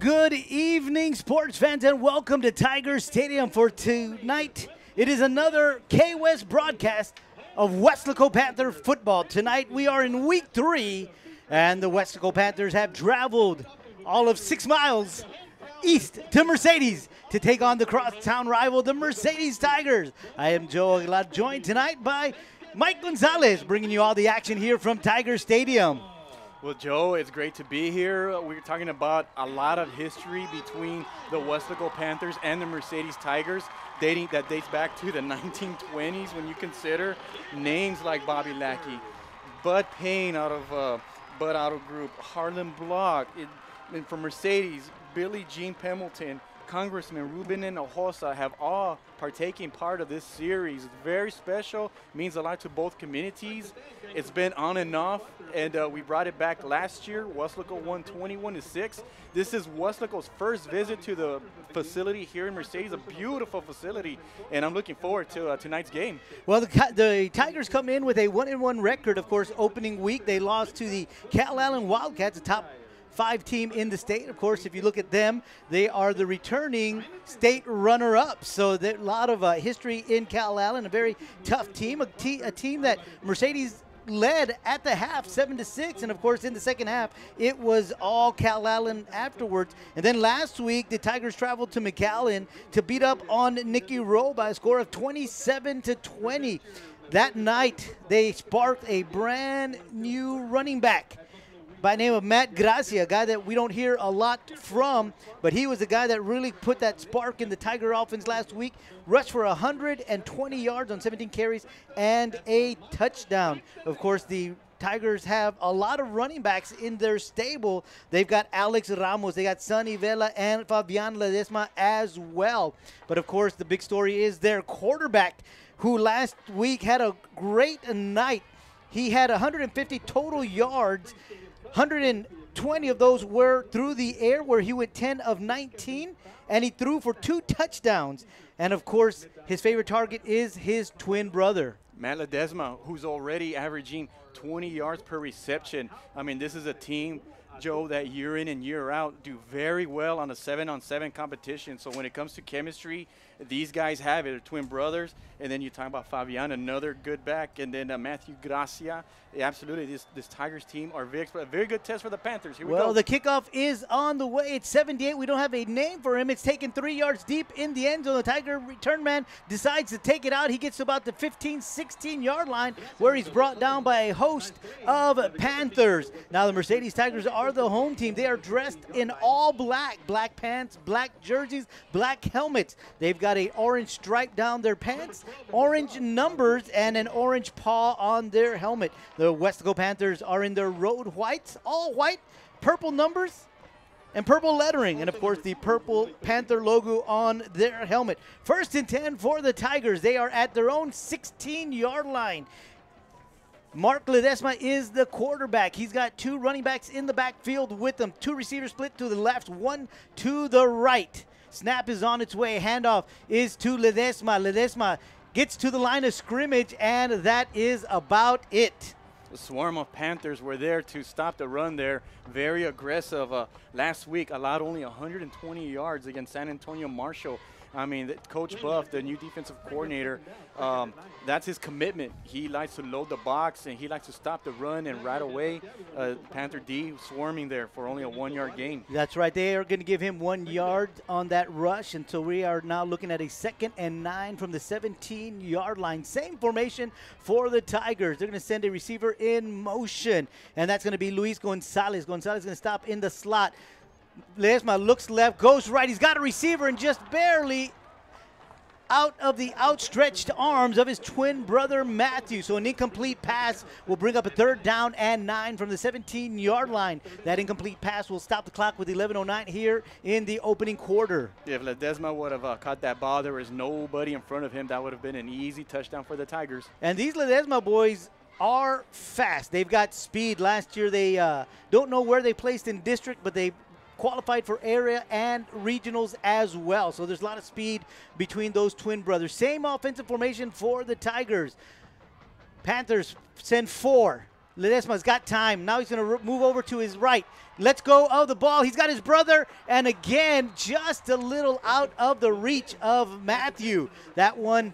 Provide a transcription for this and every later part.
good evening, sports fans, and welcome to Tiger Stadium for tonight. It is another K-West broadcast of Weslaco Panther football. Tonight we are in week 3, and the Weslaco Panthers have traveled all of 6 miles east to Mercedes to take on the crosstown rival, the Mercedes Tigers. I am Joe Aguilar, joined tonight by Mike Gonzalez, bringing you all the action here from Tiger Stadium. Well, Joe, it's great to be here. We're talking about a lot of history between the Weslaco Panthers and the Mercedes Tigers, that dates back to the 1920s when you consider names like Bobby Lackey, Bud Payne out of Bud Auto Group, Harlan Block, and from Mercedes, Billy Jean Pemberton, Congressman Ruben Hinojosa have all partaking part of this series. It's very special, means a lot to both communities. It's been on and off, and we brought it back last year. Weslaco won 21-6. This is Weslaco's first visit to the facility here in Mercedes, a beautiful facility, and I'm looking forward to tonight's game. Well, the Tigers come in with a 1-1 record. Of course, opening week they lost to the Cal Allen Wildcats, the top 5 team in the state. Of course, if you look at them, they are the returning state runner-up. So there's a lot of history in Cal Allen, a very tough team, a team that Mercedes led at the half 7-6, and of course in the second half it was all Cal Allen afterwards. And then last week the Tigers traveled to McAllen to beat up on Nicky Rowe by a score of 27-20. That night they sparked a brand new running back by the name of Matt Gracia, a guy that we don't hear a lot from, but he was the guy that really put that spark in the Tiger offense last week. Rushed for 120 yards on 17 carries and a touchdown. Of course, the Tigers have a lot of running backs in their stable. They've got Alex Ramos, they got Sonny Vela, and Fabian Ledesma as well. But of course, the big story is their quarterback, who last week had a great night. He had 150 total yards. 120 of those were through the air, where he went 10 of 19, and he threw for 2 touchdowns. And, of course, his favorite target is his twin brother, Matt Ledesma, who's already averaging 20 yards per reception. I mean, this is a team, Joe, that year in and year out do very well on a 7-on-7 competition. So when it comes to chemistry, these guys have it. They're twin brothers. And then you talk about Fabian, another good back. And then Matthew Gracia. Yeah, absolutely, this Tigers team are a very good test for the Panthers. Here we go. Well, the kickoff is on the way. It's 78. We don't have a name for him. It's taken 3 yards deep in the end zone. The Tiger return man decides to take it out. He gets to about the 15, 16-yard line, where he's brought down by a host of Panthers. Now, the Mercedes Tigers are the home team. They are dressed in all black. Black pants, black jerseys, black helmets. They've got an orange stripe down their pants, orange numbers, and an orange paw on their helmet. The Weslaco Panthers are in their road whites, all white, purple numbers, and purple lettering, and of course the purple Panther logo on their helmet. 1st and 10 for the Tigers. They are at their own 16-yard line. Mark Ledesma is the quarterback. He's got 2 running backs in the backfield with him. 2 receivers split to the left, 1 to the right. Snap is on its way. Handoff is to Ledesma. Ledesma gets to the line of scrimmage, and that is about it. The swarm of Panthers were there to stop the run there. Very aggressive. Last week allowed only 120 yards against San Antonio Marshall. I mean, Coach Buff, the new defensive coordinator, that's his commitment. He likes to load the box, and he likes to stop the run, and right away, Panther D swarming there for only a 1-yard gain. That's right. They are going to give him 1 yard on that rush, and so we are now looking at a 2nd and 9 from the 17-yard line. Same formation for the Tigers. They're going to send a receiver in motion, and that's going to be Luis Gonzalez. Gonzalez is going to stop in the slot. Ledesma looks left, goes right. He's got a receiver, and just barely out of the outstretched arms of his twin brother Matthew. So an incomplete pass will bring up a 3rd down and 9 from the 17-yard line. That incomplete pass will stop the clock with 11:09 here in the opening quarter. If Ledesma would have caught that ball, there was nobody in front of him. That would have been an easy touchdown for the Tigers. And these Ledesma boys are fast. They've got speed. Last year they don't know where they placed in district, but they qualified for area and regionals as well. So there's a lot of speed between those twin brothers. Same offensive formation for the Tigers. Panthers send 4. Ledesma's got time. Now he's going to move over to his right. Let's go of the ball. He's got his brother, and again, just a little out of the reach of Matthew. That one,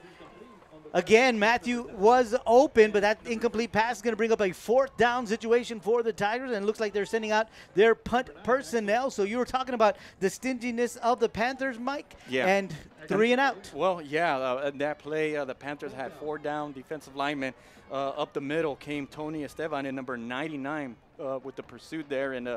again, Matthew was open, but that incomplete pass is going to bring up a 4th down situation for the Tigers, and it looks like they're sending out their punt personnel. So you were talking about the stinginess of the Panthers, Mike, and 3 and out. Well, yeah, in that play, the Panthers had 4 down defensive linemen. Up the middle came Tony Esteban in number 99 with the pursuit there, and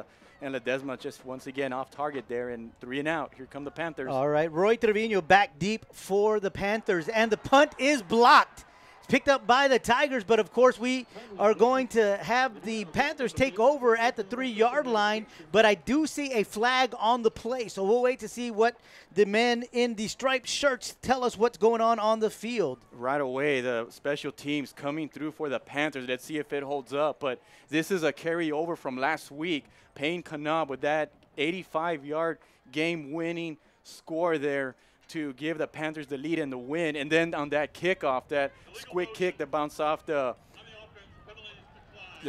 Ledesma just once again off target there, and 3 and out. Here come the Panthers. All right, Roy Trevino back deep for the Panthers, and the punt is blocked. It's picked up by the Tigers, but of course we are going to have the Panthers take over at the 3-yard line, but I do see a flag on the play, so we'll wait to see what the men in the striped shirts tell us what's going on the field. Right away, the special teams coming through for the Panthers. Let's see if it holds up, but this is a carryover from last week. Payne Kanab with that 85-yard game-winning score there to give the Panthers the lead and the win. And then on that kickoff, that squid kick that bounced off the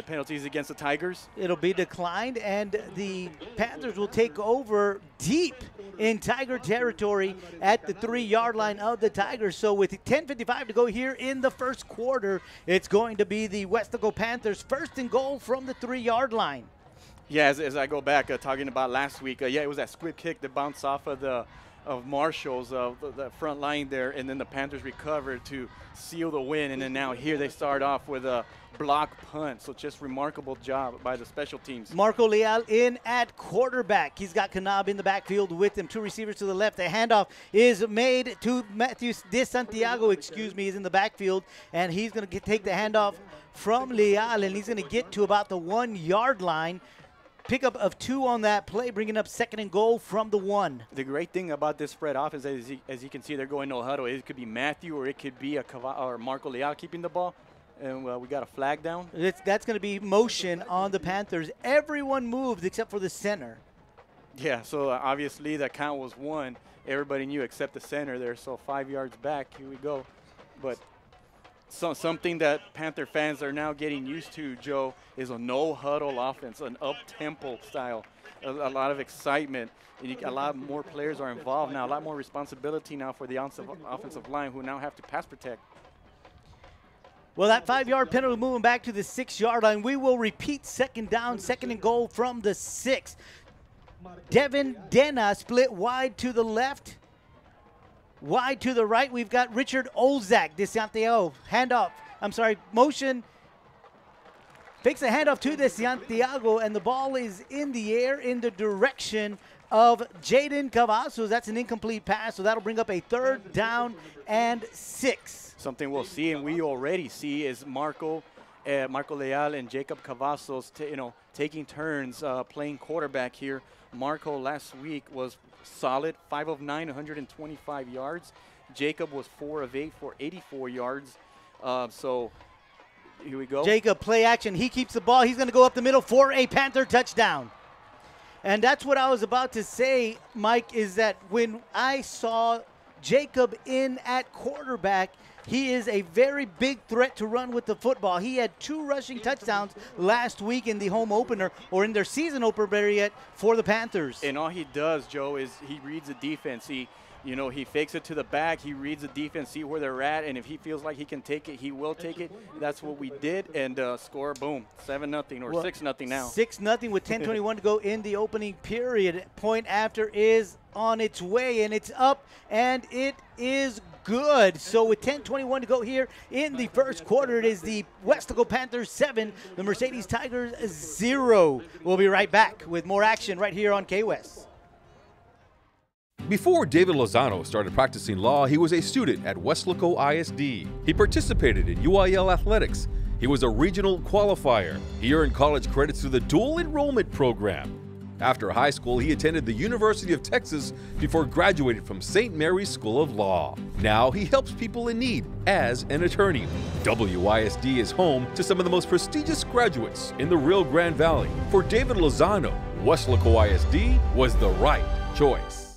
penalties against the Tigers. It'll be declined, and the Panthers will take over deep in Tiger territory at the 3-yard line of the Tigers. So with 10:55 to go here in the first quarter, it's going to be the Weslaco Panthers 1st and goal from the 3-yard line. Yeah, as I go back talking about last week, yeah, it was that squib kick that bounced off of Marshall's the front line there, and then the Panthers recovered to seal the win, and then now here they start off with a block punt. So just remarkable job by the special teams. Marco Leal in at quarterback. He's got Kanab in the backfield with him. 2 receivers to the left. The handoff is made to Matthew De Santiago, is in the backfield, and he's going to take the handoff from Leal, and he's going to get to about the 1-yard line. Pickup of 2 on that play, bringing up 2nd and goal from the 1. The great thing about this spread offense, as you can see, they're going no huddle. It could be Matthew or it could be or Marco Leal keeping the ball. And we got a flag down. That's going to be motion on the Panthers. Everyone moved except for the center. Yeah, so obviously the count was 1. Everybody knew except the center there. So 5 yards back, here we go. But something that Panther fans are now getting used to, Joe, is a no-huddle offense, an up-tempo style, a lot of excitement. And a lot more players are involved now, a lot more responsibility now for the offensive line, who now have to pass protect. Well, that 5-yard penalty moving back to the 6-yard line. We will repeat 2nd down, 2nd and goal from the 6. Devin Dena split wide to the left. Wide to the right, we've got Richard Olzak, De Santiago, motion, fakes a handoff to De Santiago, and the ball is in the air in the direction of Jaden Cavazos. That's an incomplete pass, so that'll bring up a 3rd down and 6. Something we'll see, and we already see, is Marco Leal and Jacob Cavazos, taking turns playing quarterback here. Marco last week was solid, 5 of 9, 125 yards. Jacob was 4 of 8 for 84 yards. So here we go. Jacob, play action. He keeps the ball. He's going to go up the middle for a Panther touchdown. And that's what I was about to say, Mike, is that when I saw Jacob in at quarterback, he is a very big threat to run with the football. He had 2 rushing touchdowns last week in the home opener, or in their season opener, better yet, for the Panthers. And all he does, Joe, is he reads the defense. He fakes it to the back. He reads the defense, see where they're at, and if he feels like he can take it, he will take it. That's what we did, and score, boom, 7-0 or 6-0 now. 6-0 with 10:21 to go in the opening period. Point after is on its way, and it's up, and it is good. So with 10:21 to go here in the first quarter, it is the Weslaco Panthers 7, the Mercedes Tigers 0. We'll be right back with more action right here on K-West. Before David Lozano started practicing law, he was a student at Weslaco ISD. He participated in UIL athletics. He was a regional qualifier. He earned college credits through the dual enrollment program. After high school, he attended the University of Texas before graduating from St. Mary's School of Law. Now he helps people in need as an attorney. WISD is home to some of the most prestigious graduates in the Rio Grande Valley. For David Lozano, Weslaco ISD was the right choice.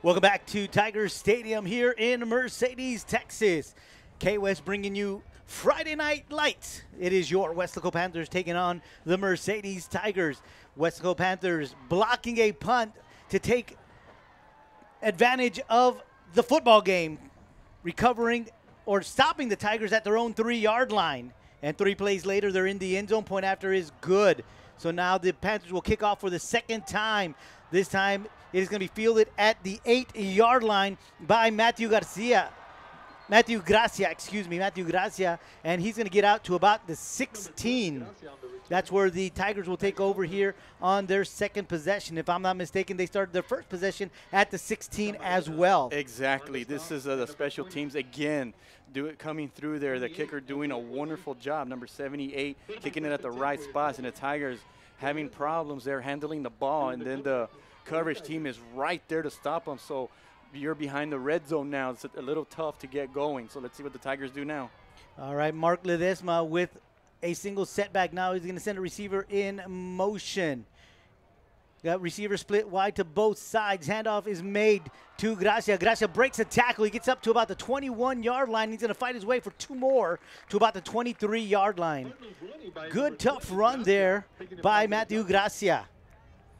Welcome back to Tigers Stadium here in Mercedes, Texas. K-West bringing you Friday Night Lights. It is your Weslaco Panthers taking on the Mercedes Tigers. Weslaco Panthers blocking a punt to take advantage of the football game, recovering or stopping the Tigers at their own 3-yard line. And 3 plays later, they're in the end zone. Point after is good. So now the Panthers will kick off for the second time. This time it is going to be fielded at the 8-yard line by Matthew Gracia, and he's going to get out to about the 16. That's where the Tigers will take over here on their second possession. If I'm not mistaken, they started their first possession at the 16 as well. Exactly. This is the special teams again. Coming through there, the kicker doing a wonderful job. Number 78, kicking it at the right spots, and the Tigers having problems there handling the ball, and then the coverage team is right there to stop them. So you're behind the red zone now. It's a little tough to get going. So let's see what the Tigers do now. All right, Mark Ledesma with a single setback. Now he's going to send a receiver in motion. Got receiver split wide to both sides. Handoff is made to Gracia. Gracia breaks a tackle. He gets up to about the 21-yard line. He's going to fight his way for 2 more to about the 23-yard line. Good, tough run there by Matthew Gracia.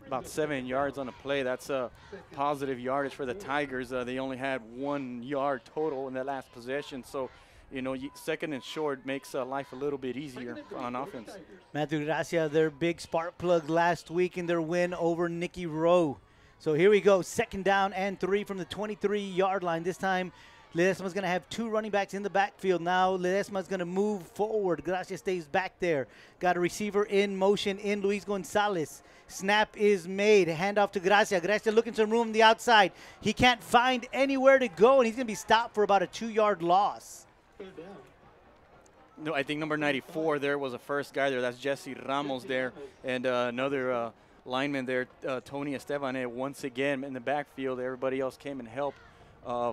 About 7 yards on the play. That's a positive yardage for the Tigers. They only had 1 yard total in that last possession. So, you know, second and short makes life a little bit easier on offense. Matthew Gracia, their big spark plug last week in their win over Nicky Rowe. So here we go, 2nd down and 3 from the 23-yard line. This time, Ledesma's going to have 2 running backs in the backfield. Now Ledesma's going to move forward. Gracia stays back there. Got a receiver in motion in Luis Gonzalez. Snap is made. Handoff to Gracia. Gracia looking for some room on the outside. He can't find anywhere to go, and he's going to be stopped for about a 2-yard loss. No, I think number 94 there was the first guy there. That's Jesse Ramos there. And another lineman there, Tony Estevane, once again in the backfield. Everybody else came and helped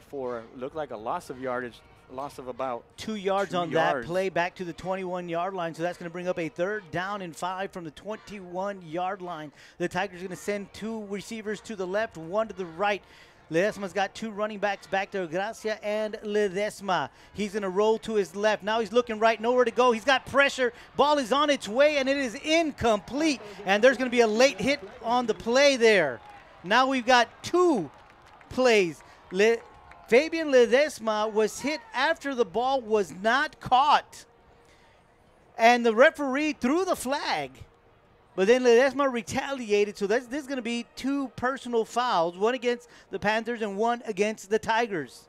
for, looked like a loss of yardage, loss of about 2 yards on that play back to the 21-yard line. So that's going to bring up a 3rd down and 5 from the 21-yard line. The Tigers are going to send 2 receivers to the left, 1 to the right. Ledesma's got 2 running backs back there, Gracia and Ledesma. He's going to roll to his left. Now he's looking right, nowhere to go. He's got pressure. Ball is on its way, and it is incomplete. And there's going to be a late hit on the play there. Now we've got 2 plays. Fabian Ledesma was hit after the ball was not caught. And the referee threw the flag. But then Ledesma retaliated, so this is going to be 2 personal fouls, 1 against the Panthers and 1 against the Tigers.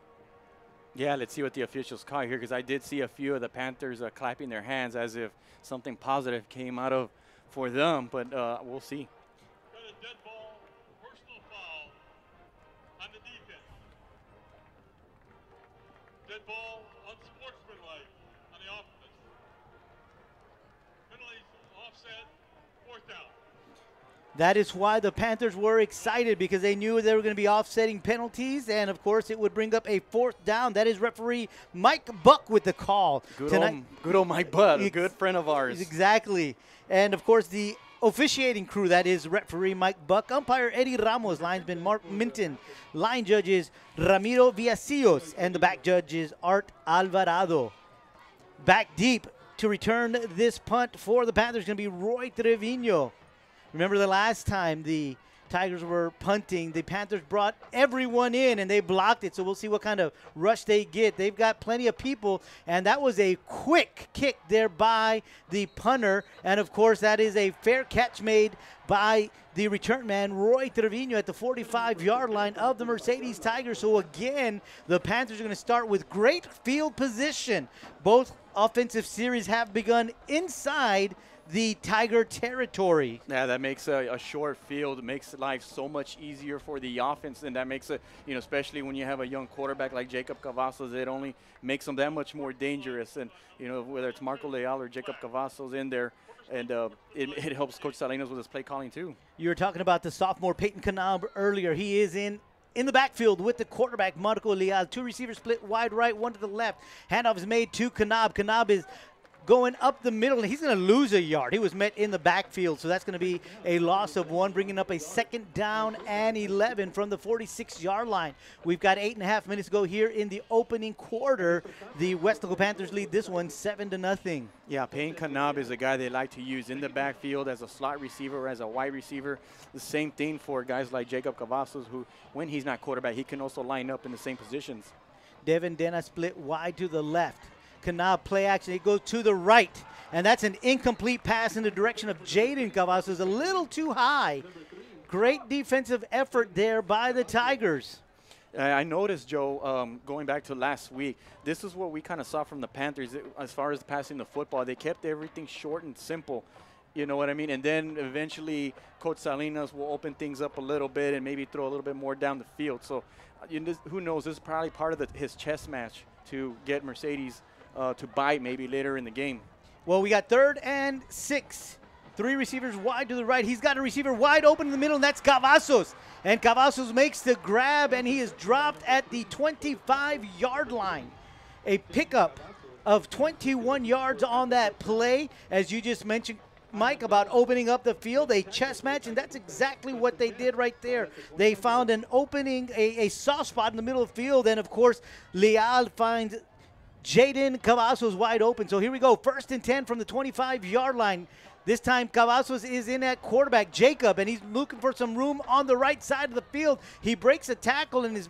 Yeah, let's see what the officials call here, because I did see a few of the Panthers clapping their hands as if something positive came out of for them, but we'll see. Got a dead ball, personal foul on the defense. Dead ball, unsportsmanlike on the offense. Penalties, offset. 4th down. That is why the Panthers were excited, because they knew they were going to be offsetting penalties, and of course it would bring up a 4th down. That is referee Mike Buck with the call. Good old Mike Buck, a good friend of ours. Exactly. And of course the officiating crew, that is referee Mike Buck, umpire Eddie Ramos, linesman Mark Minton, line judges Ramiro Villasillos, and the back judge is Art Alvarado. Back deep to return this punt for the Panthers is going to be Roy Trevino. Remember the last time the Tigers were punting, the Panthers brought everyone in and they blocked it. So we'll see what kind of rush they get. They've got plenty of people, and that was a quick kick there by the punter. And of course, that is a fair catch made by the return man, Roy Trevino, at the 45-yard line of the Mercedes Tigers. So again, the Panthers are going to start with great field position. Both offensive series have begun inside the Tiger territory. Yeah, that makes a short field. It makes life so much easier for the offense, and that makes it, you know, especially when you have a young quarterback like Jacob Cavazos, it only makes them that much more dangerous. And, you know, whether it's Marco Leal or Jacob Cavazos in there, and it helps Coach Salinas with his play calling too. You were talking about the sophomore Peyton Canab earlier. He is in the backfield with the quarterback, Marco Leal. 2 receivers split wide right, 1 to the left. Handoff is made to Canab. Canab is going up the middle, and he's going to lose a yard. He was met in the backfield, so that's going to be a loss of 1, bringing up a 2nd down and 11 from the 46-yard line. We've got 8.5 minutes to go here in the opening quarter. The Weslaco Panthers lead this one 7-0. Yeah, Payne Kanab is a guy they like to use in the backfield as a slot receiver or as a wide receiver. The same thing for guys like Jacob Cavazos, who, when he's not quarterback, he can also line up in the same positions. Devin Dena split wide to the left. Kanab play action. It goes to the right. And that's an incomplete pass in the direction of Jaden Cavazos. A little too high. Great defensive effort there by the Tigers. I noticed, Joe, going back to last week, this is what we kind of saw from the Panthers as far as passing the football. They kept everything short and simple. You know what I mean? And then eventually Coach Salinas will open things up a little bit and maybe throw a little bit more down the field. So who knows? This is probably part of his chess match to get Mercedes to bite maybe later in the game. Well, we got 3rd and 6. 3 receivers wide to the right. He's got a receiver wide open in the middle, and that's Cavazos. And Cavazos makes the grab, and he is dropped at the 25-yard line. A pickup of 21 yards on that play, as you just mentioned, Mike, about opening up the field, a chess match, and that's exactly what they did right there. They found an opening, a soft spot in the middle of the field, and, of course, Leal finds Jaden Cavazos wide open. So here we go, 1st and 10 from the 25-yard line. This time Cavazos is in at quarterback, Jacob, and he's looking for some room on the right side of the field. He breaks a tackle and is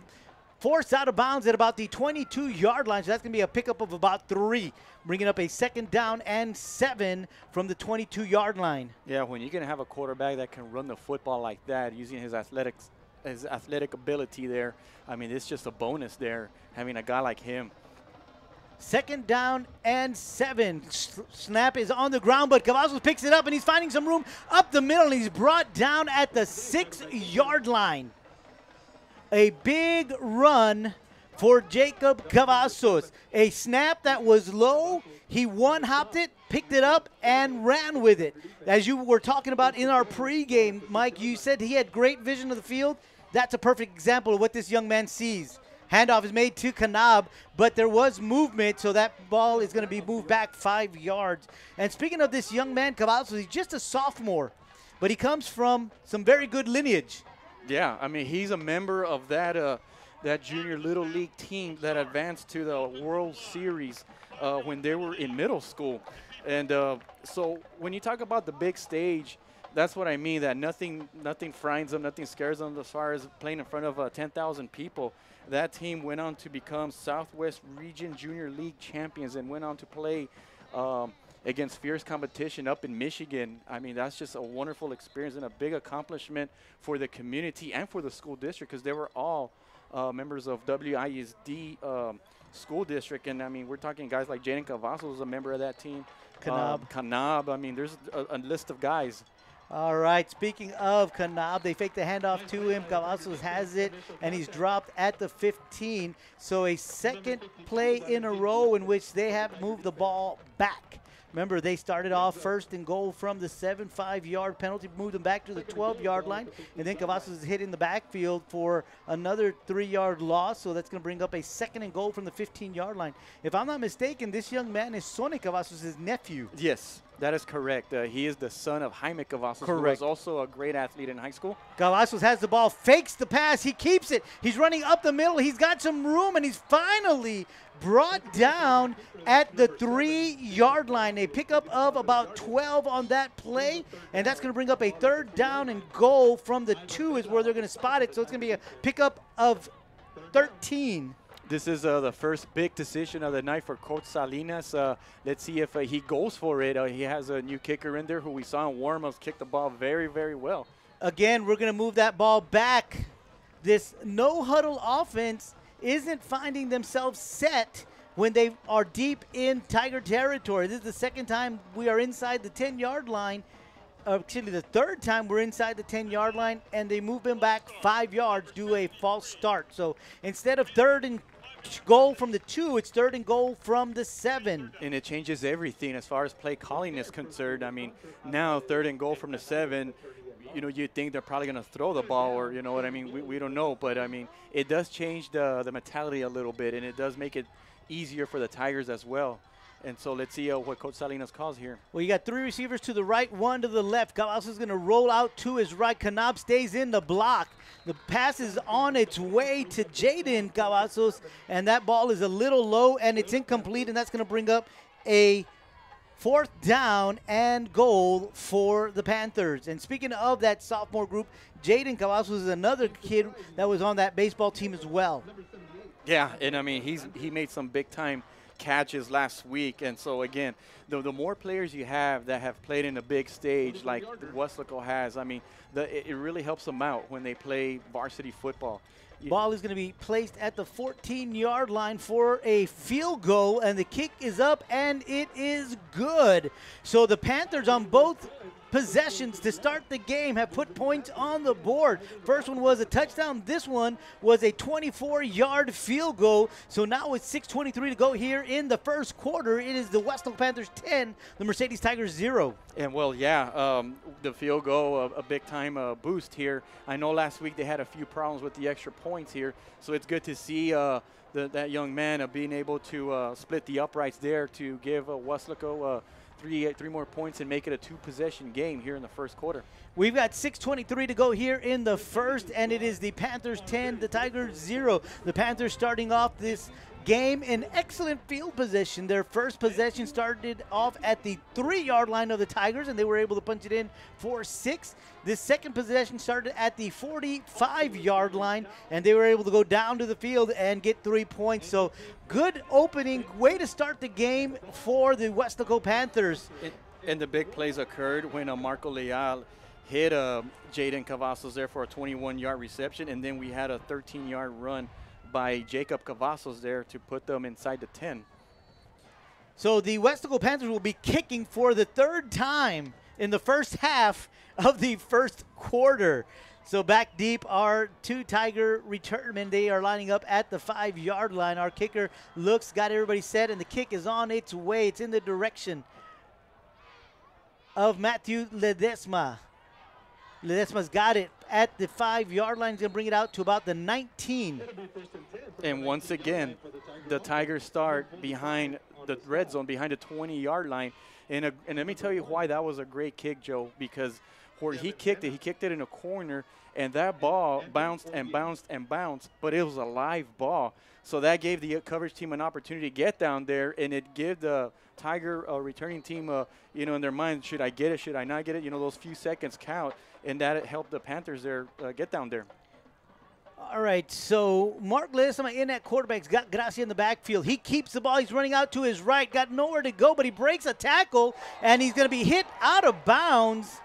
forced out of bounds at about the 22-yard line. So that's going to be a pickup of about 3, bringing up a 2nd down and 7 from the 22-yard line. Yeah, when you're going to have a quarterback that can run the football like that, using his athletic ability there, I mean, it's just a bonus there, having a guy like him. 2nd down and 7. Snap is on the ground, but Cavazos picks it up, and he's finding some room up the middle, and he's brought down at the 6-yard line. A big run for Jacob Cavazos. A snap that was low. He one-hopped it, picked it up, and ran with it. As you were talking about in our pregame, Mike, you said he had great vision of the field. That's a perfect example of what this young man sees. Handoff is made to Kanab, but there was movement, so that ball is going to be moved back 5 yards. And speaking of this young man, Cavazos, he's just a sophomore, but he comes from some very good lineage. Yeah, I mean, he's a member of that junior Little League team that advanced to the World Series when they were in middle school. And so when you talk about the big stage, that's what I mean, that nothing frightens them, nothing scares them as far as playing in front of 10,000 people. That team went on to become Southwest Region Junior League champions and went on to play against fierce competition up in Michigan. I mean, that's just a wonderful experience and a big accomplishment for the community and for the school district, because they were all members of WISD school district. And, I mean, we're talking guys like Jaden Cavazos was a member of that team. Kanab. I mean, there's a list of guys. All right, speaking of Kanab, they fake the handoff to him. Cavazos has it, and he's dropped at the 15. So a 2nd play in a row in which they have moved the ball back. Remember, they started off 1st and goal from the 5-yard penalty, moved them back to the 12-yard line, and then Cavazos is hit in the backfield for another 3-yard loss, so that's going to bring up a 2nd and goal from the 15-yard line. If I'm not mistaken, this young man is Sonny Cavazos' nephew. Yes, that is correct. He is the son of Jaime Cavazos, who was also a great athlete in high school. Cavazos has the ball, fakes the pass, he keeps it. He's running up the middle, he's got some room, and he's finally brought down at the 3-yard line. A pickup of about 12 on that play, and that's going to bring up a 3rd down and goal from the 2 is where they're going to spot it. So it's going to be a pickup of 13. This is the first big decision of the night for Coach Salinas. Let's see if he goes for it. He has a new kicker in there who we saw in warm-ups kick the ball very, very well. Again, we're going to move that ball back. This no-huddle offense isn't finding themselves set when they are deep in Tiger territory. This is the 2nd time we are inside the 10-yard line. Actually, the 3rd time we're inside the 10-yard line, and they move them back 5 yards, do a false start. So instead of 3rd and goal from the 2, it's 3rd and goal from the 7. And it changes everything as far as play calling is concerned. I mean, now 3rd and goal from the 7, you know, you think they're probably going to throw the ball, or, you know what I mean, we don't know. But, I mean, it does change the mentality a little bit, and it does make it easier for the Tigers as well. And so let's see what Coach Salinas calls here. Well, you got 3 receivers to the right, 1 to the left. Cavazos is going to roll out to his right. Kanab stays in the block. The pass is on its way to Jaden Cavazos, and that ball is a little low, and it's incomplete, and that's going to bring up a 4th down and goal for the Panthers. And speaking of that sophomore group, Jaden Cavazos is another kid that was on that baseball team as well. Yeah, and I mean, he made some big-time catches last week. And so, again, the more players you have that have played in a big stage like Weslaco has, I mean, it really helps them out when they play varsity football. Ball is going to be placed at the 14-yard line for a field goal, and the kick is up, and it is good. So the Panthers on both possessions to start the game have put points on the board. First one was a touchdown. This one was a 24-yard field goal. So now with 6:23 to go here in the first quarter, it is the Weslaco Panthers 10, the Mercedes Tigers 0. And, well, yeah, the field goal, a big-time boost here. I know last week they had a few problems with the extra points here, so it's good to see that young man being able to split the uprights there to give Weslaco three more points and make it a 2-possession game here in the first quarter. We've got 6:23 to go here in the first, and it is the Panthers 10, the Tigers 0. The Panthers starting off this game in excellent field position. Their first possession started off at the 3-yard line of the Tigers, and they were able to punch it in for 6. This second possession started at the 45-yard line, and they were able to go down to the field and get 3 points. So good opening, way to start the game for the Weslaco Panthers. And the big plays occurred when Marco Leal hit Jaden Cavazos there for a 21-yard reception, and then we had a 13-yard run by Jacob Cavazos there to put them inside the 10. So the Weslaco Panthers will be kicking for the 3rd time in the first half of the first quarter. So back deep are 2 Tiger returnmen. They are lining up at the 5-yard line. Our kicker got everybody set, and the kick is on its way. It's in the direction of Matthew Ledesma. Ledesma's got it at the 5-yard line. He's going to bring it out to about the 19. And once again, the Tigers start behind the red zone, behind the 20-yard line. And let me tell you why that was a great kick, Joe, because where he kicked it in a corner, and that ball bounced and bounced and bounced, but it was a live ball. So that gave the coverage team an opportunity to get down there, and it gave the Tiger returning team, in their mind, should I get it, should I not get it? Those few seconds count, and that helped the Panthers there get down there. All right, so Mark Ledesma in at quarterback's got Gracia in the backfield. He keeps the ball. He's running out to his right, got nowhere to go, but he breaks a tackle, and he's going to be hit out of bounds.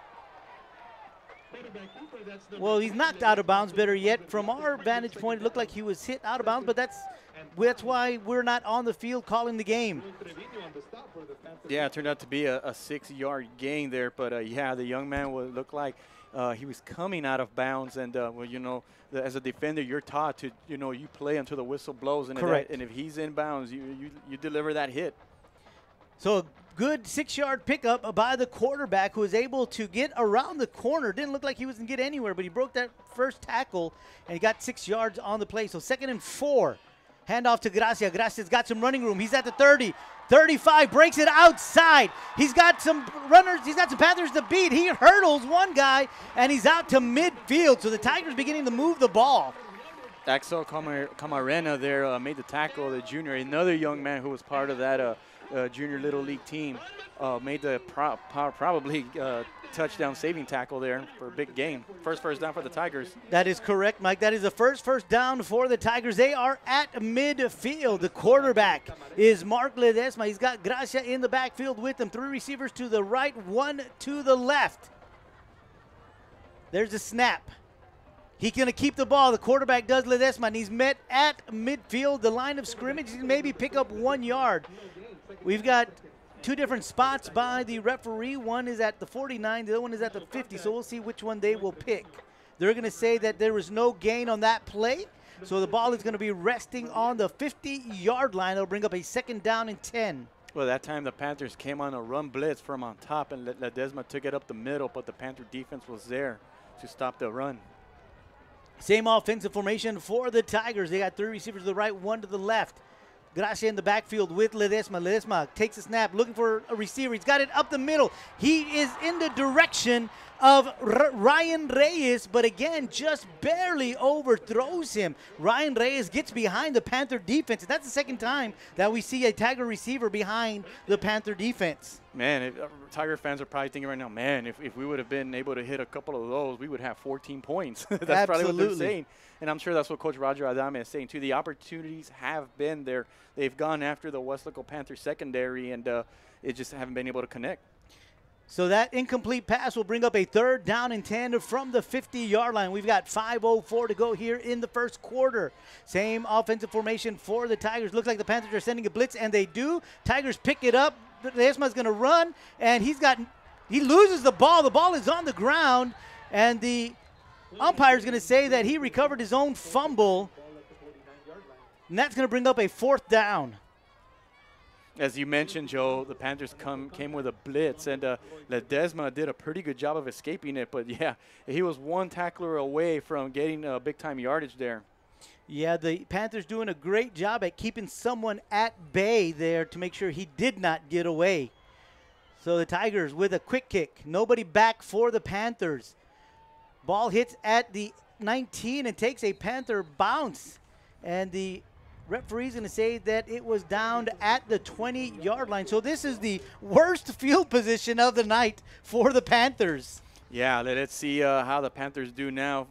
Well, he's knocked out of bounds, better yet. From our vantage point, it looked like he was hit out of bounds, but that's why we're not on the field calling the game. Yeah, it turned out to be a 6-yard gain there, but, yeah, the young man would look like he was coming out of bounds, and, as a defender, you're taught to, you play until the whistle blows. And correct. And if he's in bounds, you deliver that hit. So a good 6-yard pickup by the quarterback, who was able to get around the corner. Didn't look like he was going to get anywhere, but he broke that first tackle, and he got 6 yards on the play. So 2nd and 4. Handoff to Gracia. Gracia's got some running room. He's at the 30. 35, breaks it outside. He's got some runners. He's got some Panthers to beat. He hurdles one guy, and he's out to midfield. So the Tigers beginning to move the ball. Axel Camarena there made the tackle, the junior. Another young man who was part of that junior Little League team made the probably touchdown saving tackle there for a big gain. First down for the Tigers. That is correct, Mike. That is the first down for the Tigers. They are at midfield. The quarterback is Mark Ledesma. He's got Gracia in the backfield with him. 3 receivers to the right, 1 to the left. There's a snap. He's going to keep the ball. The quarterback does, Ledesma, and he's met at midfield, the line of scrimmage. He can maybe pick up 1 yard. We've got 2 different spots by the referee. One is at the 49, the other one is at the 50, so we'll see which one they will pick. They're going to say that there was no gain on that play, so the ball is going to be resting on the 50-yard line. It'll bring up a 2nd down and 10. Well, that time the Panthers came on a run blitz from on top, and Ledesma took it up the middle, but the Panther defense was there to stop the run. Same offensive formation for the Tigers. They got 3 receivers to the right, 1 to the left. Gracia in the backfield with Ledesma. Ledesma takes a snap, looking for a receiver. He's got it up the middle. He is in the direction of Ryan Reyes, but again, just barely overthrows him. Ryan Reyes gets behind the Panther defense, and that's the second time that we see a Tiger receiver behind the Panther defense. Man, Tiger fans are probably thinking right now, man, if we would have been able to hit a couple of those, we would have 14 points. That's probably what they're saying. And I'm sure that's what Coach Roger Adame is saying, too. The opportunities have been there. They've gone after the Weslaco Panthers secondary, and it just haven't been able to connect. So that incomplete pass will bring up a 3rd down and 10 from the 50-yard line. We've got 5:04 to go here in the first quarter. Same offensive formation for the Tigers. Looks like the Panthers are sending a blitz, and they do. Tigers pick it up. Ledesma's going to run, and he loses the ball. The ball is on the ground, and the umpire's going to say that he recovered his own fumble, and that's going to bring up a 4th down. As you mentioned, Joe, the Panthers came with a blitz, and Ledesma did a pretty good job of escaping it. But, yeah, he was one tackler away from getting big-time yardage there. Yeah, the Panthers doing a great job at keeping someone at bay there to make sure he did not get away. So the Tigers with a quick kick. Nobody back for the Panthers. Ball hits at the 19 and takes a Panther bounce. And the referee's going to say that it was downed at the 20-yard line. So this is the worst field position of the night for the Panthers. Yeah, let's see how the Panthers do now,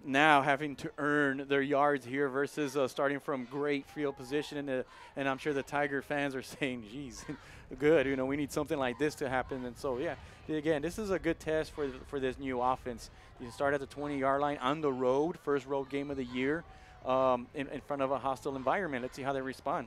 now having to earn their yards here versus starting from great field position. And I'm sure the Tiger fans are saying, geez, good, we need something like this to happen. And so, yeah, again, this is a good test for this new offense. You start at the 20-yard line on the road, first road game of the year. In front of a hostile environment. Let's see how they respond.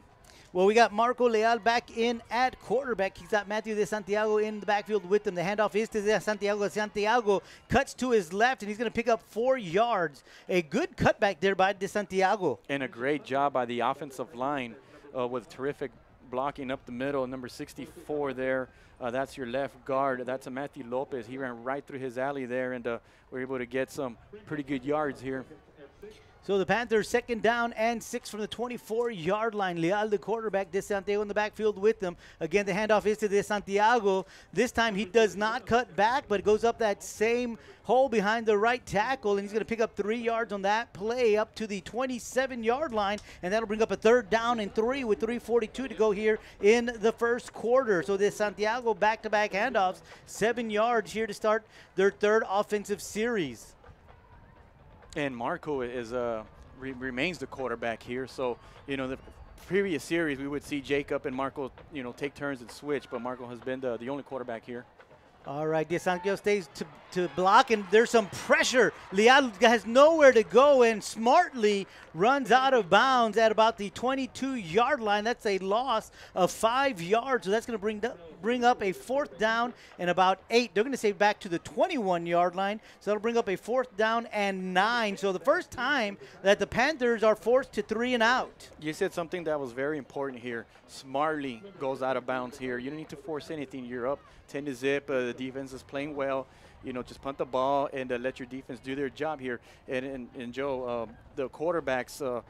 Well, we got Marco Leal back in at quarterback. He's got Matthew De Santiago in the backfield with him. The handoff is to De Santiago. Santiago cuts to his left, and he's going to pick up 4 yards. A good cutback there by De Santiago. And a great job by the offensive line with terrific blocking up the middle. Number 64 there. That's your left guard. That's a Matthew Lopez. He ran right through his alley there, and we're able to get some pretty good yards here. So the Panthers 2nd down and 6 from the 24-yard line. Leal, the quarterback, De Santiago in the backfield with them. Again, the handoff is to De Santiago. This time he does not cut back, but goes up that same hole behind the right tackle, and he's going to pick up 3 yards on that play up to the 27-yard line, and that'll bring up a 3rd down and 3 with 3:42 to go here in the first quarter. So De Santiago back-to-back handoffs, 7 yards here to start their 3rd offensive series. And Marco is remains the quarterback here. So, the previous series we would see Jacob and Marco, take turns and switch, but Marco has been the only quarterback here. All right, De Santiago stays to block, and there's some pressure. Leal has nowhere to go and smartly runs out of bounds at about the 22-yard line. That's a loss of 5 yards, so that's going to bring up a 4th down and about 8. They're going to say back to the 21-yard line, so that'll bring up a 4th down and 9. So the first time that the Panthers are forced to 3 and out. You said something that was very important here. Smartly goes out of bounds here. You don't need to force anything. You're up 10-0. The defense is playing well. Just punt the ball and let your defense do their job here. And Joe, the quarterbacks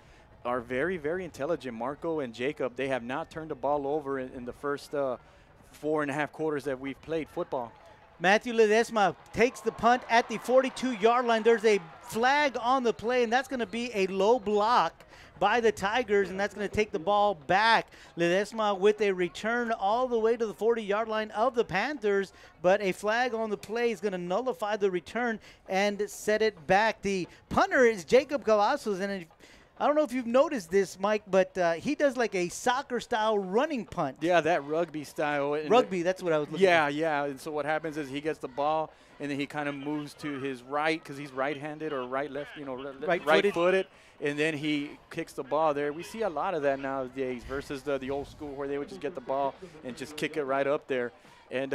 are very, very intelligent. Marco and Jacob, they have not turned the ball over in the first 4.5 quarters that we've played football. Matthew Ledesma takes the punt at the 42-yard line. There's a flag on the play, and that's going to be a low block by the Tigers, and that's going to take the ball back. Ledesma with a return all the way to the 40-yard line of the Panthers, but a flag on the play is going to nullify the return and set it back. The punter is Jacob Cavazos, and I don't know if you've noticed this, Mike, but he does like a soccer-style running punt. Yeah, that rugby style. Rugby, that's what I was looking at. Yeah. And so what happens is he gets the ball, and then he kind of moves to his right because he's right-handed or right-left, right-footed, and then he kicks the ball there. We see a lot of that nowadays versus the old school where they would just get the ball and just kick it right up there. And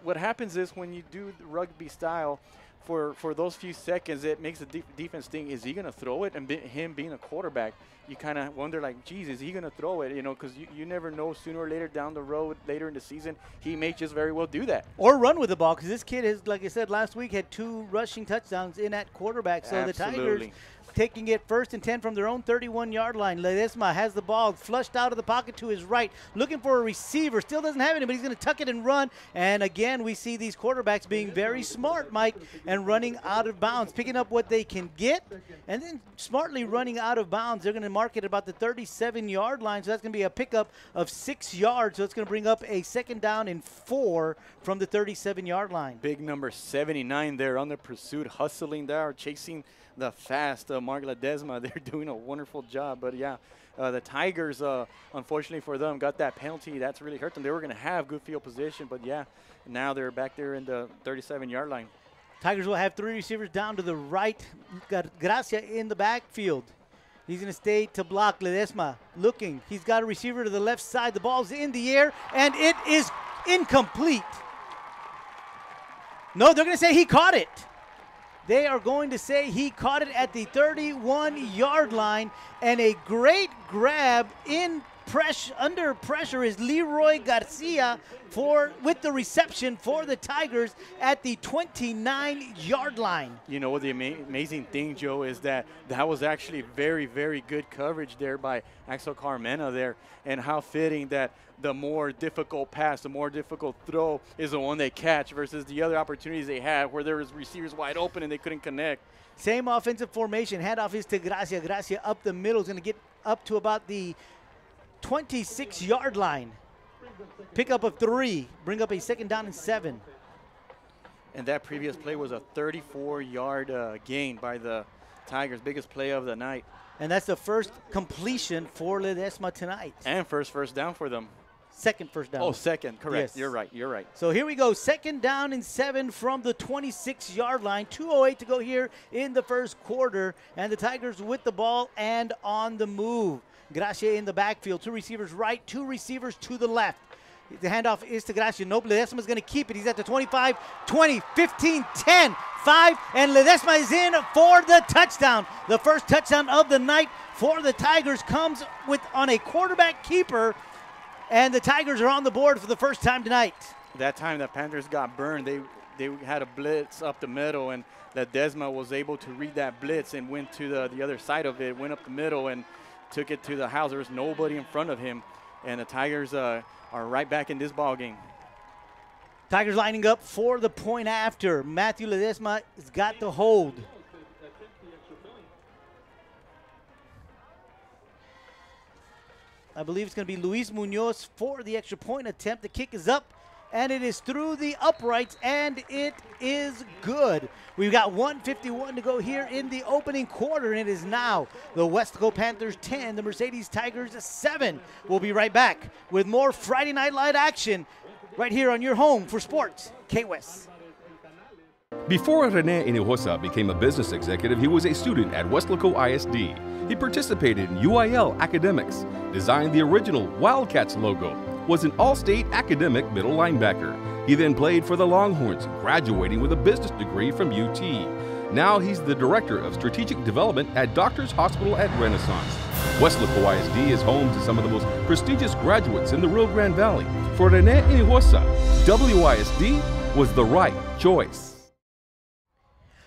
what happens is when you do the rugby style, for those few seconds, it makes the defense think, is he going to throw it? And him being a quarterback, you kind of wonder, like, geez, is he going to throw it? Because you never know, sooner or later down the road, later in the season, he may just very well do that. Or run with the ball, because this kid has, like I said last week, had 2 rushing touchdowns in at quarterback. So Absolutely. The Tigers taking it 1st and 10 from their own 31-yard line. Ledesma has the ball flushed out of the pocket to his right, looking for a receiver. Still doesn't have any, but he's going to tuck it and run. And again, we see these quarterbacks being very smart, Mike, and running out of bounds, picking up what they can get, and then smartly running out of bounds. They're going to mark it about the 37-yard line, so that's going to be a pickup of 6 yards. So it's going to bring up a 2nd down and 4 from the 37-yard line. Big number 79 there on the pursuit, hustling there, chasing the fast Mark Ledesma. They're doing a wonderful job. But, yeah, the Tigers, unfortunately for them, got that penalty. That's really hurt them. They were going to have good field position, but, yeah, now they're back there in the 37-yard line. Tigers will have 3 receivers down to the right. Got Gracia in the backfield. He's going to stay to block. Ledesma looking. He's got a receiver to the left side. The ball's in the air, and it is incomplete. No, they're going to say he caught it. They are going to say he caught it at the 31-yard line, and a great grab under pressure is Leroy Garcia with the reception for the Tigers at the 29-yard line. You know what the amazing thing, Joe, is that was actually very, very good coverage there by Axel Carmena there, and how fitting that the more difficult pass, the more difficult throw is the one they catch versus the other opportunities they had where there was receivers wide open and they couldn't connect. Same offensive formation. Handoff is to Gracia. Gracia up the middle is going to get up to about the 26-yard line. Pickup of 3. Bring up a 2nd down and 7. And that previous play was a 34-yard gain by the Tigers. Biggest play of the night. And that's the first completion for Ledesma tonight. And first down for them. 2nd first down. Oh, 2nd. Correct. Yes. You're right. You're right. So here we go. 2nd down and 7 from the 26-yard line. 2:08 to go here in the first quarter. And the Tigers with the ball and on the move. Gracia in the backfield. 2 receivers right, 2 receivers to the left. The handoff is to Gracia. Nope, Ledesma's going to keep it. He's at the 25, 20, 15, 10, 5, and Ledesma is in for the touchdown. The first touchdown of the night for the Tigers comes on a quarterback keeper, and the Tigers are on the board for the first time tonight. That time the Panthers got burned. They had a blitz up the middle, and Ledesma was able to read that blitz and went to the other side of it, went up the middle, and took it to the house. There was nobody in front of him, and the Tigers are right back in this ball game. Tigers lining up for the point after. Matthew Ledesma has got the hold. I believe it's going to be Luis Munoz for the extra point attempt. The kick is up, and it is through the uprights, and it is good. We've got 1:51 to go here in the opening quarter, and it is now the Weslaco Panthers 10, the Mercedes Tigers 7. We'll be right back with more Friday Night Light action right here on your home for sports, K-West. Before Rene Hinojosa became a business executive, he was a student at Weslaco ISD. He participated in UIL academics, designed the original Wildcats logo, was an all-state academic middle linebacker. He then played for the Longhorns, graduating with a business degree from UT. Now he's the Director of Strategic Development at Doctors Hospital at Renaissance. Weslaco ISD is home to some of the most prestigious graduates in the Rio Grande Valley. For Rene Hinojosa, WISD was the right choice.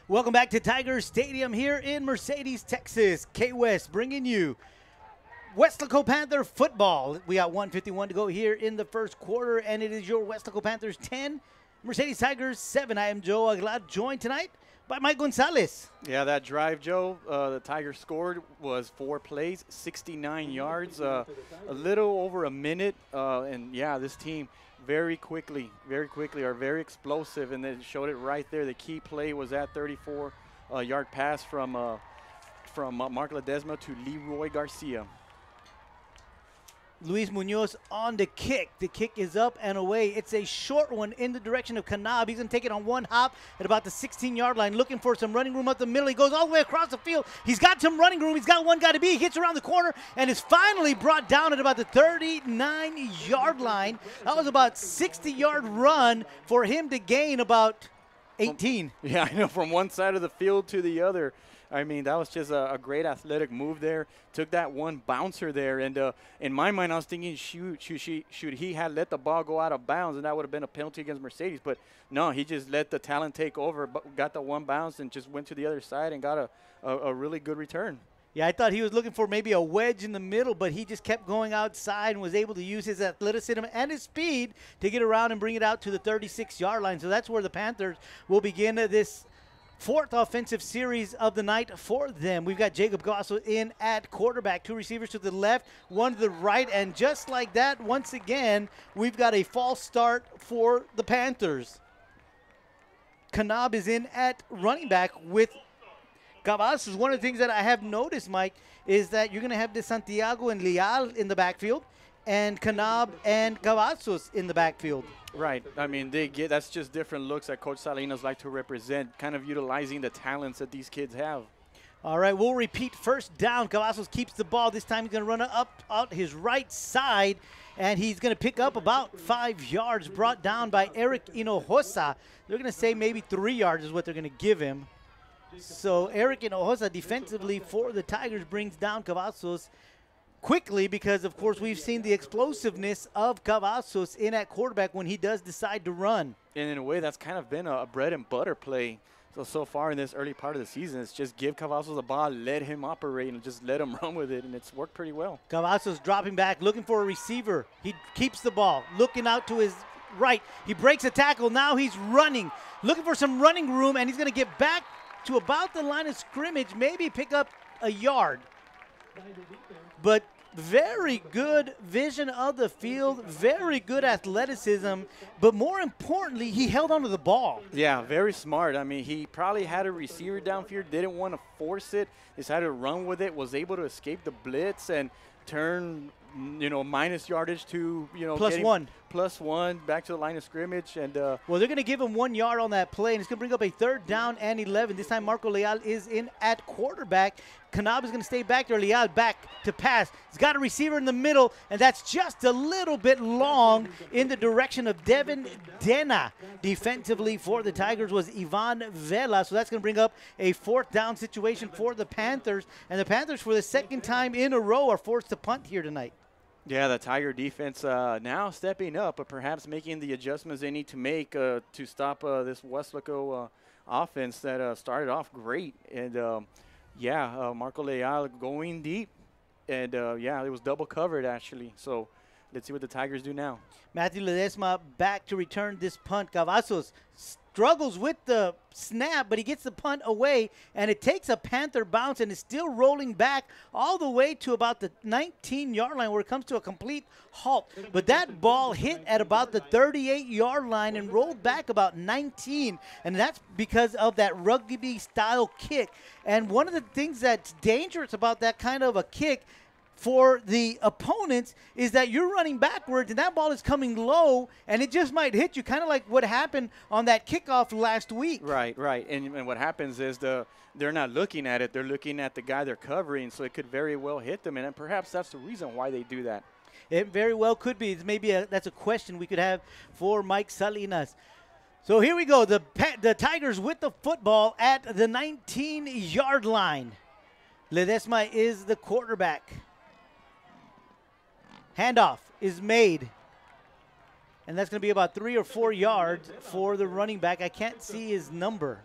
Welcome back to Tiger Stadium here in Mercedes, Texas. K-West bringing you Weslaco Panther football. We got 1:51 to go here in the first quarter, and it is your Weslaco Panthers 10, Mercedes Tigers 7. I am Joe Aguilar, joined tonight by Mike Gonzalez. Yeah, that drive, Joe, the Tigers scored was 4 plays, 69 yards, a little over a minute. And, yeah, this team very quickly are very explosive, and they showed it right there. The key play was that 34-yard pass from Mark Ledesma to Leroy Garcia. Luis Munoz on the kick. The kick is up and away. It's a short one in the direction of Kanab. He's going to take it on one hop at about the 16-yard line, looking for some running room up the middle. He goes all the way across the field. He's got some running room. He's got one guy to beat. He gets around the corner and is finally brought down at about the 39-yard line. That was about 60-yard run for him to gain about 18. Yeah, I know, from one side of the field to the other. I mean, that was just a great athletic move there. Took that one bouncer there, and in my mind, I was thinking, shoot, he had let the ball go out of bounds, and that would have been a penalty against Mercedes. But no, he just let the talent take over, but got the one bounce and just went to the other side and got a really good return. Yeah, I thought he was looking for maybe a wedge in the middle, but he just kept going outside and was able to use his athleticism and his speed to get around and bring it out to the 36-yard line. So that's where the Panthers will begin this fourth offensive series of the night for them. We've got Jacob Gossel in at quarterback, 2 receivers to the left, 1 to the right, and just like that, once again, we've got a false start for the Panthers. Kanab is in at running back with Cavazos. One of the things that I have noticed, Mike, is that you're going to have De Santiago and Leal in the backfield and Kanab and Cavazos in the backfield. Right. I mean, that's just different looks that Coach Salinas like to represent, kind of utilizing the talents that these kids have. All right, we'll repeat first down. Cavazos keeps the ball. This time he's going to run out his right side, and he's going to pick up about 5 yards, brought down by Eric Hinojosa. They're going to say maybe 3 yards is what they're going to give him. So Eric Hinojosa defensively for the Tigers brings down Cavazos quickly because, of course, we've seen the explosiveness of Cavazos in at quarterback when he does decide to run. And in a way, that's kind of been a bread and butter play. So far in this early part of the season, it's just give Cavazos the ball, let him operate, and just let him run with it, and it's worked pretty well. Cavazos dropping back, looking for a receiver. He keeps the ball, looking out to his right. He breaks a tackle. Now he's running, looking for some running room, and he's going to get back to about the line of scrimmage, maybe pick up a yard. But very good vision of the field, very good athleticism, but more importantly, he held onto the ball. Yeah, very smart. I mean, he probably had a receiver downfield, didn't want to force it, decided to run with it, was able to escape the blitz and turn, minus yardage to, +1 back to the line of scrimmage. And well, they're going to give him 1 yard on that play, and it's going to bring up a 3rd down and 11. This time Marco Leal is in at quarterback. Kanab is going to stay back there. Leal back to pass. He's got a receiver in the middle, and that's just a little bit long in the direction of Devin Dena. Defensively for the Tigers was Ivan Vela, so that's going to bring up a 4th down situation for the Panthers. And the Panthers, for the 2nd time in a row, are forced to punt here tonight. Yeah, the Tiger defense now stepping up, but perhaps making the adjustments they need to make to stop this Weslaco offense that started off great. And, Marco Leal going deep. And, it was double covered, actually. So let's see what the Tigers do now. Matthew Ledesma back to return this punt. Cavazos struggles with the snap, but he gets the punt away, and it takes a Panther bounce and is still rolling back all the way to about the 19-yard line where it comes to a complete halt. But that ball hit at about the 38-yard line and rolled back about 19, and that's because of that rugby-style kick. And one of the things that's dangerous about that kind of a kick for the opponents is that you're running backwards and that ball is coming low and it just might hit you, kind of like what happened on that kickoff last week. Right. And what happens is they're not looking at it. They're looking at the guy they're covering, so it could very well hit them, and perhaps that's the reason why they do that. It very well could be. That's a question we could have for Mike Salinas. So here we go. The Tigers with the football at the 19-yard line. Ledesma is the quarterback. Handoff is made. And that's going to be about 3 or 4 yards for the running back. I can't see his number.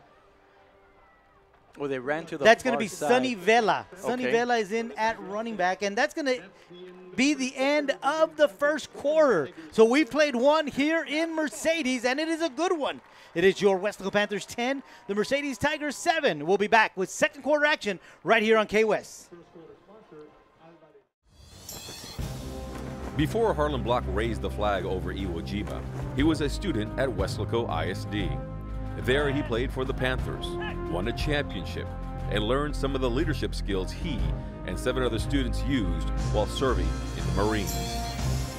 Well, they ran to the That's going to be side. Sonny Vela. Okay. Sonny Vela is in at running back, and that's going to be the end of the first quarter. So we played one here in Mercedes, and it is a good one. It is your Weslaco Panthers 10, the Mercedes Tigers 7. We'll be back with second quarter action right here on K-West. Before Harlan Block raised the flag over Iwo Jima, he was a student at Weslaco ISD. There he played for the Panthers, won a championship, and learned some of the leadership skills he and 7 other students used while serving in the Marines.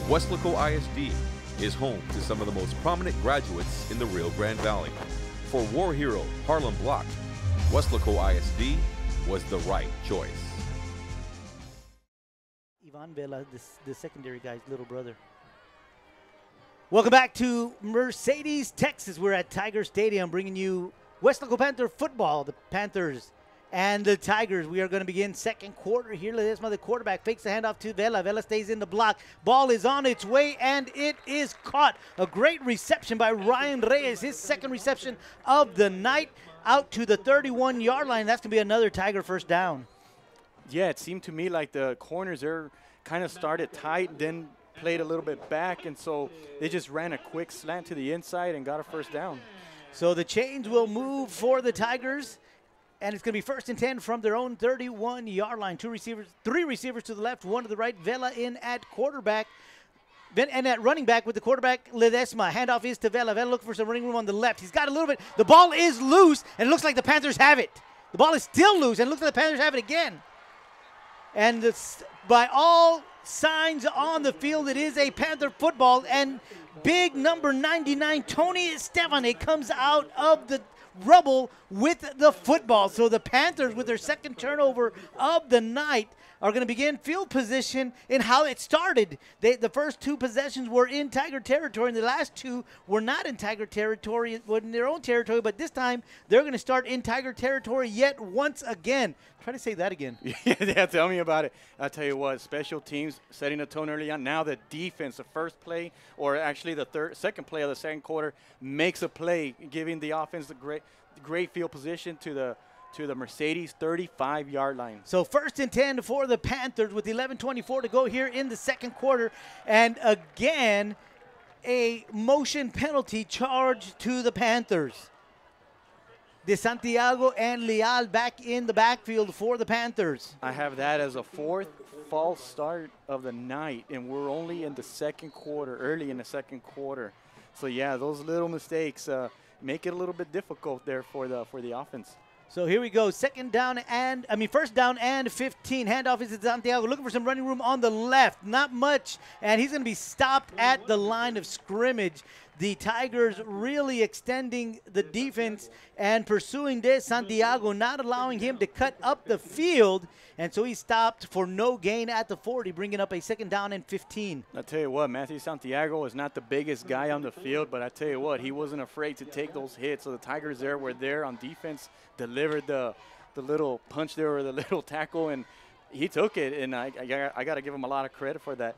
Weslaco ISD is home to some of the most prominent graduates in the Rio Grande Valley. For war hero Harlan Block, Weslaco ISD was the right choice. Ivan Vela, the secondary guy's little brother. Welcome back to Mercedes, Texas. We're at Tiger Stadium bringing you Weslaco Panther football. The Panthers and the Tigers. We are going to begin second quarter here. Ledesma, the quarterback, fakes the handoff to Vela. Vela stays in the block. Ball is on its way, and it is caught. A great reception by Ryan Reyes, his second reception of the night, out to the 31-yard line. That's going to be another Tiger first down. Yeah, it seemed to me like the corners there kind of started tight, then played a little bit back, and so they just ran a quick slant to the inside and got a first down. So the chains will move for the Tigers, and it's going to be first and 10 from their own 31-yard line. Three receivers to the left, one to the right. Vela in at quarterback. And at running back with the quarterback, Ledesma. Handoff is to Vela. Vela looking for some running room on the left. He's got a little bit. The ball is loose, and it looks like the Panthers have it. The ball is still loose, and it looks like the Panthers have it again. And by all signs on the field, it is a Panther football, and big number 99, Tony Estefane, comes out of the rubble with the football. So the Panthers, with their second turnover of the night, are going to begin field position in how it started. The first two possessions were in Tiger territory, and the last two were not in Tiger territory, in their own territory, but this time they're going to start in Tiger territory yet once again. Try to say that again. Yeah, tell me about it. I'll tell you what, special teams setting the tone early on. Now the defense, the first play, or actually the second play of the second quarter, makes a play, giving the offense the great field position to the Mercedes 35-yard line. So first and 10 for the Panthers with 11:24 to go here in the second quarter. And again, a motion penalty charge to the Panthers. De Santiago and Leal back in the backfield for the Panthers. I have that as a fourth false start of the night, and we're only in the second quarter, early in the second quarter. So yeah, those little mistakes make it a little bit difficult there for the offense. So here we go, first down and 15. Handoff is to Santiago, looking for some running room on the left. Not much, and he's going to be stopped at the line of scrimmage. The Tigers really extending the defense and pursuing De Santiago, not allowing him to cut up the field. And so he stopped for no gain at the 40, bringing up a second down and 15. I tell you what, Matthew Santiago is not the biggest guy on the field, but I tell you what, he wasn't afraid to take those hits. So the Tigers were there on defense, delivered the little punch there or the little tackle, and he took it. And I got to give him a lot of credit for that.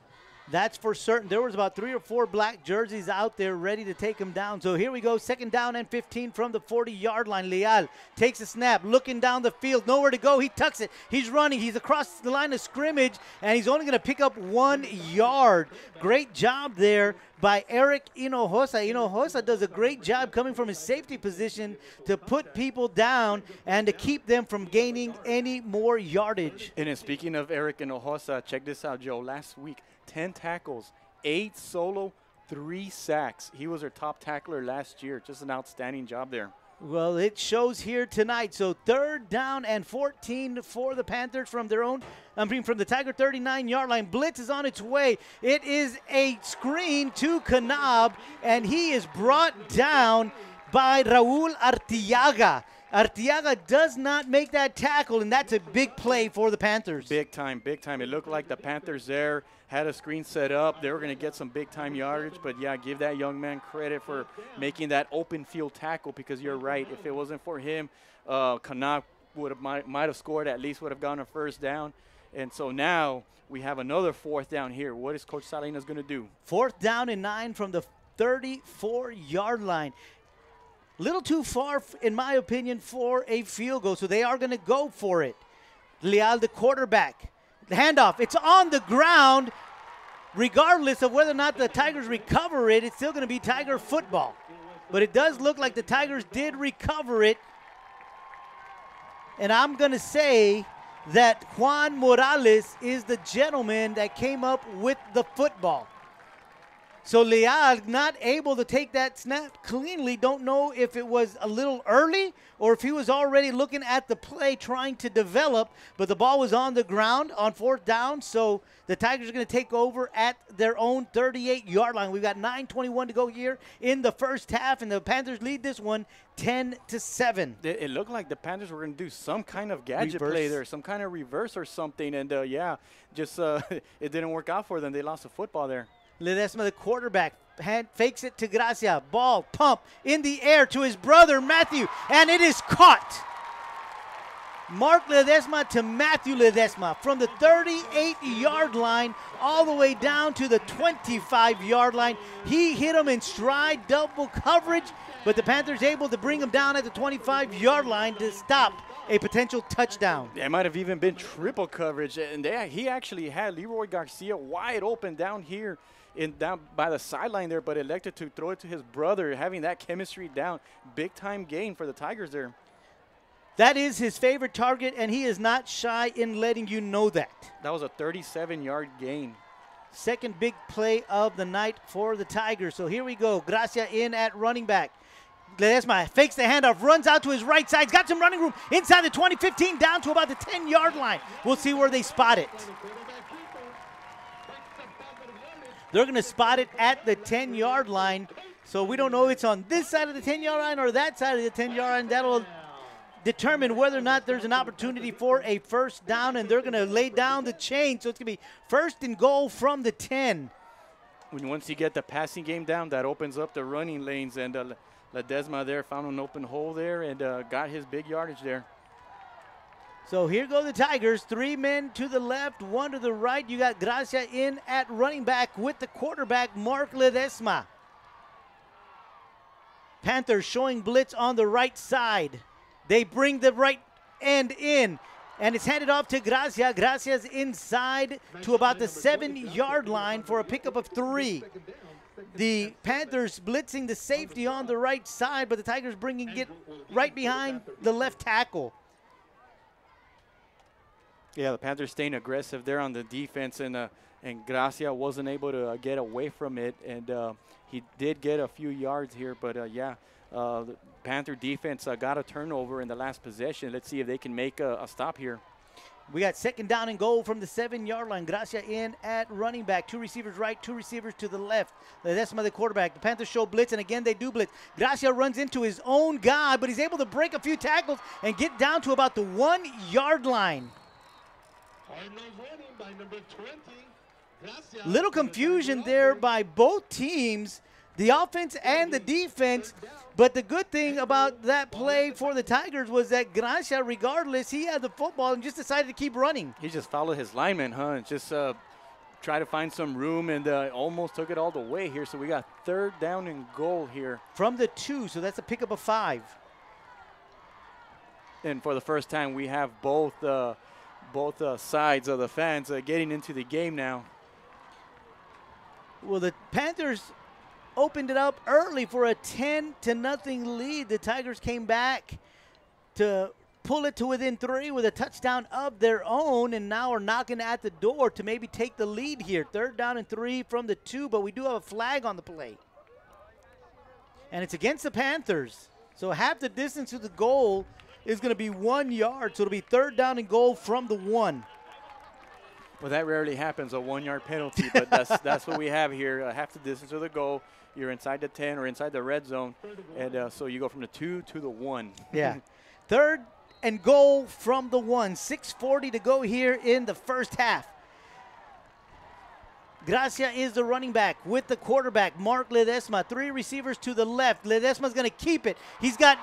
That's for certain. There was about 3 or 4 black jerseys out there ready to take him down. So here we go, second down and 15 from the 40-yard line. Leal takes a snap, looking down the field, nowhere to go. He tucks it. He's running. He's across the line of scrimmage, and he's only going to pick up 1 yard. Great job there by Eric Hinojosa. Hinojosa does a great job coming from his safety position to put people down and to keep them from gaining any more yardage. And speaking of Eric Hinojosa, check this out, Joe. Last week, 10 tackles, 8 solo, 3 sacks. He was our top tackler last year. Just an outstanding job there. Well, it shows here tonight. So third down and 14 for the Panthers from from the Tiger 39-yard line. Blitz is on its way. It is a screen to Kanab, and he is brought down by Raul Artiaga. Artiaga does not make that tackle, and that's a big play for the Panthers. Big time, big time. It looked like the Panthers there had a screen set up. They were going to get some big-time yardage, but, yeah, give that young man credit for making that open field tackle, because you're right. If it wasn't for him, Kanab might have scored, at least would have gotten a first down. And so now we have another fourth down here. What is Coach Salinas going to do? Fourth down and 9 from the 34-yard line. Little too far, in my opinion, for a field goal, so they are going to go for it. Leal, the quarterback. The handoff, it's on the ground. Regardless of whether or not the Tigers recover it, it's still going to be Tiger football. But it does look like the Tigers did recover it. And I'm going to say that Juan Morales is the gentleman that came up with the football. So Leal not able to take that snap cleanly. Don't know if it was a little early or if he was already looking at the play trying to develop, but the ball was on the ground on fourth down, so the Tigers are going to take over at their own 38-yard line. We've got 9:21 to go here in the first half, and the Panthers lead this one 10-7. It looked like the Panthers were going to do some kind of gadget play there, some kind of reverse or something, and it didn't work out for them. They lost the football there. Ledesma, the quarterback, fakes it to Gracia. Ball, pump in the air to his brother, Matthew, and it is caught. Mark Ledesma to Matthew Ledesma from the 38-yard line all the way down to the 25-yard line. He hit him in stride, double coverage, but the Panthers able to bring him down at the 25-yard line to stop a potential touchdown. It might have even been triple coverage, and he actually had Leroy Garcia wide open down here down by the sideline there, but elected to throw it to his brother, having that chemistry down. Big-time gain for the Tigers there. That is his favorite target, and he is not shy in letting you know that. That was a 37-yard gain. Second big play of the night for the Tigers. So here we go. Gracia in at running back. Ledesma fakes the handoff, runs out to his right side. He's got some running room inside the 20-15 down to about the 10-yard line. We'll see where they spot it. They're going to spot it at the 10-yard line. So we don't know if it's on this side of the 10-yard line or that side of the 10-yard line. That'll determine whether or not there's an opportunity for a first down, and they're going to lay down the chain. So it's going to be first and goal from the 10. Once you get the passing game down, that opens up the running lanes, and Ledesma there found an open hole there and got his big yardage there. So here go the Tigers. 3 men to the left, 1 to the right. You got Gracia in at running back with the quarterback, Mark Ledesma. Panthers showing blitz on the right side. They bring the right end in, and it's handed off to Gracia. Gracia's inside to about the 7-yard line for a pickup of 3. The Panthers blitzing the safety on the right side, but the Tigers bringing it right behind the left tackle. Yeah, the Panthers staying aggressive there on the defense, and Gracia wasn't able to get away from it, and he did get a few yards here, but the Panther defense got a turnover in the last possession. Let's see if they can make a stop here. We got second down and goal from the 7-yard line. Gracia in at running back. 2 receivers right, 2 receivers to the left. Ledesma the quarterback. The Panthers show blitz, and again they do blitz. Gracia runs into his own guy, but he's able to break a few tackles and get down to about the 1-yard line. Little confusion there by both teams, the offense and the defense. But the good thing about that play for the Tigers was that Gracia, regardless, he had the football and just decided to keep running. He just followed his lineman, and just try to find some room, and almost took it all the way here. So we got third down and goal here. From the 2, so that's a pickup of 5. And for the first time, we have both sides of the fans getting into the game now. Well, the Panthers opened it up early for a 10-0 lead. The Tigers came back to pull it to within 3 with a touchdown of their own, and now are knocking at the door to maybe take the lead here. 3rd down and 3 from the 2, but we do have a flag on the play. And it's against the Panthers. So half the distance to the goal is going to be 1 yard, so it'll be 3rd down and goal from the 1. Well, that rarely happens, a 1-yard penalty, but that's what we have here. Half the distance to the goal. You're inside the 10 or inside the red zone, and so you go from the 2 to the 1. Yeah. 3rd and goal from the 1. 6:40 to go here in the first half. Gracia is the running back with the quarterback, Mark Ledesma. 3 receivers to the left. Ledesma's going to keep it. He's got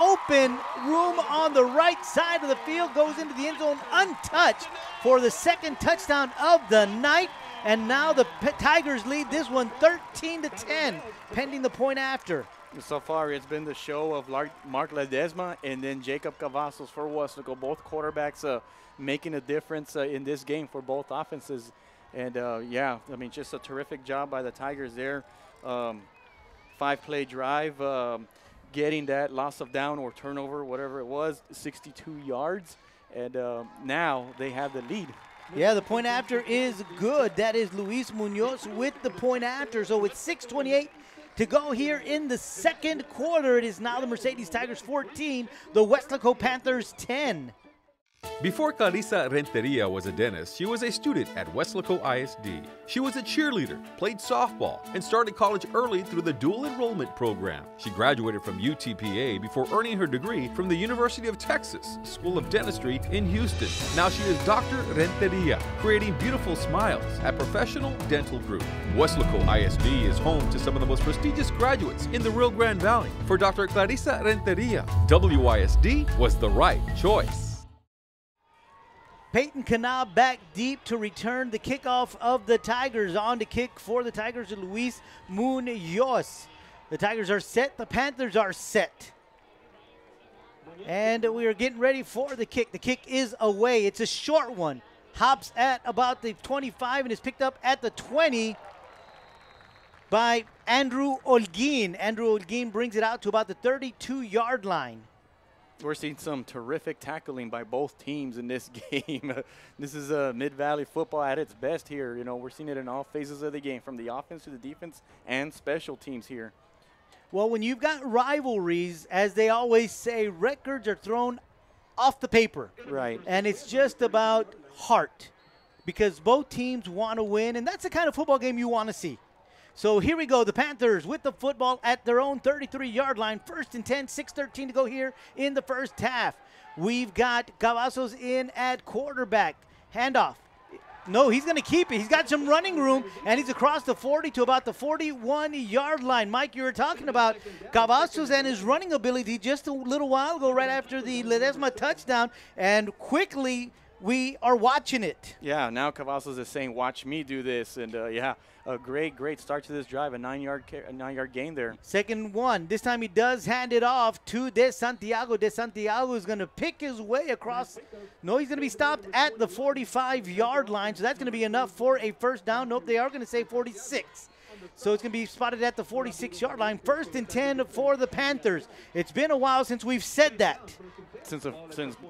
open room on the right side of the field, goes into the end zone untouched for the 2nd touchdown of the night. And now the Tigers lead this one 13-10, pending the point after. So far, it's been the show of Mark Ledesma and then Jacob Cavazos for Weslaco. Both quarterbacks making a difference in this game for both offenses. And, yeah, I mean, just a terrific job by the Tigers there. 5-play drive, getting that loss of down or turnover, whatever it was, 62 yards. And now they have the lead. Yeah, the point after is good. That is Luis Munoz with the point after. So with 6:28 to go here in the 2nd quarter, it is now the Mercedes Tigers 14, the Weslaco Panthers 10. Before Clarissa Renteria was a dentist, she was a student at Weslaco ISD. She was a cheerleader, played softball, and started college early through the dual enrollment program. She graduated from UTPA before earning her degree from the University of Texas School of Dentistry in Houston. Now she is Dr. Renteria, creating beautiful smiles at Professional Dental Group. Weslaco ISD is home to some of the most prestigious graduates in the Rio Grande Valley. For Dr. Clarissa Renteria, WISD was the right choice. Peyton Canab back deep to return the kickoff of the Tigers. On to kick for the Tigers, Luis Munoz. The Tigers are set. The Panthers are set. And we are getting ready for the kick. The kick is away. It's a short one. Hops at about the 25 and is picked up at the 20 by Andrew Olguin. Andrew Olguin brings it out to about the 32-yard line. We're seeing some terrific tackling by both teams in this game. This is Mid-Valley football at its best here. You know, we're seeing it in all phases of the game, from the offense to the defense and special teams here. Well, when you've got rivalries, as they always say, records are thrown off the paper. Right. And it's just about heart, because both teams want to win, and that's the kind of football game you want to see. So here we go, the Panthers with the football at their own 33-yard line. 1st and 10, 6:13 to go here in the first half. We've got Cavazos in at quarterback. Handoff. No, he's going to keep it. He's got some running room, and he's across the 40 to about the 41-yard line. Mike, you were talking about Cavazos and his running ability just a little while ago, right after the Ledesma touchdown, and quickly we are watching it. Yeah, now Cavazos is saying, watch me do this. And, yeah, a great start to this drive, a 9-yard gain there. 2nd 1. This time he does hand it off to De Santiago. De Santiago is going to pick his way across. No, he's going to be stopped at the 45-yard line, so that's going to be enough for a first down. Nope, they are going to say 46. So it's going to be spotted at the 46-yard line. 1st and 10 for the Panthers. It's been a while since we've said that. Since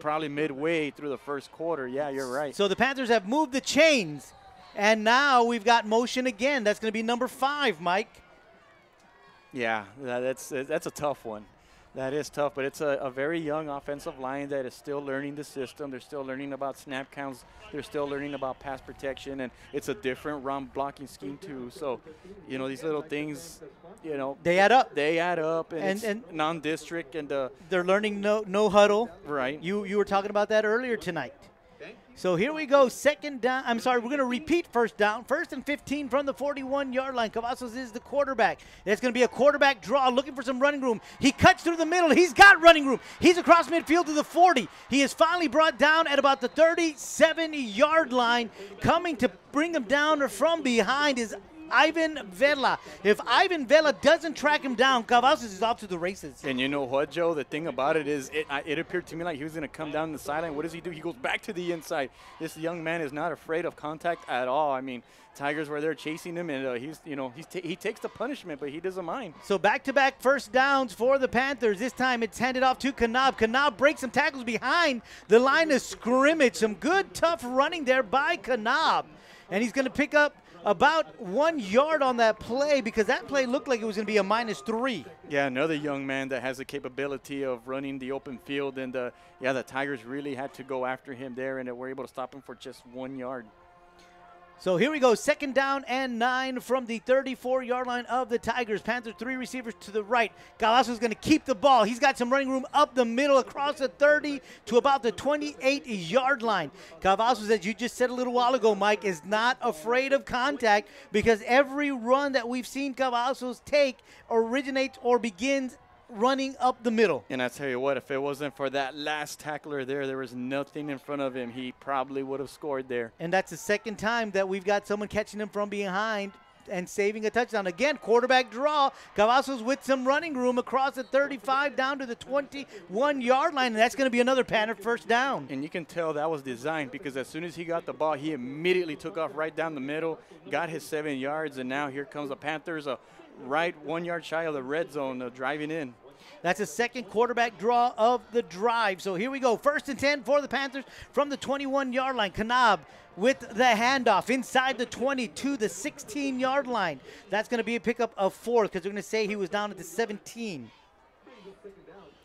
probably midway through the first quarter. Yeah, you're right. So the Panthers have moved the chains, and now we've got motion again. That's going to be number 5, Mike. Yeah, that's a tough one. That is tough, but it's a very young offensive line that is still learning the system. They're still learning about snap counts. They're still learning about pass protection, and it's a different run blocking scheme too. So, you know, these little things, you know, they add up. They add up, and non-district, and they're learning no huddle. Right. You were talking about that earlier tonight. So here we go, 2nd down. I'm sorry, we're going to repeat 1st down. 1st and 15 from the 41-yard line. Cavazos is the quarterback. It's going to be a quarterback draw, looking for some running room. He cuts through the middle. He's got running room. He's across midfield to the 40. He is finally brought down at about the 37-yard line. Coming to bring him down from behind is Ivan Vela. If Ivan Vela doesn't track him down, Cavazos is off to the races. And you know what, Joe? The thing about it is it appeared to me like he was going to come down the sideline. What does he do? He goes back to the inside. This young man is not afraid of contact at all. I mean, Tigers were there chasing him, and he takes the punishment, but he doesn't mind. So back-to-back first downs for the Panthers. This time it's handed off to Canab. Canab breaks some tackles behind the line of scrimmage. Some good, tough running there by Canab. And he's going to pick up about 1 yard on that play, because that play looked like it was going to be a -3. Yeah, another young man that has the capability of running the open field. And, yeah, the Tigers really had to go after him there, and they were able to stop him for just 1 yard. So here we go, 2nd down and 9 from the 34-yard line of the Tigers. Panthers 3 receivers to the right. Galasso is going to keep the ball. He's got some running room up the middle across the 30 to about the 28-yard line. Cavazos, as you just said a little while ago, Mike, is not afraid of contact, because every run that we've seen Cavazos take originates or begins running up the middle. And I tell you what, if it wasn't for that last tackler there was nothing in front of him. He probably would have scored there. And that's the 2nd time that we've got someone catching him from behind and saving a touchdown. Again, quarterback draw. Cavazos with some running room across the 35 down to the 21-yard line, and that's going to be another Panther first down. And you can tell that was designed, because as soon as he got the ball, he immediately took off right down the middle, got his 7 yards, and now here comes the Panthers, right 1 yard shy of the red zone, driving in. That's a 2nd quarterback draw of the drive. So here we go. 1st and 10 for the Panthers from the 21-yard line. Canab with the handoff inside the 20 to the 16-yard line. That's going to be a pickup of 4, because they're going to say he was down at the 17.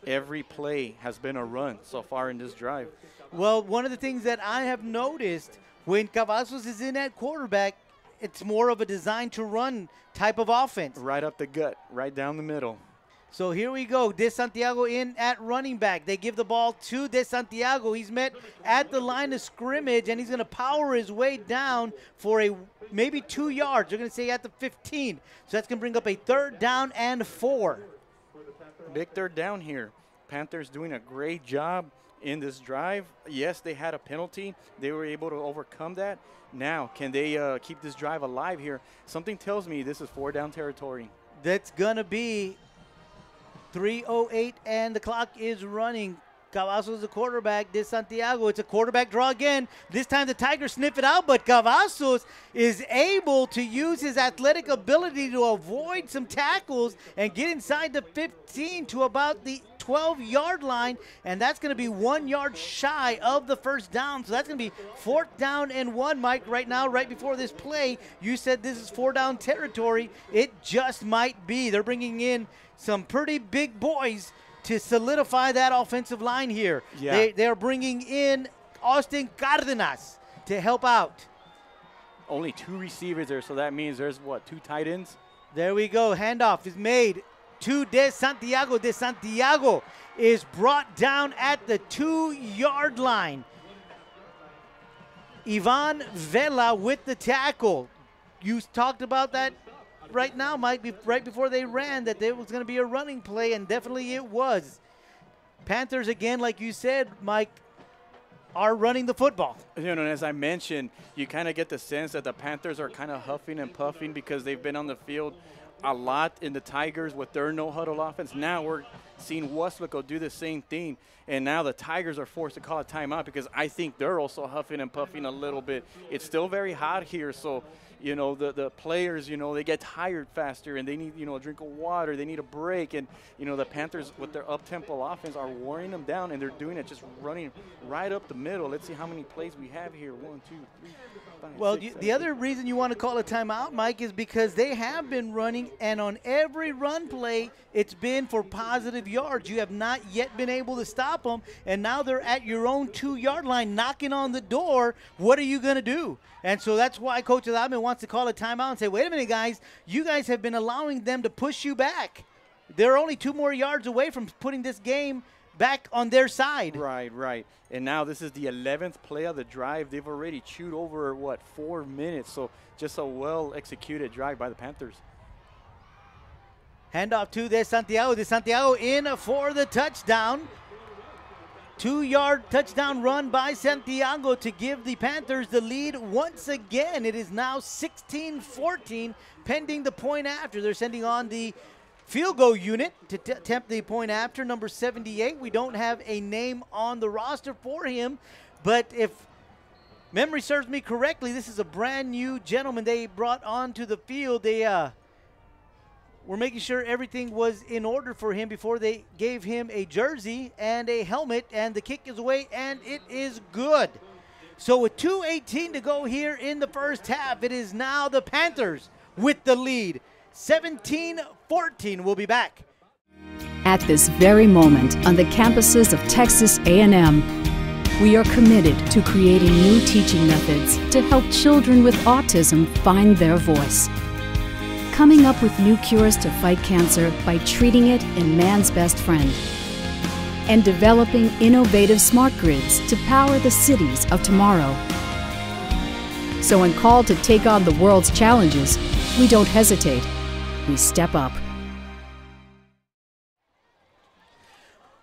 Every play has been a run so far in this drive. Well, one of the things that I have noticed when Cavazos is in at quarterback, it's more of a design to run type of offense. Right up the gut, right down the middle. So here we go. De Santiago in at running back. They give the ball to De Santiago. He's met at the line of scrimmage, and he's going to power his way down for a maybe 2 yards. They're going to say at the 15. So that's going to bring up a 3rd down and 4. Big 3rd down here. Panthers doing a great job in this drive. Yes, they had a penalty. They were able to overcome that. Now, can they keep this drive alive here? Something tells me this is 4-down territory. That's going to be 3:08, and the clock is running. Cavazos the quarterback. De Santiago, it's a quarterback draw again. This time the Tigers sniff it out, but Cavazos is able to use his athletic ability to avoid some tackles and get inside the 15 to about the 12-yard line, and that's going to be 1 yard shy of the first down. So that's going to be 4th down and 1, Mike, right now, right before this play. You said this is 4-down territory. It just might be. They're bringing in some pretty big boys to solidify that offensive line here. Yeah. They're bringing in Austin Cardenas to help out. Only 2 receivers there, so that means there's, what, 2 tight ends? There we go. Handoff is made to De Santiago. De Santiago is brought down at the 2-yard line. Ivan Vela with the tackle. You talked about that right now, Mike, right before they ran, that there was going to be a running play, and definitely it was. Panthers, again, like you said, Mike, are running the football. You know, and as I mentioned, you kind of get the sense that the Panthers are kind of huffing and puffing because they've been on the field a lot in the Tigers with their no-huddle offense. Now we're seeing Weslaco do the same thing, and now the Tigers are forced to call a timeout because I think they're also huffing and puffing a little bit. It's still very hot here, so you know, the players, you know, they get tired faster and they need, you know, a drink of water. They need a break. And, you know, the Panthers with their up-tempo offense are wearing them down, and they're doing it just running right up the middle. Let's see how many plays we have here. 1, 2, 3, 5, well, 6, the other reason you want to call a timeout, Mike, is because they have been running, and on every run play, it's been for positive yards. You have not yet been able to stop them, and now they're at your own 2-yard line knocking on the door. What are you going to do? And so that's why Coach Adame wants to call a timeout and say, wait a minute, guys, you guys have been allowing them to push you back. They're only 2 more yards away from putting this game back on their side. Right, right. And now this is the 11th play of the drive. They've already chewed over, what, 4 minutes. So just a well-executed drive by the Panthers. Handoff to De Santiago. De Santiago in for the touchdown. 2-yard touchdown run by Santiago to give the Panthers the lead once again. It is now 16-14 pending the point after. They're sending on the field goal unit to attempt the point after, number 78. We don't have a name on the roster for him, but if memory serves me correctly, this is a brand new gentleman they brought onto the field. They we're making sure everything was in order for him before they gave him a jersey and a helmet, and the kick is away, and it is good. So with 2:18 to go here in the first half, it is now the Panthers with the lead. 17-14. We'll be back. At this very moment on the campuses of Texas A&M, we are committed to creating new teaching methods to help children with autism find their voice. Coming up with new cures to fight cancer by treating it in man's best friend. And developing innovative smart grids to power the cities of tomorrow. So when called to take on the world's challenges, we don't hesitate. We step up.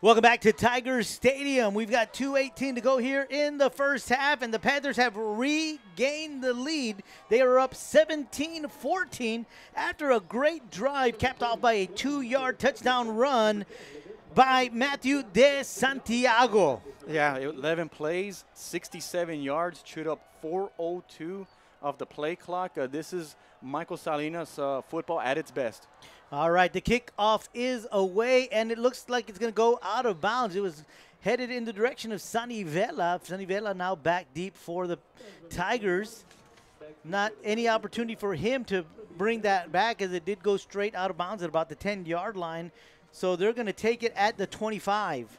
Welcome back to Tigers Stadium. We've got 2:18 to go here in the first half, and the Panthers have regained the lead. They are up 17-14 after a great drive capped off by a 2-yard touchdown run by Matthew De Santiago. Yeah, 11 plays, 67 yards, chewed up 4:02 of the play clock. This is Michael Salinas football at its best. All right, the kickoff is away, and it looks like it's going to go out of bounds. It was headed in the direction of Sunny Vela. Sunny Vela now back deep for the Tigers. Not any opportunity for him to bring that back, as it did go straight out of bounds at about the 10-yard line. So they're going to take it at the 25.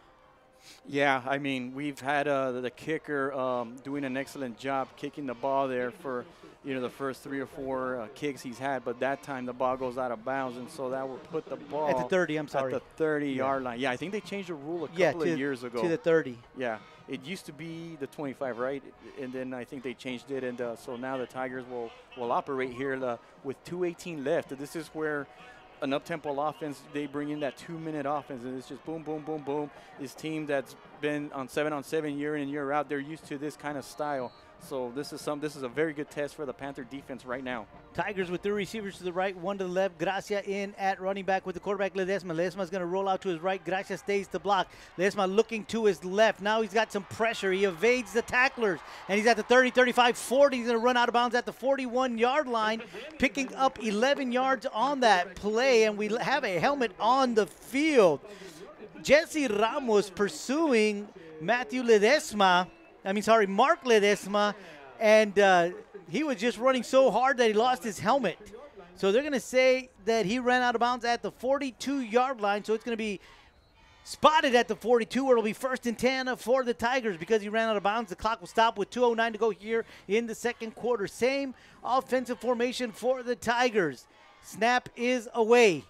Yeah, I mean, we've had the kicker doing an excellent job kicking the ball there for, you know, the first 3 or 4 kicks he's had, but that time the ball goes out of bounds, and so that will put the ball at the 30. I'm sorry, at the 30-yard line. Yeah, I think they changed the rule a couple of years ago to the 30. Yeah, it used to be the 25, right? And then I think they changed it, and so now the Tigers will operate here with 2:18 left. This is where an up-tempo offense. They bring in that 2-minute offense, and it's just boom, boom, boom, boom. This team that's been on 7-on-7 year in and year out, they're used to this kind of style. So this is a very good test for the Panther defense right now. Tigers with 3 receivers to the right, 1 to the left. Gracia in at running back with the quarterback, Ledesma. Ledesma's going to roll out to his right. Gracia stays to block. Ledesma looking to his left. Now he's got some pressure. He evades the tacklers, and he's at the 30, 35, 40. He's going to run out of bounds at the 41-yard line, picking up 11 yards on that play, and we have a helmet on the field. Jesse Ramos pursuing Mark Ledesma, and he was just running so hard that he lost his helmet. So they're going to say that he ran out of bounds at the 42-yard line, so it's going to be spotted at the 42, where it'll be 1st and 10 for the Tigers because he ran out of bounds. The clock will stop with 2:09 to go here in the second quarter. Same offensive formation for the Tigers. Snap is away.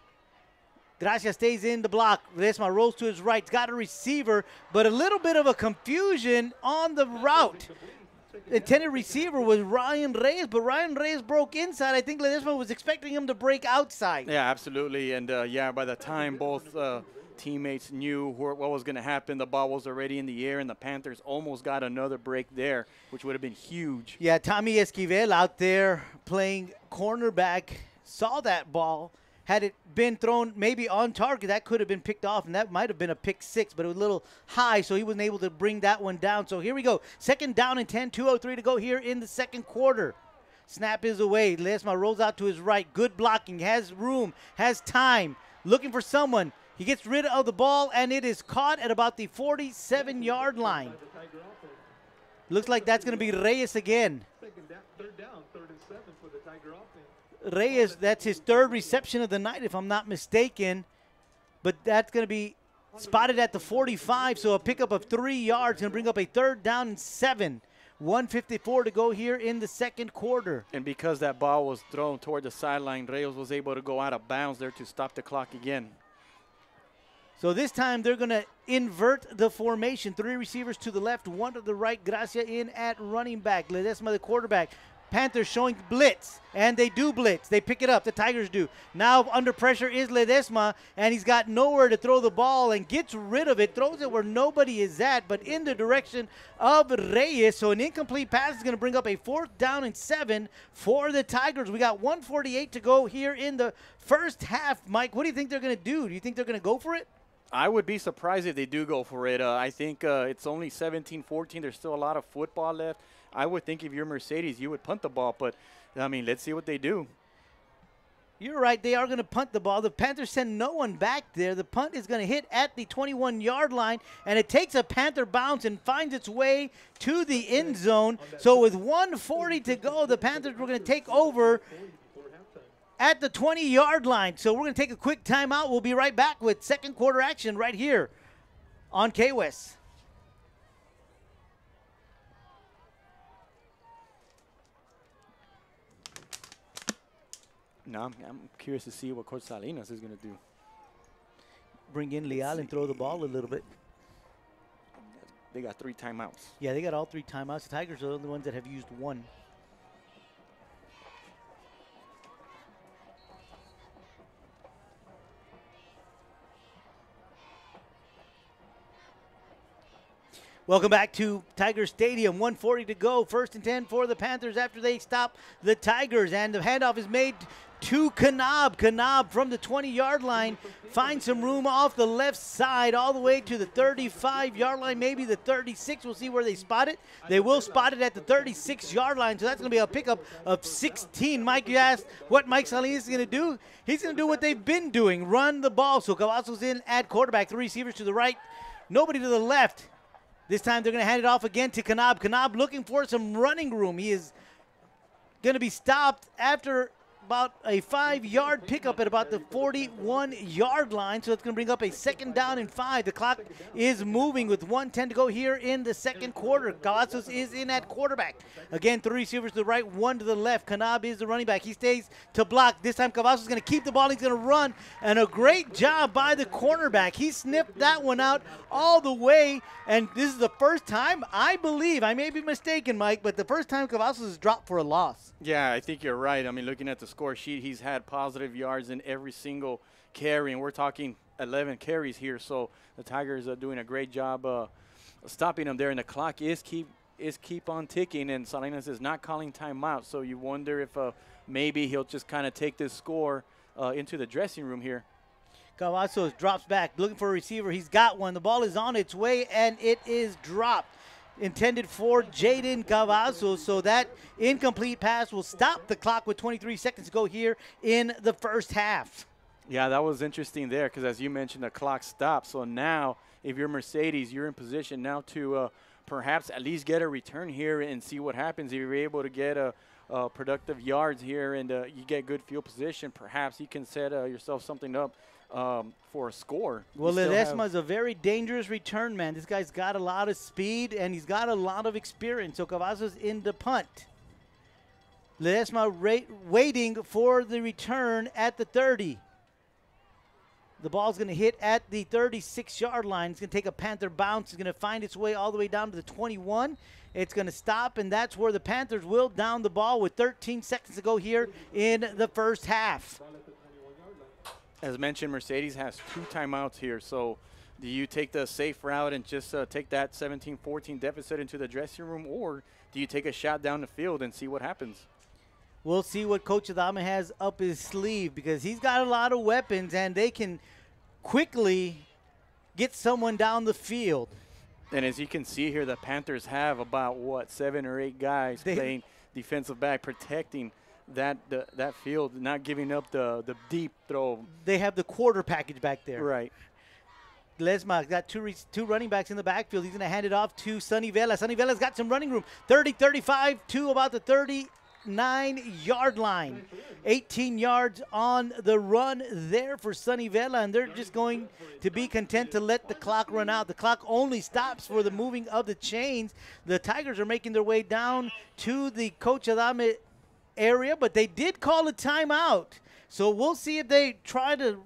Gracia stays in the block. Ledesma rolls to his right. He's got a receiver, but a little bit of a confusion on the route. Intended receiver was Ryan Reyes, but Ryan Reyes broke inside. I think Ledesma was expecting him to break outside. Yeah, absolutely. And, by the time both teammates knew what was going to happen, the ball was already in the air, and the Panthers almost got another break there, which would have been huge. Yeah, Tommy Esquivel out there playing cornerback saw that ball. Had it been thrown maybe on target, that could have been picked off, and that might have been a pick 6, but it was a little high, so he wasn't able to bring that one down. So here we go. 2nd down and 10, 2:03 to go here in the second quarter. Snap is away. Ledesma rolls out to his right. Good blocking. Has room. Has time. Looking for someone. He gets rid of the ball, and it is caught at about the 47-yard line. Looks like that's going to be Reyes again. Third down, 3rd and 7 for the Tiger offense. Reyes, that's his 3rd reception of the night, if I'm not mistaken. But that's going to be spotted at the 45, so a pickup of 3 yards. Going to bring up a 3rd down and 7. 1:54 to go here in the second quarter. And because that ball was thrown toward the sideline, Reyes was able to go out of bounds there to stop the clock again. So this time they're going to invert the formation. 3 receivers to the left, 1 to the right. Gracia in at running back. Ledesma, the quarterback. Panthers showing blitz, and they do blitz. They pick it up. The Tigers do. Now under pressure is Ledesma, and he's got nowhere to throw the ball and gets rid of it, throws it where nobody is at, but in the direction of Reyes. So an incomplete pass is going to bring up a 4th down and 7 for the Tigers. We got 1:48 to go here in the first half. Mike, what do you think they're going to do? Do you think they're going to go for it? I would be surprised if they do go for it. I think it's only 17-14. There's still a lot of football left. I would think if you're Mercedes, you would punt the ball. But, I mean, let's see what they do. You're right. They are going to punt the ball. The Panthers send no one back there. The punt is going to hit at the 21-yard line, and it takes a Panther bounce and finds its way to the end zone. So with 1:40 to go, the Panthers were going to take over at the 20-yard line. So we're going to take a quick timeout. We'll be right back with second quarter action right here on KWES. Now I'm curious to see what Coach Salinas is going to do. Bring in Leal and throw the ball a little bit. They got 3 timeouts. Yeah, they got all 3 timeouts. The Tigers are the ones that have used 1. Welcome back to Tiger Stadium. 1:40 to go. 1st and 10 for the Panthers after they stop the Tigers. And the handoff is made to Kanab. Kanab from the 20-yard line finds some room off the left side all the way to the 35-yard line, maybe the 36. We'll see where they spot it. They will spot it at the 36-yard line, so that's going to be a pickup of 16. Mike, you asked what Mike Salinas is going to do. He's going to do what they've been doing, run the ball. So Cavazos in at quarterback. 3 receivers to the right, nobody to the left. This time they're going to hand it off again to Kanab. Kanab looking for some running room. He is going to be stopped after about a 5-yard pickup at about the 41-yard line. So it's going to bring up a 2nd down and 5. The clock is moving with 1:10 to go here in the second quarter. Cavazos is in at quarterback. Again, 3 receivers to the right, 1 to the left. Kanab is the running back. He stays to block. This time Cavazos is going to keep the ball. He's going to run. And a great job by the cornerback. He snipped that one out all the way. And this is the first time, I believe, I may be mistaken, Mike, but the first time Cavazos has dropped for a loss. Yeah, I think you're right. I mean, looking at the score, score sheet, he's had positive yards in every single carry, and we're talking 11 carries here. So the Tigers are doing a great job stopping him there, and the clock is keep on ticking, and Salinas is not calling timeout. So you wonder if maybe he'll just kind of take this score into the dressing room here. Cavazos drops back, looking for a receiver. He's got one. The ball is on its way, and it is dropped. Intended for Jaden Cavazos, so that incomplete pass will stop the clock with 23 seconds to go here in the first half. Yeah, that was interesting there because, as you mentioned, the clock stopped. So now, if you're Mercedes, you're in position now to perhaps at least get a return here and see what happens. If you're able to get productive yards here and you get good field position, perhaps you can set yourself something up for a score. Well, Ledesma is a very dangerous return man. This guy's got a lot of speed and he's got a lot of experience. So Cavazos in the punt. Ledesma waiting for the return at the 30. The ball's going to hit at the 36-yard line. It's going to take a Panther bounce. It's going to find its way all the way down to the 21. It's going to stop, and that's where the Panthers will down the ball with 13 seconds to go here in the first half. As mentioned, Mercedes has 2 timeouts here. So do you take the safe route and just take that 17-14 deficit into the dressing room, or do you take a shot down the field and see what happens? We'll see what Coach Adame has up his sleeve because he's got a lot of weapons and they can quickly get someone down the field. And as you can see here, the Panthers have about, 7 or 8 guys playing defensive back, protecting that field, not giving up the deep throw. They have the quarter package back there. Right. Lesma got two running backs in the backfield. He's going to hand it off to Sonny Vela. Sonny Vela's got some running room. 30-35 to about the 39-yard line. 18 yards on the run there for Sonny Vela, and they're just going to be content to let the clock run out. The clock only stops for the moving of the chains. The Tigers are making their way down to the Coach Adame area, but they did call a timeout. So we'll see if they try to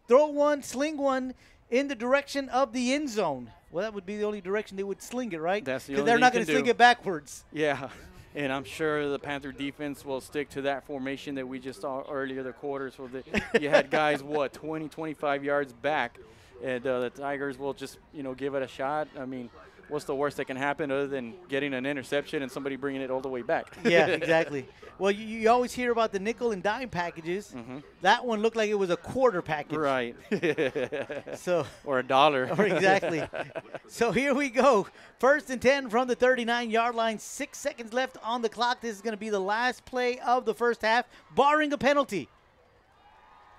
throw one, sling one in the direction of the end zone. Well, that would be the only direction they would sling it, right? That's the only. Because only they're not going to sling it backwards. Yeah. And I'm sure the Panther defense will stick to that formation that we just saw earlier, the quarter. So you had guys, 20, 25 yards back. And the Tigers will just, give it a shot. I mean, what's the worst that can happen other than getting an interception and somebody bringing it all the way back? Yeah, exactly. Well, you always hear about the nickel and dime packages. Mm-hmm. That one looked like it was a quarter package. Right. Or $1. Or exactly. So here we go. 1st and 10 from the 39-yard line. 6 seconds left on the clock. This is going to be the last play of the first half, barring a penalty.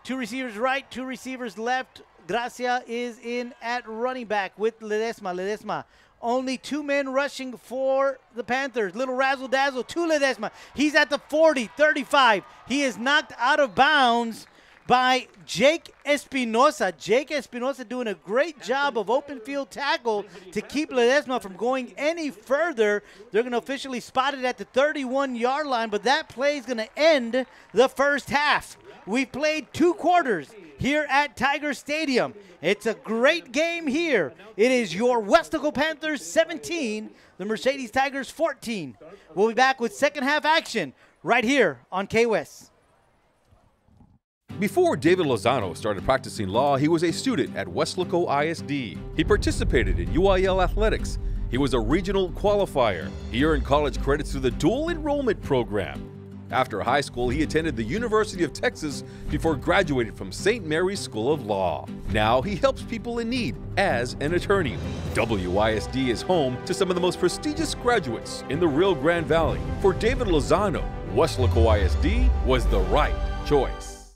2 receivers right, 2 receivers left. Gracia is in at running back with Ledesma. Ledesma. Only 2 men rushing for the Panthers. Little razzle-dazzle to Ledesma. He's at the 40, 35. He is knocked out of bounds by Jake Espinosa. Jake Espinosa doing a great job of open field tackle to keep Ledesma from going any further. They're going to officially spot it at the 31-yard line, but that play is going to end the first half. We've played 2 quarters here at Tiger Stadium. It's a great game here. It is your Weslaco Panthers 17, the Mercedes Tigers 14. We'll be back with second half action right here on K-West. Before David Lozano started practicing law, he was a student at Weslaco ISD. He participated in UIL athletics. He was a regional qualifier. He earned college credits through the dual enrollment program. After high school, he attended the University of Texas before graduating from St. Mary's School of Law. Now he helps people in need as an attorney. WISD is home to some of the most prestigious graduates in the Rio Grande Valley. For David Lozano, Weslaco ISD was the right choice.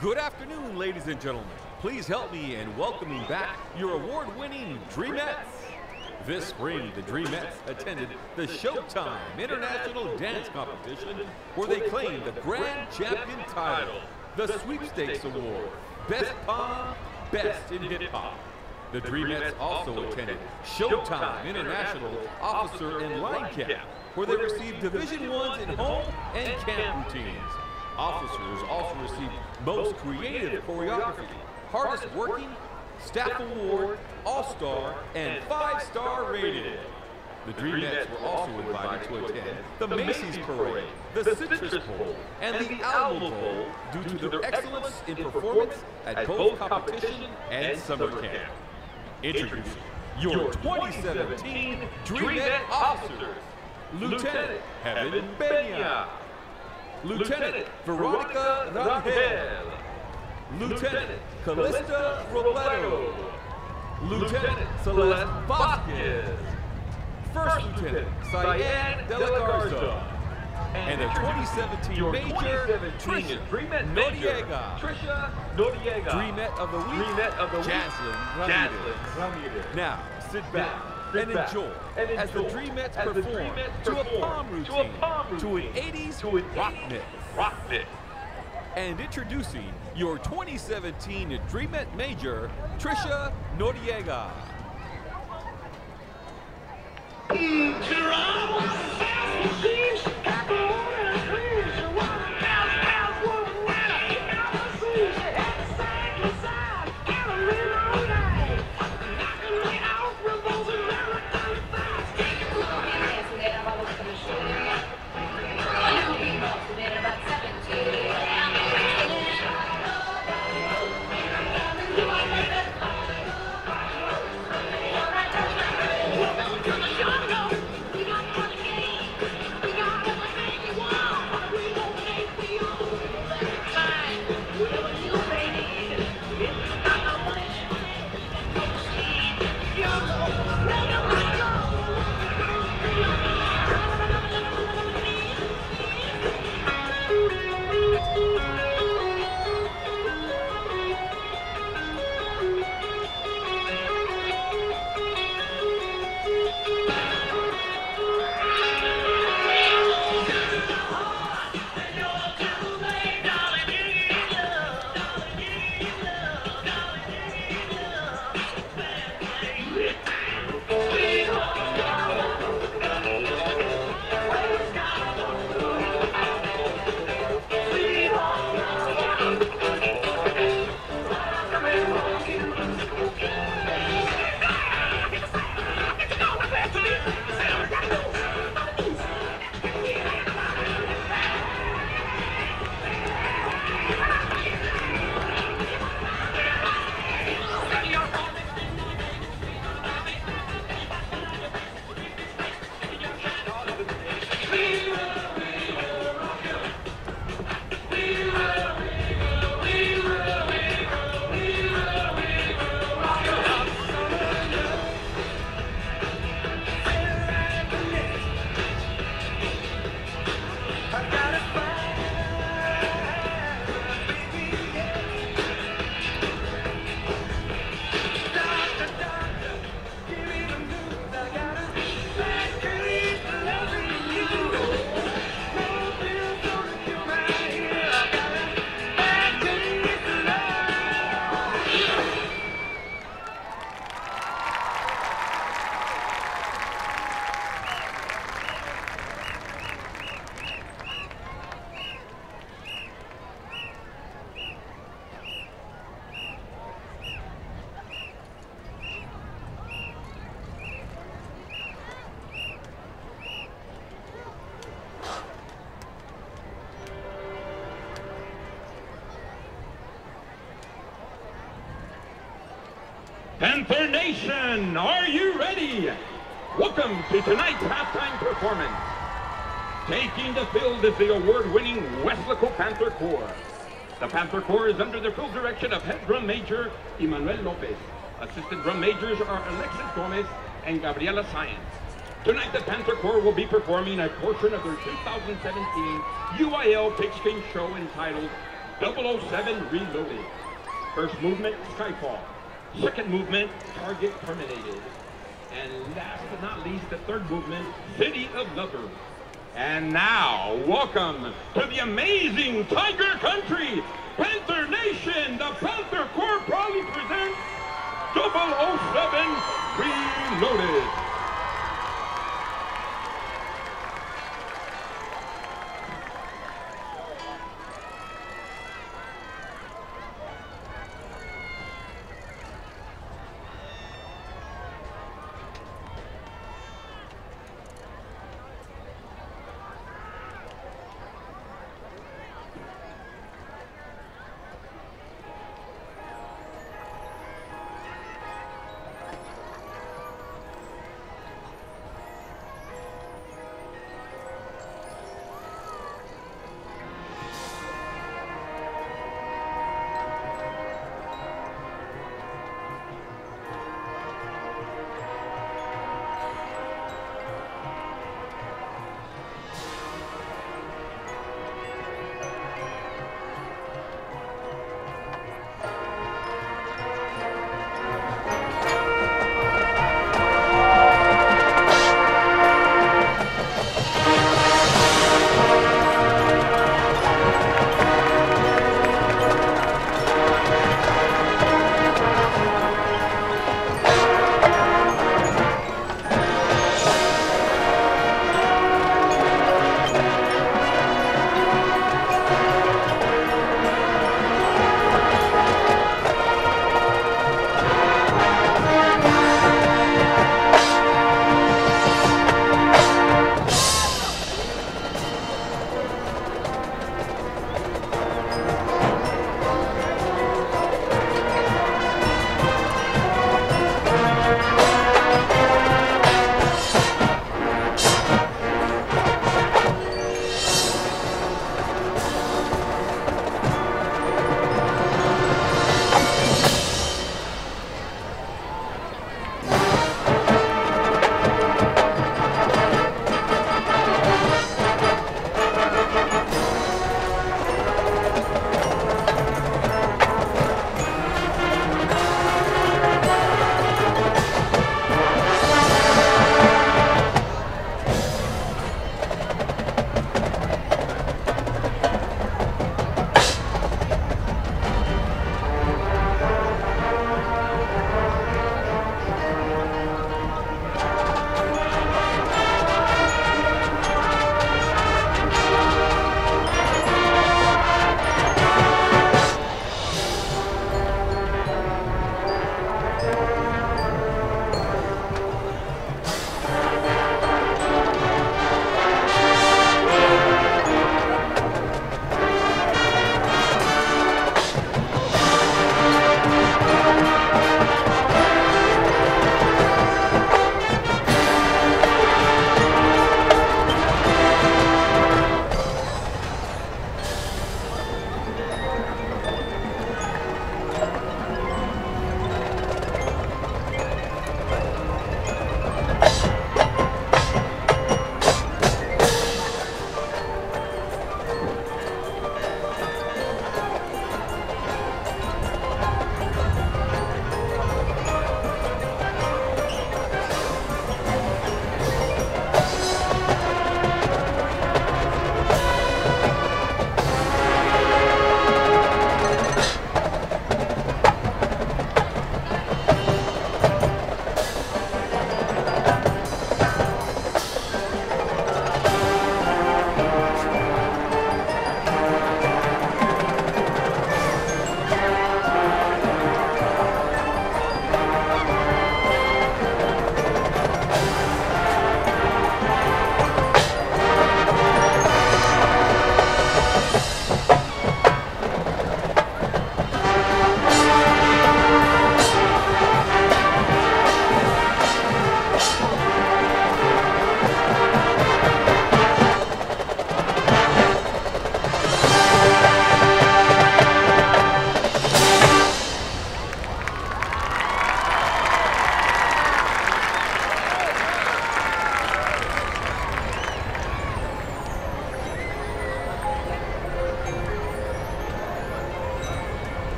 Good afternoon, ladies and gentlemen. Please help me in welcoming back your award-winning Dreamettes. This spring, the Dreamettes attended the Showtime International Dance Competition where they claimed the Grand Champion title, the Sweepstakes Award, Best Pom, Best in Hip Hop. The Dreamettes also attended Showtime International Officer and Line Camp where they received Division I's in home and camp routines. Officers also received Most Creative Choreography, Hardest Working, Staff Award, All-Star, and 5-star rated. The Dreamettes were also invited to attend the Macy's Parade, the Citrus Bowl, and the Alamo Bowl due to their excellence in performance at both competition and summer camp. Introducing your 2017 Dreamette officers, Lieutenant Heaven Benya, Lieutenant Veronica Rangel, Lieutenant Callista Robledo, Lieutenant Celeste Vasquez, First Lieutenant Cyan De La Garza, and the 2017 Major Trisha Noriega. Dreamette of the Week, Jaslyn Ramirez. Now, sit back and enjoy as the Dreamettes perform to a palm routine to an 80s rock mix. And introducing your 2017 Dreamette Major, Trisha Noriega. Panther Nation, are you ready? Welcome to tonight's halftime performance. Taking the field is the award-winning Weslaco Panther Corps. The Panther Corps is under the full direction of Head Drum Major Emmanuel Lopez. Assistant Drum Majors are Alexis Gomez and Gabriela Science. Tonight, the Panther Corps will be performing a portion of their 2017 UIL Pigskin Show entitled 007 Reloaded. First movement, Skyfall. Second movement, Target Terminated. And last but not least, the third movement, City of Lovers. And now, welcome to the amazing Tiger Country, Panther Nation. The Panther Corps proudly presents 007 Reloaded.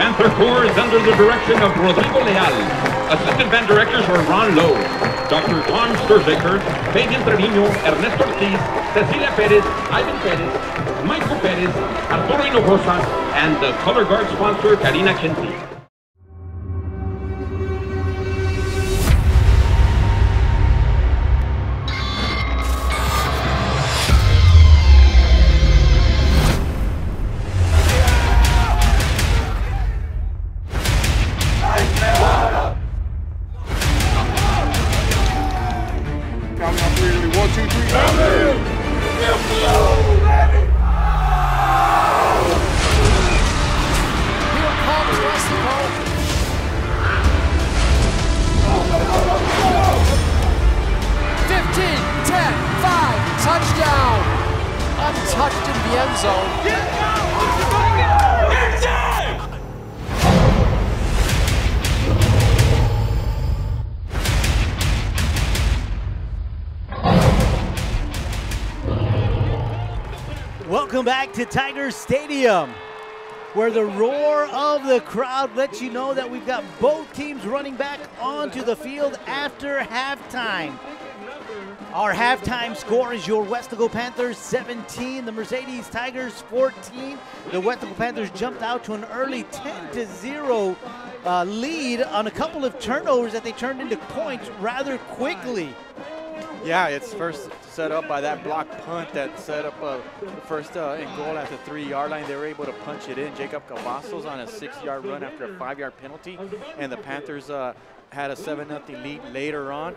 Panther Corps is under the direction of Rodrigo Leal. Assistant band directors are Ron Lowe, Dr. Tom Sturzaker, Fabian Trevino, Ernesto Ortiz, Cecilia Perez, Ivan Perez, Michael Perez, Arturo Hinojosa, and the color guard sponsor, Karina Kinti. Untouched in the end zone. Welcome back to Tigers Stadium, where the roar of the crowd lets you know that we've got both teams running back onto the field after halftime. Our halftime score is your Weslaco Panthers 17, the Mercedes Tigers 14. The Weslaco Panthers jumped out to an early 10-0 lead on a couple of turnovers that they turned into points rather quickly. Yeah, it's first set up by that block punt that set up the first and goal at the 3-yard line. They were able to punch it in. Jacob Cavazos on a 6-yard run after a 5-yard penalty, and the Panthers had a 7-0 lead later on.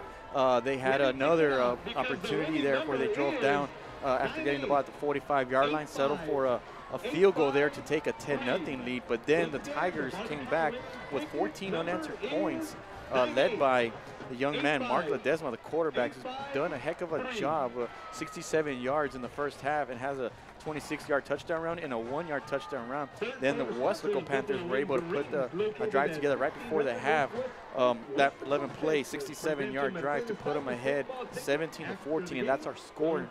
They had another opportunity there where they drove down after getting the ball at the 45-yard line, settled for a field goal there to take a 10-0 lead. But then the Tigers came back with 14 unanswered points, led by the young man, Mark Ledesma, the quarterback, who's done a heck of a job. 67 yards in the first half and has a 26-yard touchdown run and a 1-yard touchdown run. Then the Weslaco Panthers were able to put a drive together right before the half. That 11-play, 67-yard drive to put them ahead 17-14, and that's our score.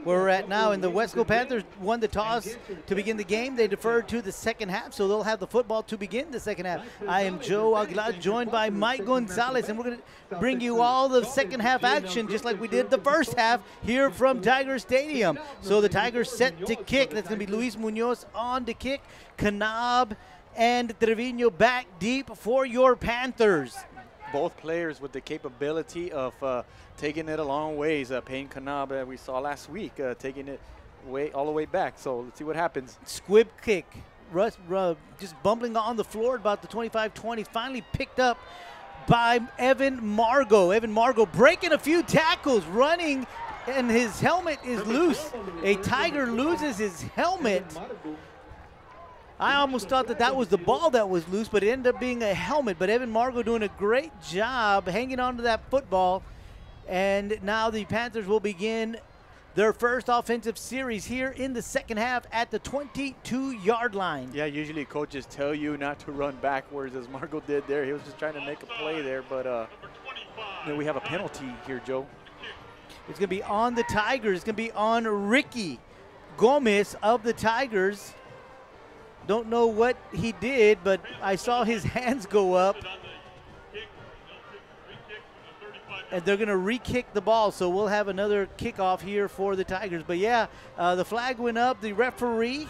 Where we're at now, and the Weslaco Panthers won the toss to begin the game. They deferred to the second half, so they'll have the football to begin the second half. I am Joe Aguilar, joined by Mike Gonzalez, and we're going to bring you all the second half action, just like we did the first half here from Tiger Stadium. So the Tigers set to kick. That's going to be Luis Munoz on to kick. Canab and Trevino back deep for your Panthers. Both players with the capability of taking it a long ways. Payne Canab, we saw last week, taking it all the way back. So let's see what happens. Squib kick. Russ just bumbling on the floor about the 25-20. Finally picked up by Evan Margot. Evan Margot breaking a few tackles, running, and his helmet is loose. A Tiger loses his helmet. I almost thought that was the ball that was loose, but it ended up being a helmet. But Evan Margot doing a great job hanging on to that football. And now the Panthers will begin their first offensive series here in the second half at the 22-yard line. Yeah, usually coaches tell you not to run backwards as Margot did there. He was just trying to make a play there, but we have a penalty here, Joe. It's going to be on the Tigers. It's going to be on Ricky Gomez of the Tigers. Don't know what he did, but I saw his hands go up. And they're going to re-kick the ball, so we'll have another kickoff here for the Tigers. But, yeah, the flag went up. The referee,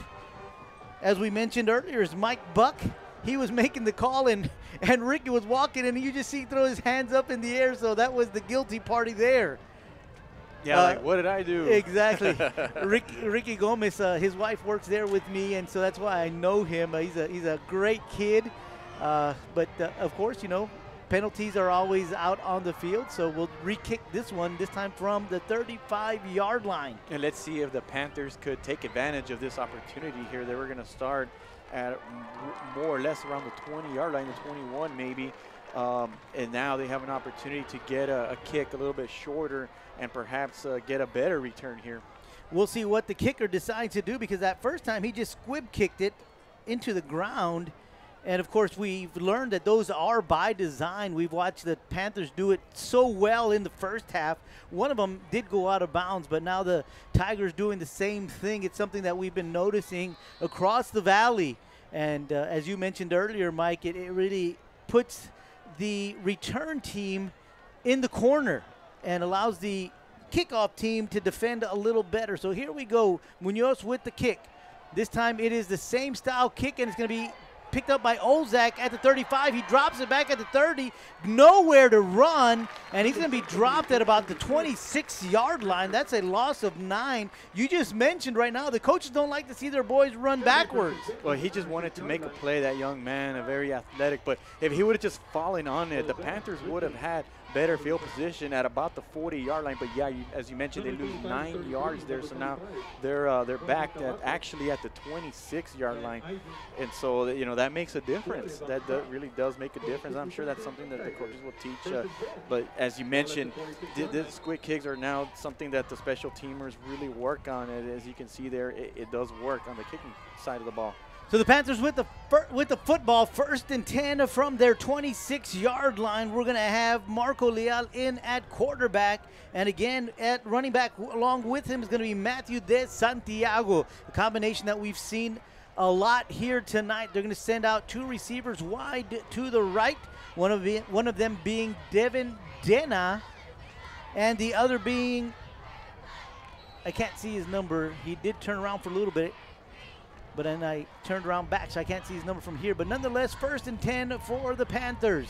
as we mentioned earlier, is Mike Buck. He was making the call, and Ricky was walking, and you just see him throw his hands up in the air, so that was the guilty party there. Yeah, like, what did I do? Exactly. Ricky Gomez, his wife works there with me, and so that's why I know him. He's a great kid. But, of course, you know, penalties are always out on the field, so we'll re-kick this one, this time from the 35-yard line. And let's see if the Panthers could take advantage of this opportunity here. They were going to start at more or less around the 20-yard line, the 21 maybe. And now they have an opportunity to get a kick a little bit shorter and perhaps get a better return here. We'll see what the kicker decides to do, because that first time he just squib kicked it into the ground. And, of course, we've learned that those are by design. We've watched the Panthers do it so well in the first half. One of them did go out of bounds, but now the Tigers doing the same thing. It's something that we've been noticing across the valley. And as you mentioned earlier, Mike, it really puts the return team in the corner and allows the kickoff team to defend a little better. So here we go. Munoz with the kick. This time it is the same style kick, and it's going to be picked up by Olzak at the 35. He drops it back at the 30. Nowhere to run, and he's going to be dropped at about the 26-yard line. That's a loss of 9. You just mentioned right now the coaches don't like to see their boys run backwards. Well, he just wanted to make a play, that young man, a very athletic. But if he would have just fallen on it, the Panthers would have had better field position at about the 40-yard line. But yeah, as you mentioned, they lose 9 yards there. So now they're back actually at the 26-yard line, and so that makes a difference. That really does make a difference. I'm sure that's something that the coaches will teach. But as you mentioned, the squid kicks are now something that the special teamers really work on. And as you can see there, it does work on the kicking side of the ball. So the Panthers with the football, 1st and 10 from their 26-yard line. We're going to have Marco Leal in at quarterback. And again, at running back along with him is going to be Matthew De Santiago, a combination that we've seen a lot here tonight. They're going to send out 2 receivers wide to the right, one of them being Devin Dena, and the other being, I can't see his number. He did turn around for a little bit, but then I turned around back, so I can't see his number from here. But nonetheless, 1st and 10 for the Panthers.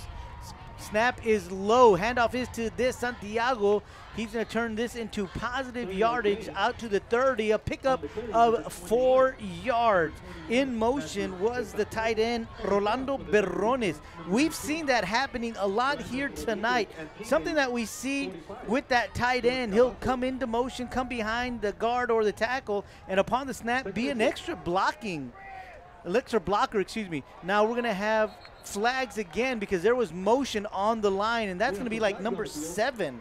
Snap is low. Handoff is to De Santiago. He's going to turn this into positive yardage out to the 30, a pickup of 4 yards. In motion was the tight end, Rolando Berrones. We've seen that happening a lot here tonight. Something that we see with that tight end, he'll come into motion, come behind the guard or the tackle, and upon the snap, be an extra blocker. Now we're going to have flags again because there was motion on the line, and that's going to be like number 7,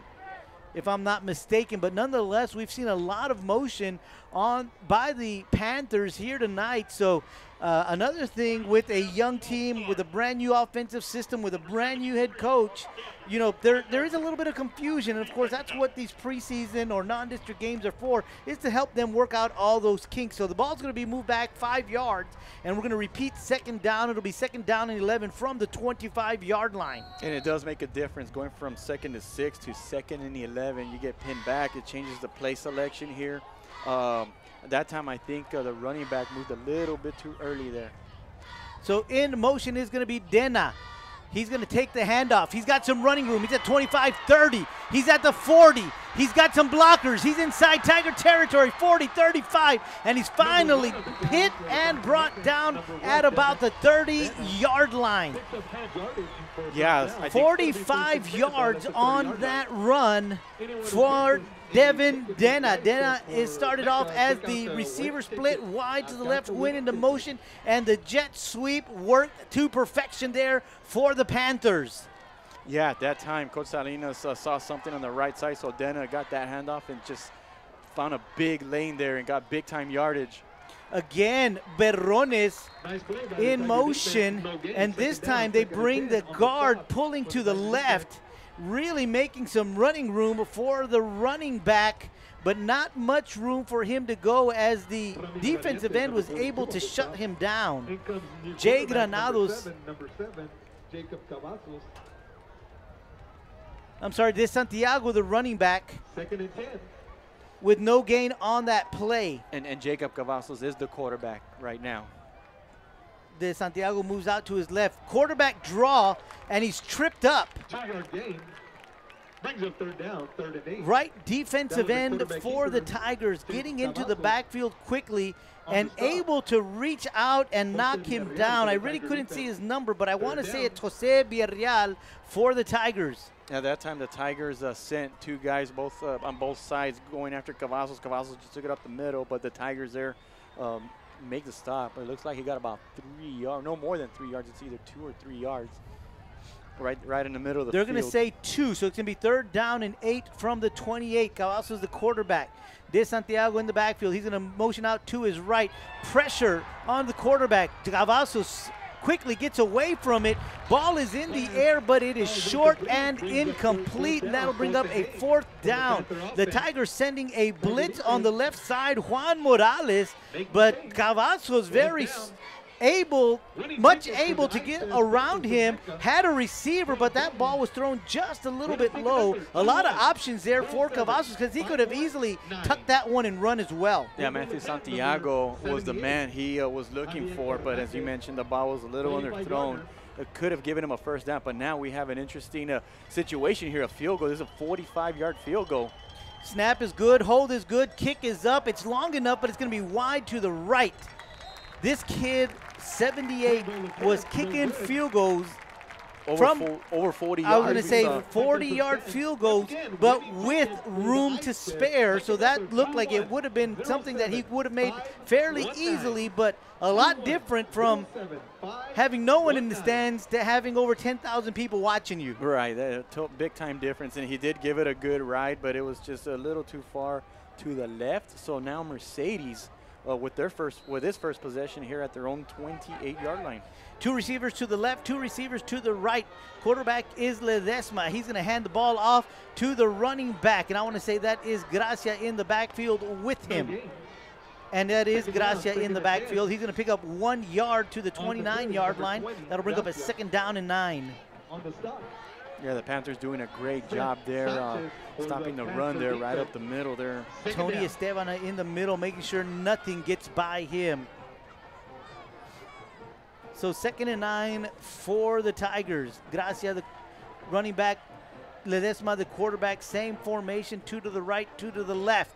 if I'm not mistaken. But nonetheless, we've seen a lot of motion by the Panthers here tonight. So another thing with a young team, with a brand new offensive system, with a brand new head coach, there is a little bit of confusion. And of course, that's what these preseason or non-district games are for, is to help them work out all those kinks. So the ball's going to be moved back 5 yards, and we're going to repeat 2nd down. It'll be 2nd down and 11 from the 25-yard line. And it does make a difference going from 2nd to 6 to 2nd and 11. You get pinned back. It changes the play selection here. That time, I think the running back moved a little bit too early there. So in motion is going to be Dena. He's going to take the handoff. He's got some running room. He's at 25, 30. He's at the 40. He's got some blockers. He's inside Tiger territory, 40, 35. And he's finally hit and brought down at about the 30-yard line. Yeah, 45 yards on that run for Devin Dena. Dena is started off as the receiver split wide to the left, went into motion, and the jet sweep worked to perfection there for the Panthers. Yeah, at that time, Coach Salinas saw something on the right side, so Dena got that handoff and just found a big lane there and got big-time yardage. Again, Berrones in motion, and this time they bring the guard pulling to the left, really making some running room for the running back, but not much room for him to go as the defensive end was able to shut him down. Jay Granados. I'm sorry, De Santiago, the running back. 2nd and 10. With no gain on that play. And Jacob Cavazos is the quarterback right now. De Santiago moves out to his left. Quarterback draw, and he's tripped up. 2-yard gain. Brings up 3rd down, 3rd and 8. Right defensive end for the Tigers, getting into the backfield quickly and able to reach out and knock him down. I really couldn't see his number, but I want to say it's Jose Villarreal for the Tigers. At that time, the Tigers sent 2 guys on both sides going after Cavazos. Cavazos just took it up the middle, but the Tigers there make the stop. It looks like he got about 3 yards, no more than 3 yards. It's either 2 or 3 yards. Right in the middle of the field. They're going to say 2, so it's going to be 3rd down and 8 from the 28. Cavazos the quarterback. De Santiago in the backfield. He's going to motion out to his right. Pressure on the quarterback. Cavazos quickly gets away from it. Ball is in the air, but it is short and incomplete, and that'll bring up a 4th down. The Tigers sending a blitz on the left side, Juan Morales, but Cavazos very much able to get around him, had a receiver, but that ball was thrown just a little bit low. A lot of options there for Cavazos because he could have easily tucked that one and run as well. Yeah, Matthew Santiago was the man he was looking for, but as you mentioned, the ball was a little underthrown. It could have given him a first down, but now we have an interesting situation here, a field goal. This is a 45-yard field goal. Snap is good, hold is good, kick is up. It's long enough, but it's going to be wide to the right. This kid, 78, was kicking field goals over 40 yards. I was going to say 40-yard field goals, but with room to spare. So that looked like it would have been something that he would have made fairly easily, but a lot different from having no one in the stands to having over 10,000 people watching you. Right, big time difference, and he did give it a good ride, but it was just a little too far to the left. So now Mercedes with his first possession here at their own 28-yard line. 2 receivers to the left, 2 receivers to the right. Quarterback is Ledesma. He's going to hand the ball off to the running back, and I want to say that is Gracia in the backfield with him. And that is Gracia in the backfield. He's going to pick up 1 yard to the 29-yard line. That'll bring up a 2nd down and 9. Yeah, the Panthers doing a great job there, stopping the run there right up the middle there. Tony Esteban in the middle, making sure nothing gets by him. So 2nd and 9 for the Tigers. Gracia, the running back. Ledesma, the quarterback. Same formation, 2 to the right, 2 to the left.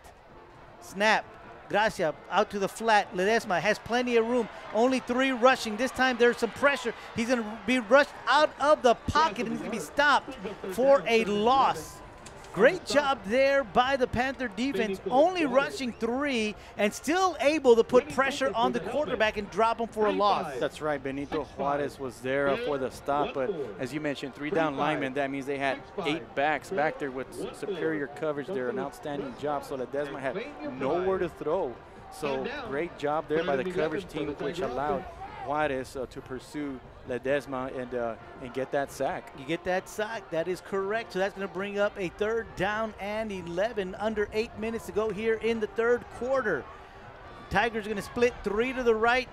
Snap. Gracia out to the flat. Ledesma has plenty of room. Only 3 rushing. This time there's some pressure. He's going to be rushed out of the pocket, and he's going to be stopped for a loss. Great job there by the Panther defense, only rushing 3 and still able to put pressure on the quarterback and drop him for a loss. That's right. Benito Juarez was there for the stop, but as you mentioned, 3 down linemen. That means they had 8 backs back there with superior coverage there, an outstanding job. So Ledesma had nowhere to throw. So great job there by the coverage team, which allowed Juarez to pursue Ledesma and get that sack. You get that sack. That is correct. So that's going to bring up a 3rd down and 11. Under 8 minutes to go here in the 3rd quarter. Tigers are going to split 3 to the right.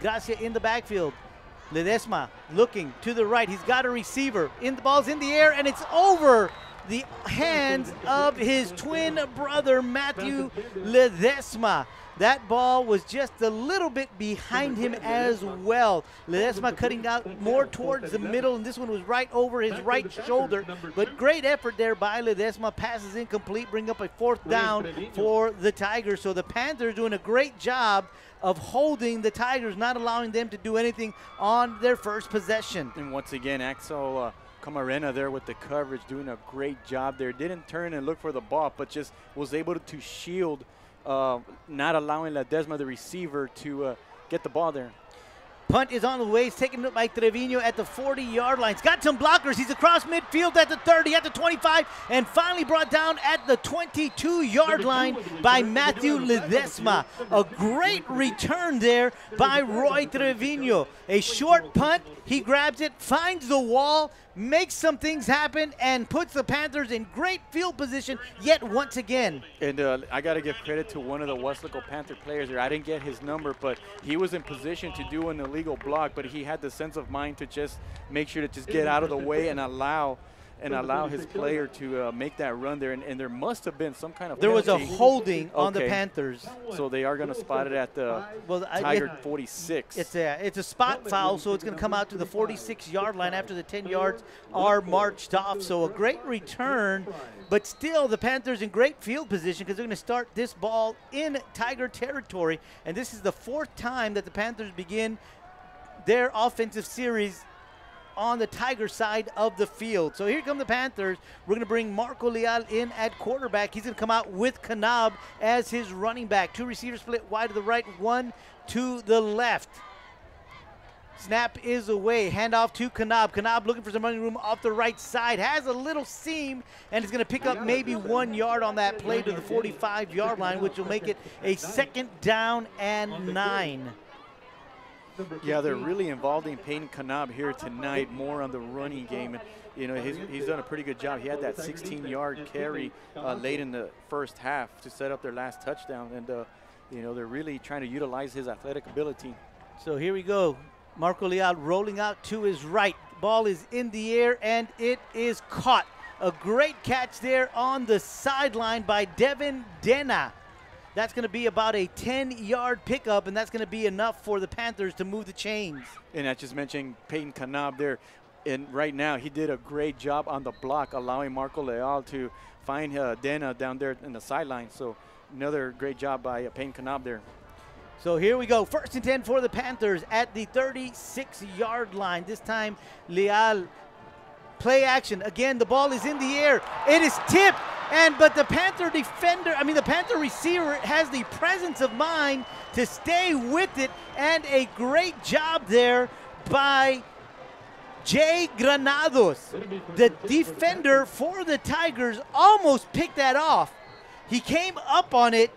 Gracia in the backfield. Ledesma looking to the right. He's got a receiver. The ball's in the air, and it's over the hands of his twin brother, Matthew Ledesma. That ball was just a little bit behind him as well. Ledesma cutting out more towards the middle, and this one was right over his right shoulder. But great effort there by Ledesma. Passes incomplete, bring up a 4th down for the Tigers. So the Panthers doing a great job of holding the Tigers, not allowing them to do anything on their first possession. And once again, Axel Camarena there with the coverage, doing a great job there. Didn't turn and look for the ball, but just was able to shield, not allowing Ledesma, the receiver, to get the ball there. Punt is on the way. It's taken up by Trevino at the 40-yard line. He's got some blockers. He's across midfield at the 30, at the 25, and finally brought down at the 22-yard line by Matthew Ledesma. A great return there by Roy Trevino. A short punt. He grabs it, finds the wall, makes some things happen, and puts the Panthers in great field position yet once again. And I got to give credit to one of the Weslaco Panther players here. I didn't get his number, but he was in position to do an illegal block, but he had the sense of mind to just make sure to just get out of the way and allow his player to make that run there. And there must have been some kind of There was a penalty. holding on the Panthers. So they are going to spot it at the Tiger 46. It's a spot foul, so it's going to come out to the 46-yard line after the 10 yards are marched off. So a great return, but still the Panthers in great field position because they're going to start this ball in Tiger territory. And this is the 4th time that the Panthers begin their offensive series on the Tiger side of the field. So here come the Panthers. We're going to bring Marco Leal in at quarterback. He's going to come out with Kanab as his running back. 2 receivers split wide to the right, 1 to the left. Snap is away. Handoff to Kanab. Kanab looking for some running room off the right side. Has a little seam and is going to pick up maybe 1 yard on that play to the 45-yard line, which will make it a 2nd down and 9. Yeah, they're really involved in Peyton Kanab here tonight, more on the running game. And, you know, he's done a pretty good job. He had that 16-yard carry late in the first half to set up their last touchdown. And, you know, they're really trying to utilize his athletic ability. So here we go. Marco Leal rolling out to his right. Ball is in the air, and it is caught. A great catch there on the sideline by Devin Dena. That's going to be about a 10-yard pickup, and that's going to be enough for the Panthers to move the chains. And I just mentioned Peyton Canab there. And right now, he did a great job on the block, allowing Marco Leal to find Dena down there in the sideline. So another great job by Peyton Canab there. So here we go. 1st and 10 for the Panthers at the 36-yard line. This time, Leal, play action. Again, the ball is in the air. It is tipped. But the Panther the Panther receiver has the presence of mind to stay with it. And a great job there by Jay Granados. The defender for the Tigers almost picked that off. He came up on it.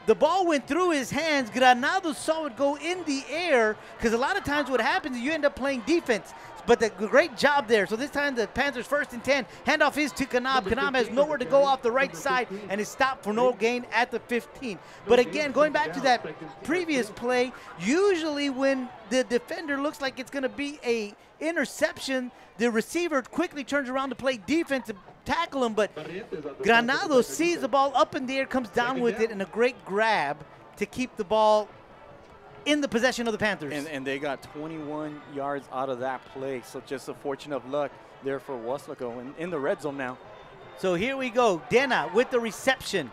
The ball went through his hands. Granados saw it go in the air, because a lot of times what happens is you end up playing defense. But the great job there. So this time the Panthers 1st and 10. Handoff is to Canab. Canab has nowhere to go off the right side and is stopped for no gain at the 15. But again, going back to that previous play, usually when the defender looks like it's going to be a interception, the receiver quickly turns around to play defense to tackle him. But Granados sees the ball up in the air, comes down with it, and a great grab to keep the ball in the possession of the Panthers. And they got 21 yards out of that play. So just a fortune of luck there for Weslaco in the red zone now. So here we go. Dena with the reception.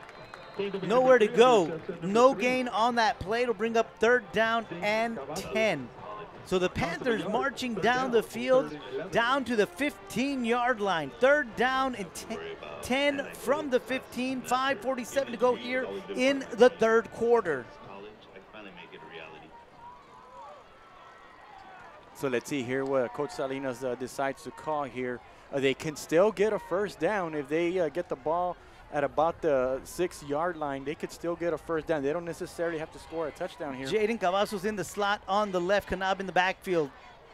Nowhere to go. No gain on that play. It'll bring up 3rd down and 10. So the Panthers marching down the field, down to the 15-yard line. 3rd down and 10 from the 15. 5:47 to go here in the 3rd quarter. So let's see here what Coach Salinas decides to call here. They can still get a 1st down if they get the ball at about the 6-yard line. They could still get a 1st down. They don't necessarily have to score a touchdown here. Jaden Cavazos in the slot on the left. Canab in the backfield.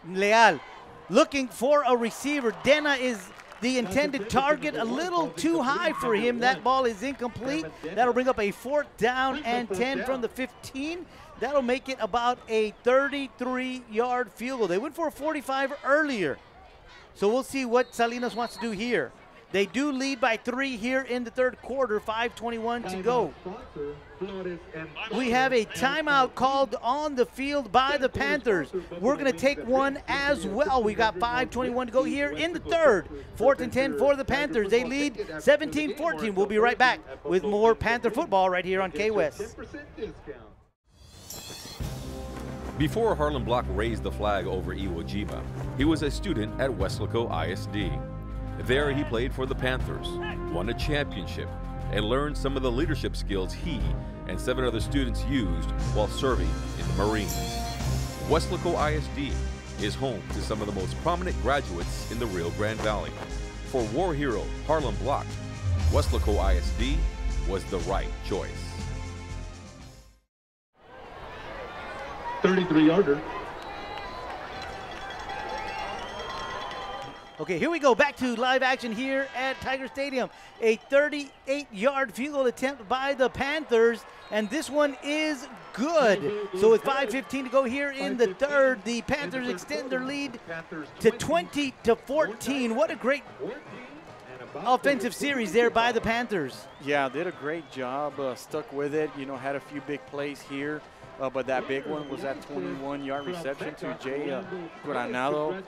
Leal looking for a receiver. Dena is the intended target. A little too high for him. That ball is incomplete. That'll bring up a 4th down and 10 from the 15. That'll make it about a 33-yard field goal. They went for a 45 earlier. So we'll see what Salinas wants to do here. They do lead by 3 here in the 3rd quarter. 5:21 to go. We have a timeout called on the field by the Panthers. We're going to take one as well. We got 5:21 to go here in the 3rd. 4th and 10 for the Panthers. They lead 17-14. We'll be right back with more Panther football right here on K-West. Before Harlan Block raised the flag over Iwo Jima, he was a student at Weslaco ISD. There he played for the Panthers, won a championship, and learned some of the leadership skills he and 7 other students used while serving in the Marines. Weslaco ISD is home to some of the most prominent graduates in the Rio Grande Valley. For war hero Harlan Block, Weslaco ISD was the right choice. 33-yarder. Okay, here we go. Back to live action here at Tiger Stadium. A 38-yard field goal attempt by the Panthers, and this one is good. So with 5:15 to go here in the 3rd, the Panthers extend their lead to 20-14. What a great offensive series there by the Panthers. Yeah, did a great job, stuck with it, had a few big plays here. But that big one was that 21-yard reception to Jay Granado.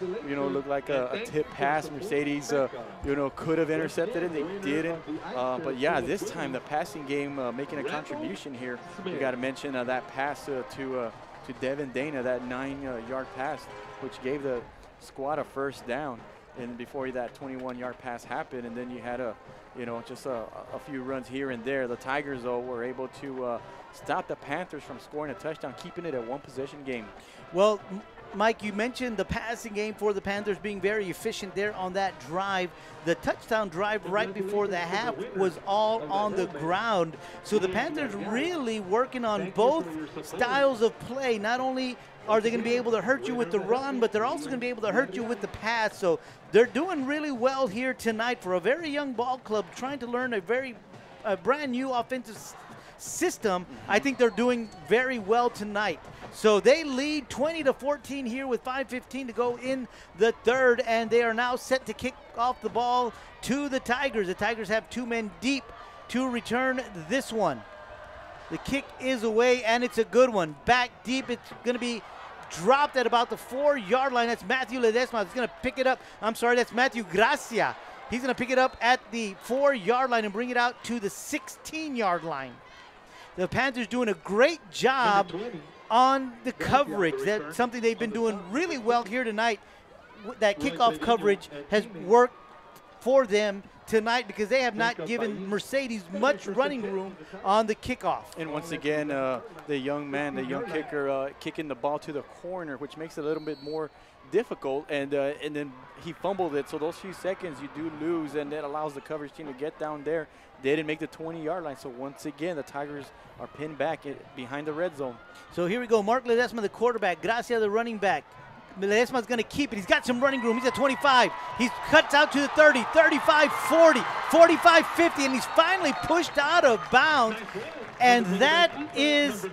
Looked like a tip pass. Mercedes, could have intercepted it. They didn't. But yeah, this time the passing game making a contribution here. You got to mention that pass to Devin Dena, that 9-yard pass, which gave the squad a 1st down. And before that 21-yard pass happened, and then you had just a few runs here and there. The Tigers, though, were able to stop the Panthers from scoring a touchdown, keeping it a 1-possession game. Well, Mike, you mentioned the passing game for the Panthers being very efficient there on that drive. The touchdown drive right before the half was all on the ground. So the Panthers really working on both styles of play. Not only are they going to be able to hurt you with the run, but they're also going to be able to hurt you with the pass. So they're doing really well here tonight for a very young ball club trying to learn a brand new offensive system, I think they're doing very well tonight. So they lead 20-14 here with 5:15 to go in the third, and they are now set to kick off the ball to the Tigers. The Tigers have 2 men deep to return this one. The kick is away, and it's a good one. Back deep, it's going to be dropped at about the 4-yard line. That's Matthew Ledesma. He's going to pick it up. I'm sorry, that's Matthew Gracia. He's going to pick it up at the 4-yard line and bring it out to the 16-yard line. The Panthers doing a great job on the coverage. That's something they've been doing really well here tonight. That kickoff coverage has worked for them tonight because they have not given Mercedes much running room on the kickoff. And once again, the young man, the young kicker, kicking the ball to the corner, which makes it a little bit more difficult. And then he fumbled it, so those few seconds you do lose, and that allows the coverage team to get down there. They didn't make the 20-yard line, so once again, the Tigers are pinned back behind the red zone. So here we go. Mark Ledesma, the quarterback. Gracia, the running back. Ledesma's going to keep it. He's got some running room. He's at 25. He cuts out to the 30, 35, 40, 45, 50, and he's finally pushed out of bounds. And that is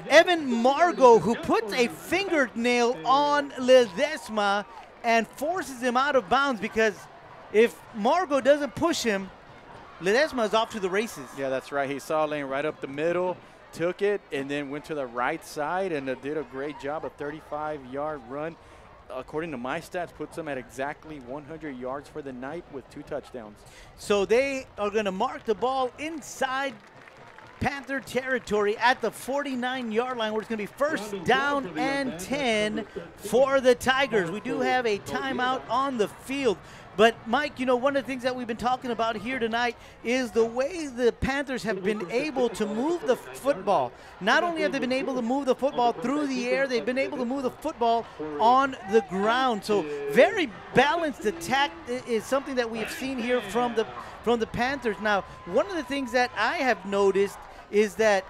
Evan Margot, who puts a fingernail on Ledesma and forces him out of bounds, because if Margot doesn't push him, Ledesma is off to the races. Yeah, that's right. He saw a lane right up the middle, took it, and then went to the right side and did a great job. A 35-yard run, according to my stats, puts him at exactly 100 yards for the night with 2 touchdowns. So they are going to mark the ball inside Panther territory at the 49-yard line, where it's going to be first down and 10 for the Tigers. We do have a timeout on the field. But, Mike, you know, one of the things that we've been talking about here tonight is the way the Panthers have been able to move the football. Not only have they been able to move the football through the air, they've been able to move the football on the ground. So very balanced attack is something that we have seen here from the Panthers. Now, one of the things that I have noticed is that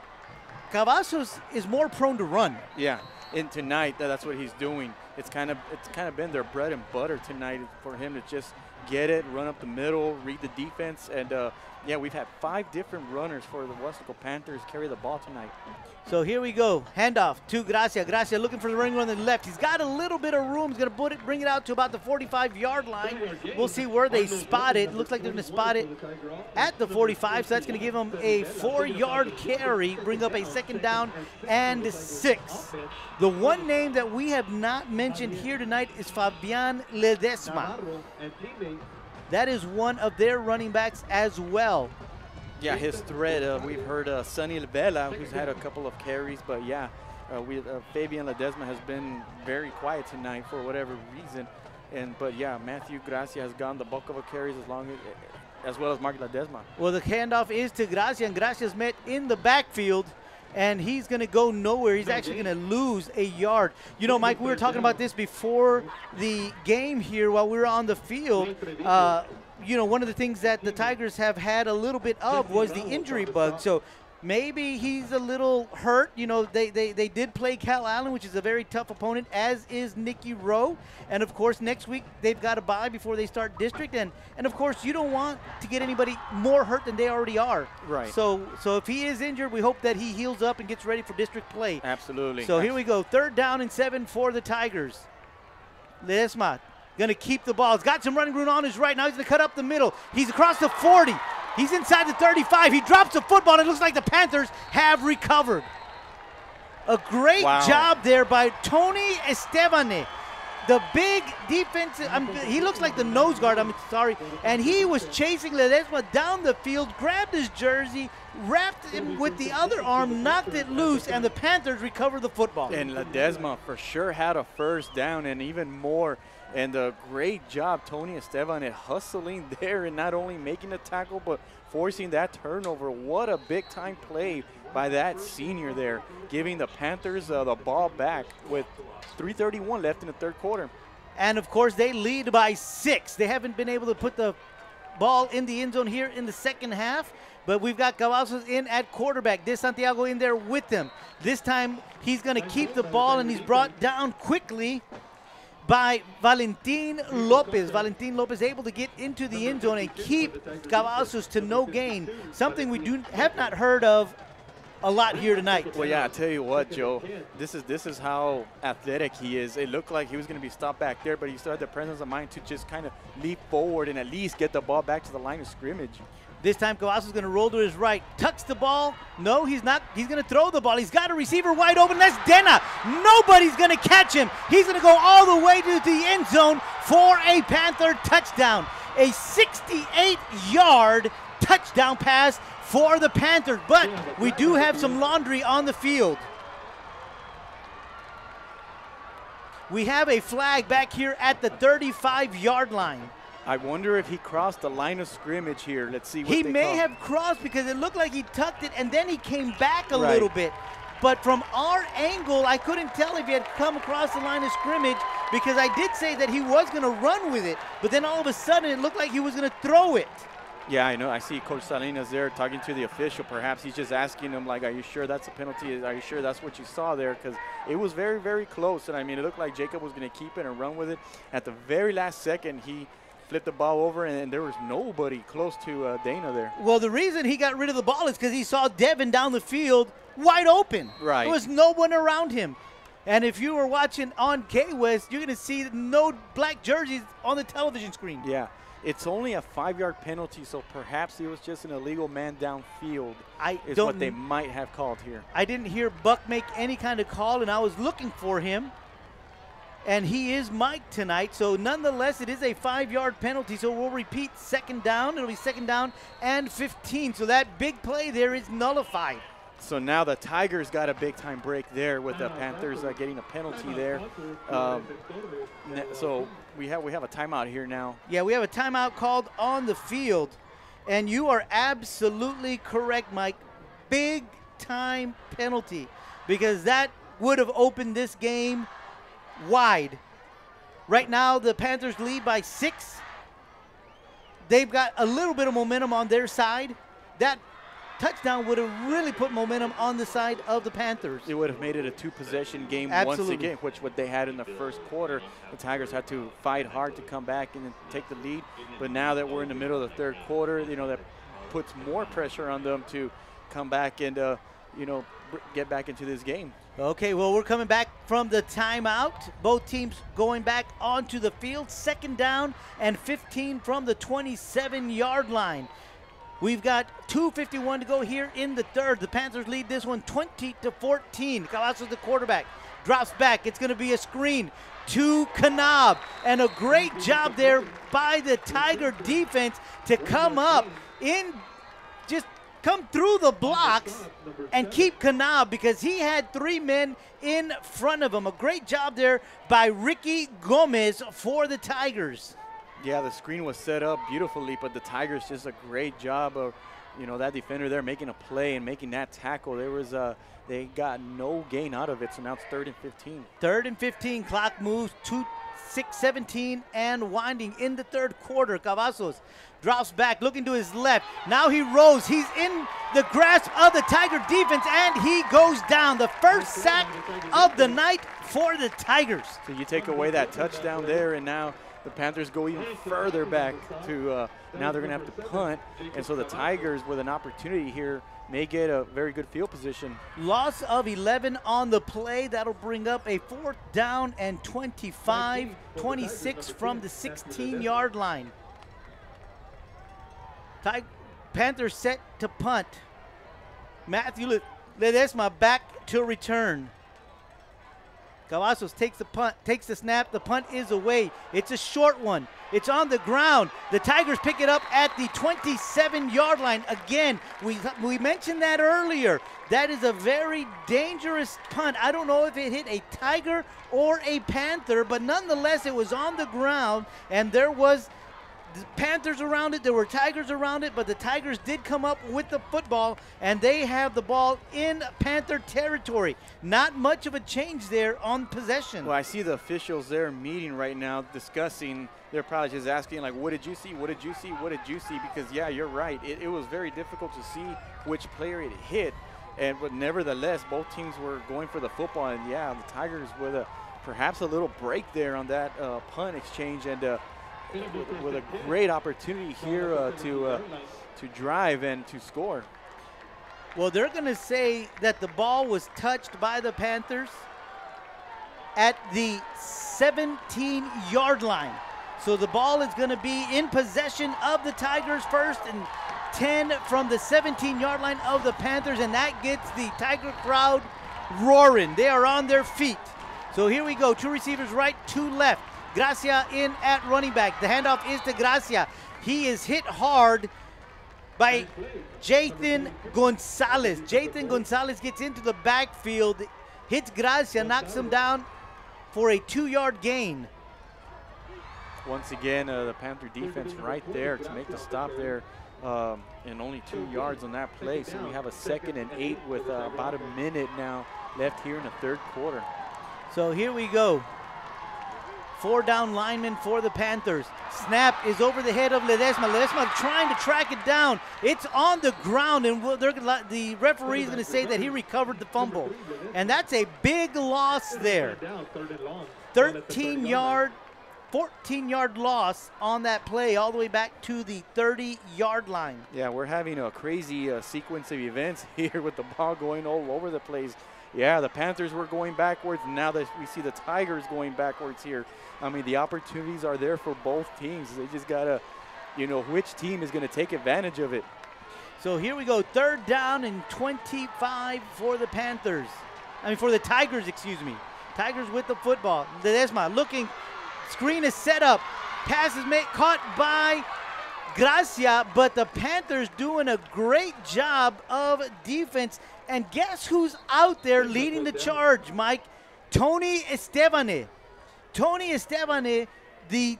Cavazos is more prone to run. Yeah, and tonight that's what he's doing. It's kind of been their bread and butter tonight for him to just get it, run up the middle, read the defense, and yeah, we've had 5 different runners for the Weslaco Panthers carry the ball tonight. So here we go, handoff to Gracia. Gracia looking for the running on the left. He's got a little bit of room. He's going to bring it out to about the 45-yard line. We'll see where they spot it. Looks like they're going to spot it at the 45, so that's going to give them a 4-yard carry, bring up a second down and 6. The one name that we have not mentioned here tonight is Fabian Ledesma. That is one of their running backs as well. Yeah, his threat, we've heard Sonny Vela, who's had a couple of carries, but yeah, Fabian Ledesma has been very quiet tonight for whatever reason. But yeah, Matthew Gracia has gotten the bulk of the carries as well as Mark Ledesma. Well, the handoff is to Gracia, and Gracia's met in the backfield, and he's going to go nowhere. He's actually going to lose a yard. You know, Mike, we were talking about this before the game here while we were on the field. You know, one of the things that the Tigers have had a little bit of was the injury bug. So maybe he's a little hurt. You know, they did play Cal Allen, which is a very tough opponent, as is Nicky Rowe. And, of course, next week they've got to bye before they start district. And of course, you don't want to get anybody more hurt than they already are. Right. So if he is injured, we hope that he heals up and gets ready for district play. Absolutely. So here we go, 3rd down and 7 for the Tigers. Ledesma going to keep the ball. He's got some running room on his right. Now he's going to cut up the middle. He's across the 40. He's inside the 35. He drops the football, and it looks like the Panthers have recovered. A great job there by Tony Estevane. The big defensive, he looks like the nose guard, I'm sorry. And he was chasing Ledesma down the field, grabbed his jersey, wrapped him with the other arm, knocked it loose, and the Panthers recovered the football. And Ledesma for sure had a first down, and even more. And a great job, Tony Esteban, hustling there and not only making the tackle, but forcing that turnover. What a big-time play by that senior there, giving the Panthers the ball back with 3:31 left in the 3rd quarter. And, of course, they lead by 6. They haven't been able to put the ball in the end zone here in the 2nd half, but we've got Cavazos in at quarterback. De Santiago in there with them. This time he's going to keep the ball, and he's brought down quickly by Valentin Lopez. Valentin Lopez able to get into the end zone and keep Cavazos to no gain, something we have not heard of a lot here tonight. Well, yeah, I tell you what, Joe, this is how athletic he is. It looked like he was going to be stopped back there, but he still had the presence of mind to just kind of leap forward and at least get the ball back to the line of scrimmage. This time Cavazos is going to roll to his right, tucks the ball. No, he's not. He's going to throw the ball. He's got a receiver wide open. That's Dena. Nobody's going to catch him. He's going to go all the way to the end zone for a Panther touchdown. A 68-yard touchdown pass for the Panthers, but we do have some laundry on the field. We have a flag back here at the 35-yard line. I wonder if he crossed the line of scrimmage here. Let's see what he they may call. have crossed because it looked like he tucked it and then he came back a little bit. But from our angle, I couldn't tell if he had come across the line of scrimmage because I did say that he was going to run with it, but then all of a sudden it looked like he was going to throw it. Yeah, I know. I see Coach Salinas there talking to the official. Perhaps he's just asking him, like, are you sure that's a penalty? Are you sure that's what you saw there? Because it was very, very close. And, I mean, it looked like Jacob was going to keep it and run with it. At the very last second, he flipped the ball over, and there was nobody close to Dana there. Well, the reason he got rid of the ball is because he saw Devin down the field wide open. Right. There was no one around him. And if you were watching on K-West, you're going to see no black jerseys on the television screen. Yeah. It's only a 5-yard penalty, so perhaps it was just an illegal man downfield is what they might have called here. I didn't hear Buck make any kind of call, and I was looking for him. And he is mic'd tonight, so nonetheless, it is a 5-yard penalty. So we'll repeat second down. It'll be second down and 15. So that big play there is nullified. So now the Tigers got a big-time break there with the Panthers getting a penalty there. So we have a timeout here now. Yeah, we have a timeout called on the field. And you are absolutely correct, Mike. Big-time penalty because that would have opened this game wide. Right now, the Panthers lead by 6. They've got a little bit of momentum on their side. That touchdown would have really put momentum on the side of the Panthers. It would have made it a 2-possession game once again, which what they had in the first quarter. The Tigers had to fight hard to come back and take the lead. But now that we're in the middle of the third quarter, that puts more pressure on them to come back and, get back into this game. Okay, well, we're coming back from the timeout. Both teams going back onto the field. Second down and 15 from the 27-yard line. We've got 2:51 to go here in the third. The Panthers lead this one 20-14. Cavazos, the quarterback, drops back. It's going to be a screen to Kanab. And a great job there by the Tiger defense to come up in, just come through the blocks and keep Kanab because he had 3 men in front of him. A great job there by Ricky Gomez for the Tigers. Yeah, the screen was set up beautifully, but the Tigers just a great job of, that defender there making a play and making that tackle. They got no gain out of it, so now it's 3rd and 15. 3rd and 15, clock moves to 6:17 and winding in the third quarter. Cavazos drops back, looking to his left. Now he rolls. He's in the grasp of the Tiger defense, and he goes down. The first sack of the night for the Tigers. So you take away that touchdown there, and now the Panthers go even further back to now they're going to have to punt. And so the Tigers, with an opportunity here, may get a very good field position. Loss of 11 on the play. That'll bring up a 4th down and 25, 26 from the 16-yard line. Panthers set to punt. Matthew Ledesma back to return. Cavazos takes the punt, takes the snap. The punt is away. It's a short one. It's on the ground. The Tigers pick it up at the 27-yard line. Again, we mentioned that earlier. That is a very dangerous punt. I don't know if it hit a Tiger or a Panther, but nonetheless, it was on the ground, and there was the Panthers around it, there were Tigers around it, but the Tigers did come up with the football, and they have the ball in Panther territory. Not much of a change there on possession. Well, I see the officials there meeting right now, discussing. They're probably just asking, like, what did you see? What did you see? What did you see? Because, yeah, you're right. It was very difficult to see which player it hit. But nevertheless, both teams were going for the football. And, yeah, the Tigers with a perhaps a little break there on that punt exchange, and with a great opportunity here to drive and to score. Well, they're going to say that the ball was touched by the Panthers at the 17-yard line. So the ball is going to be in possession of the Tigers first and 10 from the 17-yard line of the Panthers, and that gets the Tiger crowd roaring. They are on their feet. So here we go. 2 receivers right, 2 left. Gracia in at running back. The handoff is to Gracia. He is hit hard by Jathan Gonzalez. Jathan Gonzalez gets into the backfield, hits Gracia, knocks him down for a 2-yard gain. Once again, the Panther defense right there to make the stop there, and only 2 yards on that play. So we have a 2nd and 8 with about a minute now left here in the 3rd quarter. So here we go. 4 down linemen for the Panthers. Snap is over the head of Ledesma. Ledesma trying to track it down. It's on the ground, and the referee is going to say that he recovered the fumble. And that's a big loss there. 13-yard, 14-yard loss on that play all the way back to the 30-yard line. Yeah, we're having a crazy sequence of events here with the ball going all over the place. Yeah, the Panthers were going backwards. Now that we see the Tigers going backwards here, I mean, the opportunities are there for both teams. They just got to, you know, which team is going to take advantage of it. So here we go, 3rd down and 25 for the Panthers. For the Tigers, excuse me. Tigers with the football. Ledesma looking, screen is set up. Pass is made, caught by Gracia, but the Panthers doing a great job of defense. And guess who's out there leading the charge, Mike? Tony Estevane. Tony Estevane, the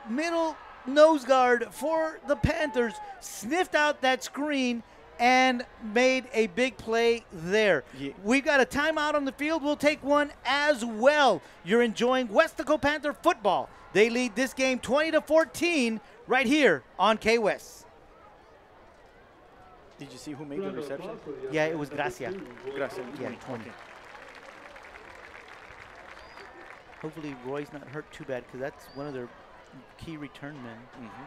middle nose guard for the Panthers, sniffed out that screen and made a big play there. Yeah. We've got a timeout on the field. We'll take one as well. You're enjoying Weslaco Panther football. They lead this game 20-14 right here on K-West. Did you see who made the reception? Yeah, it was Gracia. Gracia. Yeah, 20. Hopefully Roy's not hurt too bad, because that's one of their key return men. Mm-hmm.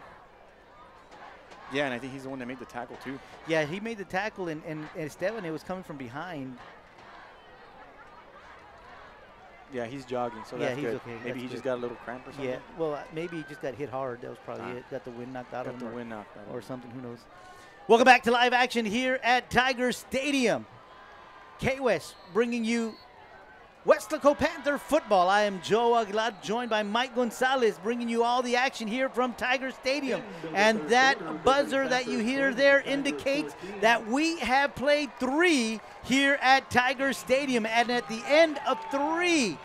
Yeah, and I think he's the one that made the tackle too. Yeah, he made the tackle, and Estevane was coming from behind. Yeah, he's jogging, so yeah, that's he's good. Okay. Maybe he just got a little cramp or something. Yeah, well, maybe he just got hit hard. That was probably it. Got the wind knocked out of him. Or something, who knows. Welcome back to live action here at Tiger Stadium. K-West bringing you Weslaco Panther football. I am Joe Aguilar, joined by Mike Gonzalez, bringing you all the action here from Tiger Stadium. And that buzzer that you hear there indicates that we have played 3 here at Tiger Stadium. And at the end of 3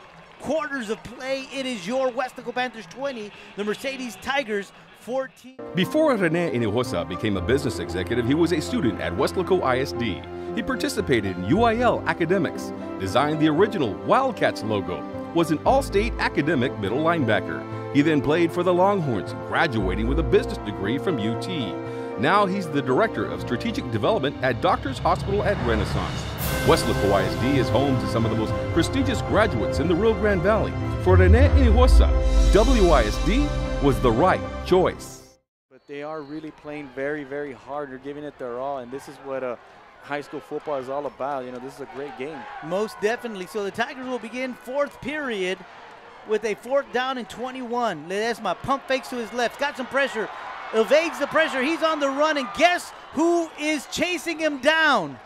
quarters of play, it is your Weslaco Panthers 20, the Mercedes Tigers 14. Before Rene Hinojosa became a business executive, he was a student at Weslaco ISD. He participated in UIL academics, designed the original Wildcats logo, was an all-state academic middle linebacker. He then played for the Longhorns, graduating with a business degree from UT. Now he's the Director of Strategic Development at Doctors Hospital at Renaissance. Weslaco ISD is home to some of the most prestigious graduates in the Rio Grande Valley. For Rene Hinojosa, WISD was the right choice. But they are really playing very, very hard. They're giving it their all, and this is what high school football is all about. You know, this is a great game. Most definitely. So the Tigers will begin 4th period with a 4th down and 21. Ledesma pump fakes to his left, got some pressure, evades the pressure. He's on the run, and guess who is chasing him down?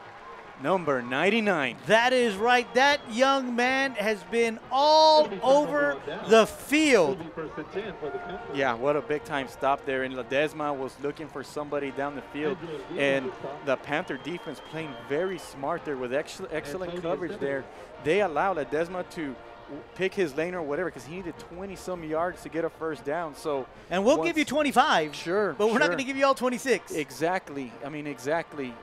Number 99. That is right. That young man has been all over the field. Yeah, what a big-time stop there. And Ledesma was looking for somebody down the field. And the Panther defense playing very smart there with excellent coverage there. They allowed Ledesma to pick his lane or whatever, because he needed 20-some yards to get a 1st down. So, and we'll give you 25. Sure. But we're not going to give you all 26. Exactly. Exactly.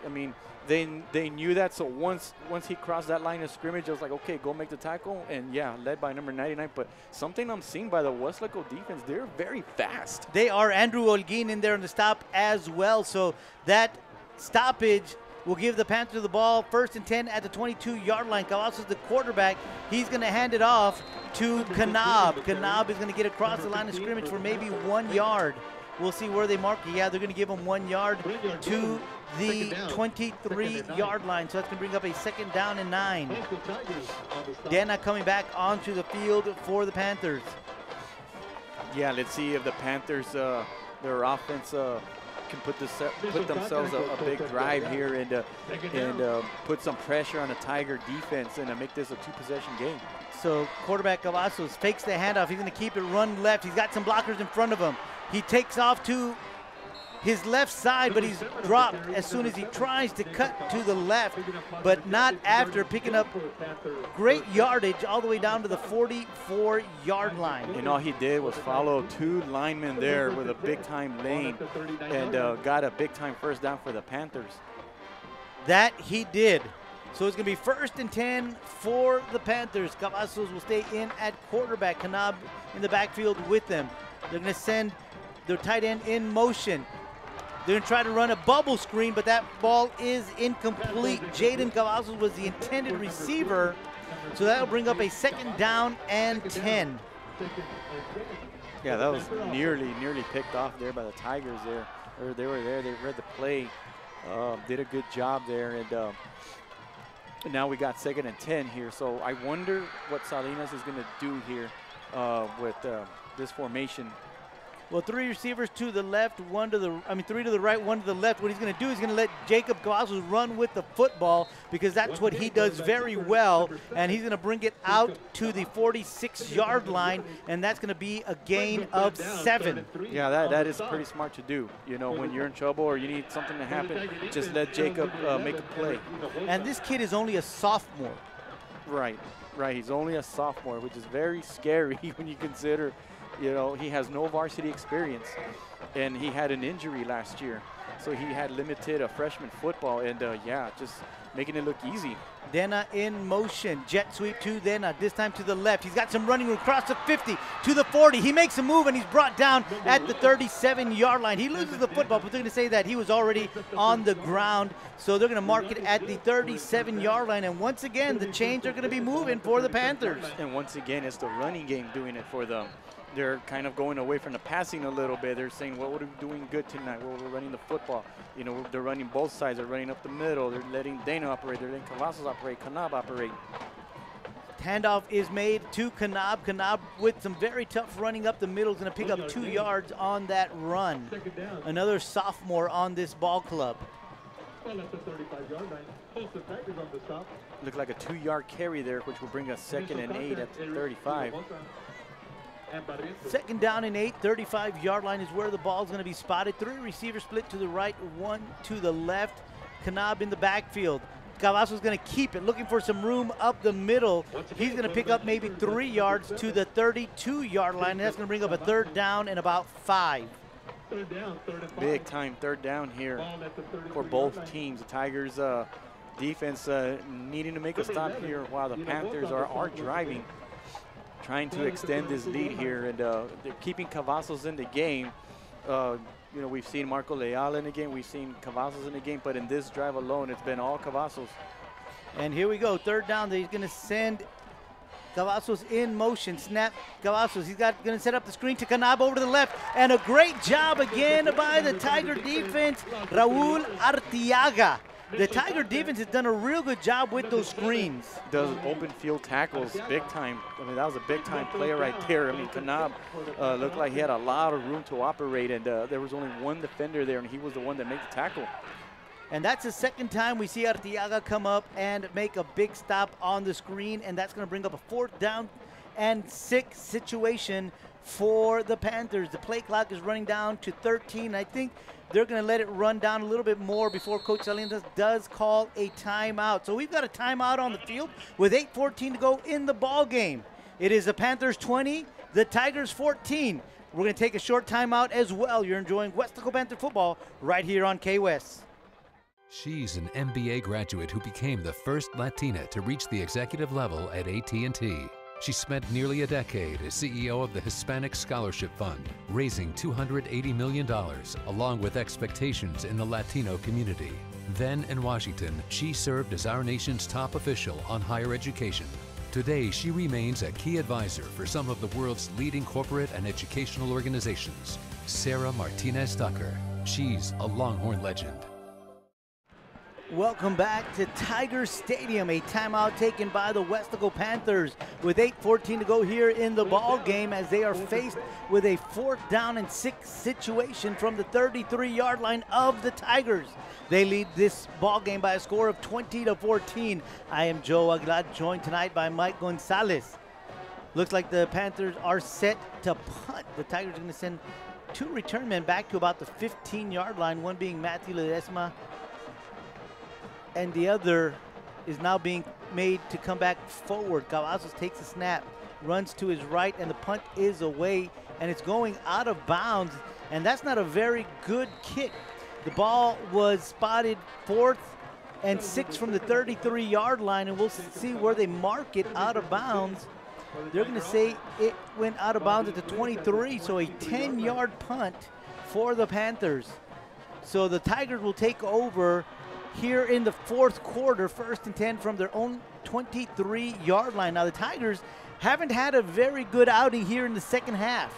They knew that, so once he crossed that line of scrimmage, I was like, okay, go make the tackle, and yeah, led by number 99. But something I'm seeing by the Weslaco defense, they're very fast. They are. Andrew Olguin in there on the stop as well, so that stoppage will give the Panthers the ball 1st and 10 at the 22-yard line. Cavazos, the quarterback, he's going to hand it off to Kanab. Kanab is going to get across the line of scrimmage for maybe 1 yard. We'll see where they mark it. Yeah, they're going to give him 1 yard to the 23-yard line. So that's going to bring up a 2nd down and 9. Dana coming back onto the field for the Panthers. Yeah, let's see if the Panthers, their offense can put themselves a big drive here and put some pressure on the Tiger defense and make this a 2-possession game. So quarterback Cavazos fakes the handoff. He's going to keep it run left. He's got some blockers in front of him. He takes off to his left side, but he's dropped as soon as he tries to cut to the left, but not after picking up great yardage all the way down to the 44-yard line. And all he did was follow 2 linemen there with a big-time lane and got a big-time 1st down for the Panthers. That he did. So it's going to be 1st and 10 for the Panthers. Cavazos will stay in at quarterback. Kanab in the backfield with them. They're going to send their tight end in motion. They're going to try to run a bubble screen, but that ball is incomplete. Jaden Cavazos was the intended receiver, so that'll bring up a 2nd down and 10. Yeah, that was nearly picked off there by the Tigers there. They were there, they read the play, did a good job there, and now we got 2nd and 10 here. So I wonder what Salinas is going to do here with this formation. Well, 3 receivers to the left, 3 to the right, 1 to the left. What he's going to do is going to let Jacob Cavazos run with the football because that's what he does very well. And he's going to bring it out to the 46-yard line, and that's going to be a gain of 7. Yeah, that is pretty smart to do. You know, when you're in trouble or you need something to happen, just let Jacob make a play. And this kid is only a sophomore. Right. He's only a sophomore, which is very scary when you consider, you know, he has no varsity experience, and he had an injury last year. So he had limited freshman football, and yeah, just making it look easy. Dena in motion, jet sweep to Dena, this time to the left. He's got some running room, across the 50 to the 40. He makes a move, and he's brought down at the 37-yard line. He loses the football, but they're going to say that he was already on the ground. So they're going to mark it at the 37-yard line. And once again, the chains are going to be moving for the Panthers. And once again, it's the running game doing it for them. They're kind of going away from the passing a little bit. They're saying, well, what are we doing good tonight? Well, we're running the football. You know, they're running both sides. They're running up the middle. They're letting Dana operate. They're letting Cavazos operate, Kanab operate. Handoff is made to Kanab. Kanab with some very tough running up the middle is going to pick up 2 yards on that run. Another sophomore on this ball club. Looked like a 2-yard carry there, which will bring us 2nd and 8 at the 35. 2nd down and 8, 35-yard line is where the ball is going to be spotted. 3 receivers split to the right, 1 to the left. Kanab in the backfield. Cavazos is going to keep it, looking for some room up the middle. He's going to pick up maybe 3 yards to the 32-yard line, and that's going to bring up a 3rd down and about 5. Big time 3rd down here for both teams. The Tigers defense needing to make a stop here while the Panthers are driving, trying to extend this lead here, and they're keeping Cavazos in the game. You know, we've seen Marco Leal in the game, we've seen Cavazos in the game, but in this drive alone, it's been all Cavazos. And here we go, 3rd down. He's going to send Cavazos in motion. Snap Cavazos. He's going to set up the screen to Kanab over to the left, and a great job again by the Tiger defense, Raul Artiaga. The Tiger defense has done a real good job with those screens. Does open field tackles big time. I mean, that was a big time play right there. I mean, Kanab looked like he had a lot of room to operate, and there was only 1 defender there, and he was the one that made the tackle. And that's the 2nd time we see Artiaga come up and make a big stop on the screen, and that's going to bring up a 4th down and 6 situation for the Panthers. The play clock is running down to 13. I think they're going to let it run down a little bit more before Coach Salinas does call a timeout. So we've got a timeout on the field with 8:14 to go in the ball game. It is the Panthers 20, the Tigers 14. We're going to take a short timeout as well. You're enjoying Weslaco Panther football right here on K-West. She's an MBA graduate who became the first Latina to reach the executive level at AT&T. She spent nearly a decade as CEO of the Hispanic Scholarship Fund, raising $280 million, along with expectations in the Latino community. Then in Washington, she served as our nation's top official on higher education. Today, she remains a key advisor for some of the world's leading corporate and educational organizations. Sarah Martinez Tucker. She's a Longhorn legend. Welcome back to Tiger Stadium. A timeout taken by the Weslaco Panthers with 8:14 to go here in the ball game as they are faced with a 4th down and 6 situation from the 33-yard line of the Tigers. They lead this ball game by a score of 20-14. I am Joe Aguilar, joined tonight by Mike Gonzalez. Looks like the Panthers are set to punt. The Tigers are going to send 2 return men back to about the 15-yard line, one being Matthew Ledesma, and the other is now being made to come back forward. Cavazos takes a snap, runs to his right, and the punt is away, and it's going out of bounds, and that's not a very good kick. The ball was spotted 4th and 6 from the 33-yard line, and we'll see where they mark it out of bounds. They're going to say it went out of bounds at the 23, so a 10-yard punt for the Panthers. So the Tigers will take over here in the 4th quarter, 1st and 10 from their own 23-yard line. Now the Tigers haven't had a very good outing here in the second half.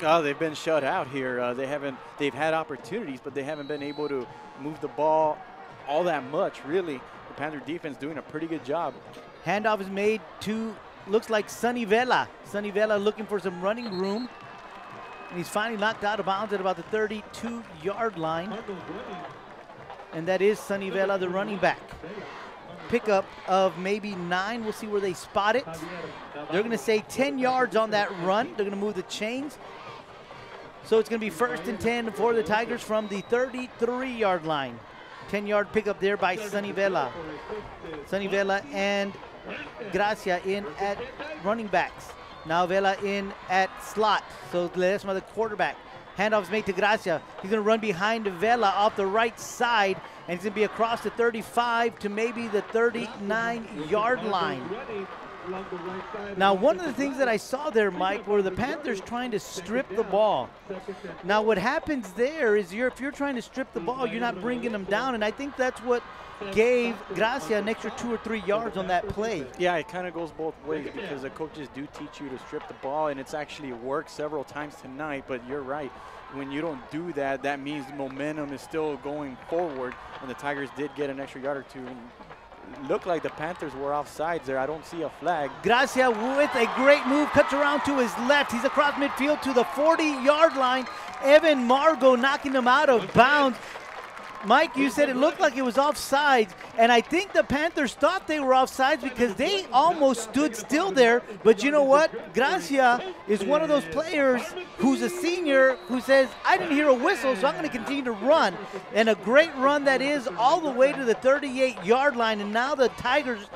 Oh, they've been shut out here. They've had opportunities, but they haven't been able to move the ball all that much, really. The Panther defense doing a pretty good job. Handoff is made to, looks like Sonny Vela. Sonny Vela looking for some running room. And he's finally knocked out of bounds at about the 32-yard line. And that is Sonny Vela, the running back. Pickup of maybe 9. We'll see where they spot it. They're going to say 10 yards on that run. They're going to move the chains. So it's going to be 1st and 10 for the Tigers from the 33-yard line. 10-yard pickup there by Sonny Vela. Sonny Vela and Gracia in at running backs. Now Vela in at slot. So Ledesma, the quarterback. Handoff is made to Gracia. He's going to run behind Vela off the right side, and he's going to be across the 35 to maybe the 39-yard line. Now, one of the things that I saw there, Mike, were the Panthers trying to strip the ball. Now, what happens there is if you're trying to strip the ball, you're not bringing them down, and I think that's what gave Gracia an extra 2 or 3 yards on that play. Yeah, it kind of goes both ways because the coaches do teach you to strip the ball, and it's actually worked several times tonight, but you're right. When you don't do that, that means momentum is still going forward, and the Tigers did get an extra yard or 2. And looked like the Panthers were offsides there. I don't see a flag. Gracia with a great move, cuts around to his left. He's across midfield to the 40-yard line. Evan Margot knocking him out of bounds. Mike, you said it looked like it was offsides, and I think the Panthers thought they were offsides because they almost stood still there. But you know what? Gracia is one of those players who's a senior who says, I didn't hear a whistle, so I'm going to continue to run. And a great run that is all the way to the 38-yard line, and now the Tigers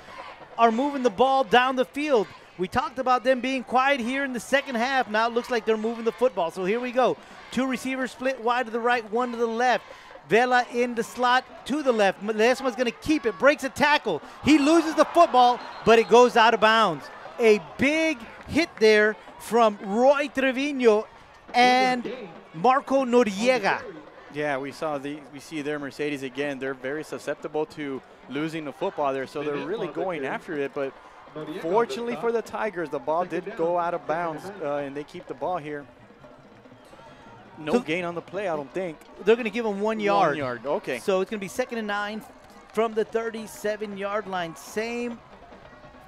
are moving the ball down the field. We talked about them being quiet here in the second half. Now it looks like they're moving the football. So here we go. 2 receivers split wide to the right, 1 to the left. Vela in the slot to the left. Ledesma's going to keep it, breaks a tackle. He loses the football, but it goes out of bounds. A big hit there from Roy Trevino and Marco Noriega. Yeah, we see their Mercedes again. They're very susceptible to losing the football there, so they're really going after it. But fortunately for the Tigers, the ball did go out of bounds, and they keep the ball here. No gain on the play, I don't think. They're going to give them 1 yard. 1 yard, okay. So it's going to be 2nd and 9 from the 37-yard line. Same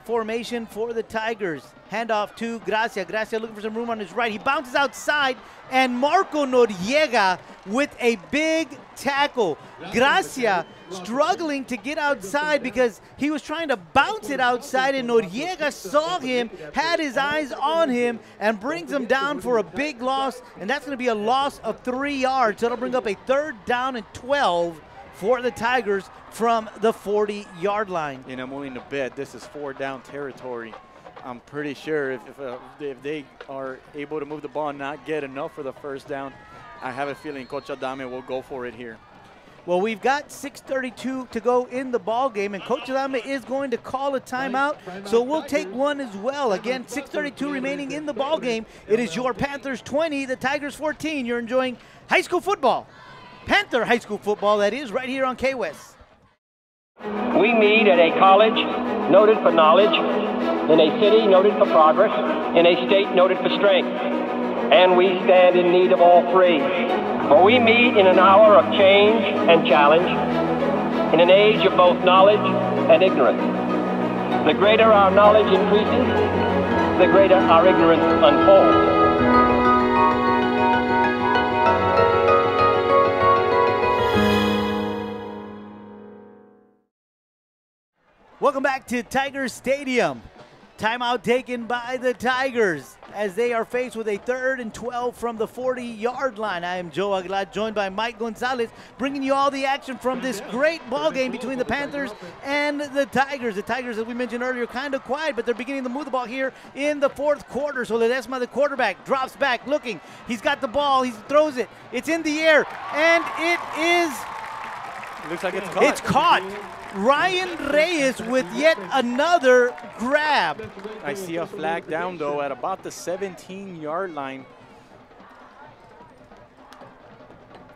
formation for the Tigers. Handoff to Gracia. Gracia looking for some room on his right. He bounces outside, and Marco Noriega with a big tackle. Gracia struggling to get outside because he was trying to bounce it outside, and Noriega saw him, had his eyes on him, and brings him down for a big loss, and that's going to be a loss of 3 yards. So it'll bring up a 3rd down and 12 for the Tigers from the 40-yard line. And I'm willing to bet this is 4 down territory. I'm pretty sure if they are able to move the ball and not get enough for the 1st down, I have a feeling Coach Adame will go for it here. Well, we've got 6:32 to go in the ball game, and Coach Adame is going to call a timeout, so we'll take one as well. Again, 6:32 remaining in the ball game. It is your Panthers 20, the Tigers 14. You're enjoying high school football, Panther high school football, that is, right here on KWES. We meet at a college noted for knowledge, in a city noted for progress, in a state noted for strength, and we stand in need of all three. For we meet in an hour of change and challenge, in an age of both knowledge and ignorance. The greater our knowledge increases, the greater our ignorance unfolds. Welcome back to Tigers Stadium. Timeout taken by the Tigers as they are faced with a 3rd and 12 from the 40-yard line. I am Joe Aguilar, joined by Mike Gonzalez, bringing you all the action from this great ball game between the Panthers and the Tigers. The Tigers, as we mentioned earlier, kind of quiet, but they're beginning to move the ball here in the 4th quarter. So Ledesma, the quarterback, drops back, looking. He's got the ball. He throws it. It's in the air, and it is. Looks like it's caught. It's caught. Ryan Reyes with yet another grab. I see a flag down, though, at about the 17-yard line.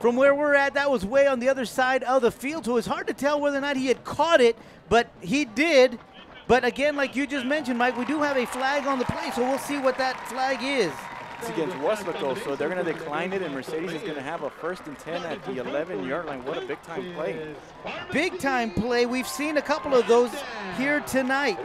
From where we're at, that was way on the other side of the field, so it's hard to tell whether or not he had caught it, but he did. But again, like you just mentioned, Mike, we do have a flag on the play, so we'll see what that flag is. It's against Weslaco, so they're going to decline it, and Mercedes is going to have a 1st and 10 at the 11-yard line. What a big-time play. Big-time play. We've seen a couple of those here tonight.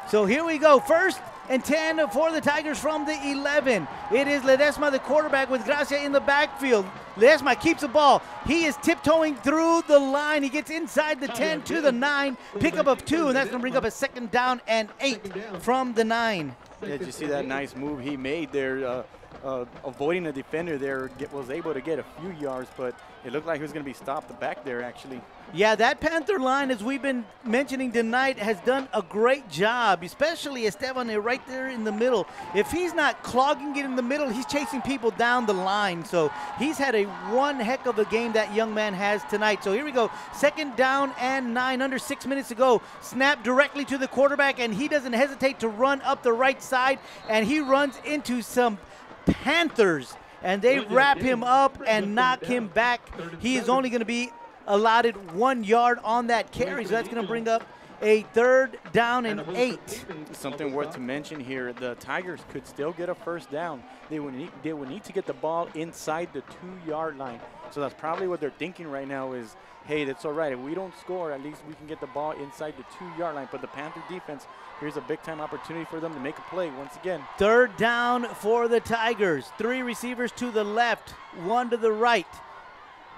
So here we go. 1st and 10 for the Tigers from the 11. It is Ledesma, the quarterback, with Gracia in the backfield. Ledesma keeps the ball. He is tiptoeing through the line. He gets inside the 10 to the 9. Pickup of 2, and that's going to bring up a 2nd down and 8 from the 9. Yeah, did you see that nice move he made there? Avoiding the defender there, was able to get a few yards, but it looked like he was going to be stopped back there, actually. Yeah, that Panther line, as we've been mentioning tonight, has done a great job, especially Esteban right there in the middle. If he's not clogging it in the middle, he's chasing people down the line. So he's had a one heck of a game that young man has tonight. So here we go, 2nd down and 9, under 6 minutes to go. Snap directly to the quarterback, and he doesn't hesitate to run up the right side, and he runs into some Panthers, and they wrap him up and knock him back. He is only going to be allotted 1 yard on that carry, so that's going to bring up a 3rd down and 8. Something worth to mention here, the Tigers could still get a 1st down. They would need to get the ball inside the 2-yard line. So that's probably what they're thinking right now is, hey, that's all right. If we don't score, at least we can get the ball inside the 2-yard line. But the Panther defense, here's a big-time opportunity for them to make a play once again. 3rd down for the Tigers. 3 receivers to the left, 1 to the right.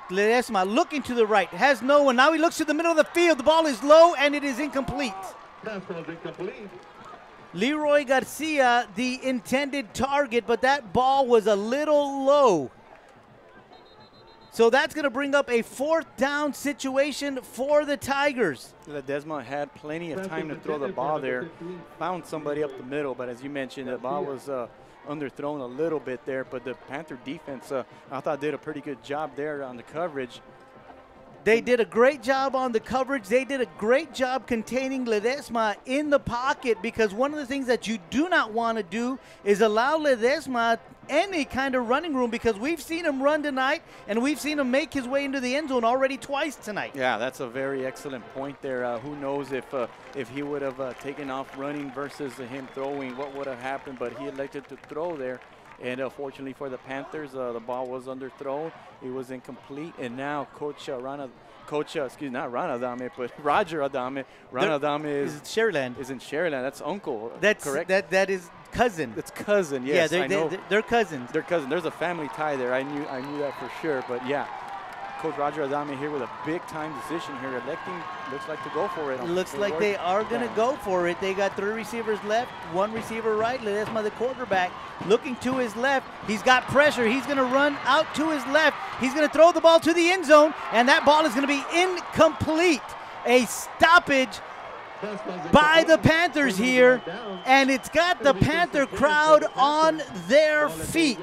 Ledesma looking to the right, has no one. Now he looks to the middle of the field. The ball is low, and it is incomplete. Leroy Garcia, the intended target, but that ball was a little low. So that's going to bring up a 4th down situation for the Tigers. Ledesma had plenty of time to throw the ball there. Found somebody up the middle, but as you mentioned, the ball was underthrown a little bit there. But the Panther defense, I thought, did a pretty good job there on the coverage. They did a great job on the coverage. They did a great job containing Ledesma in the pocket, because one of the things that you do not want to do is allow Ledesma any kind of running room, because we've seen him run tonight, and we've seen him make his way into the end zone already twice tonight. Yeah, that's a very excellent point there. Who knows if he would have taken off running versus him throwing, what would have happened, but he elected to throw there. And fortunately for the Panthers, the ball was underthrown. It was incomplete. And now Roger Adame. Ron Adame is Sherland. Is in Sherland. That's uncle. That's correct. That is cousin. It's cousin. Yes, yeah, I know. They're cousins. They're cousins. There's a family tie there. I knew that for sure. But yeah, Coach Roger Adame here with a big-time decision here, electing, looks like, to go for it. Looks like they are going to go for it. They got 3 receivers left, 1 receiver right. Ledesma, the quarterback, looking to his left. He's got pressure. He's going to run out to his left. He's going to throw the ball to the end zone, and that ball is going to be incomplete. A stoppage by the Panthers here, and it's got the Panther crowd on their feet.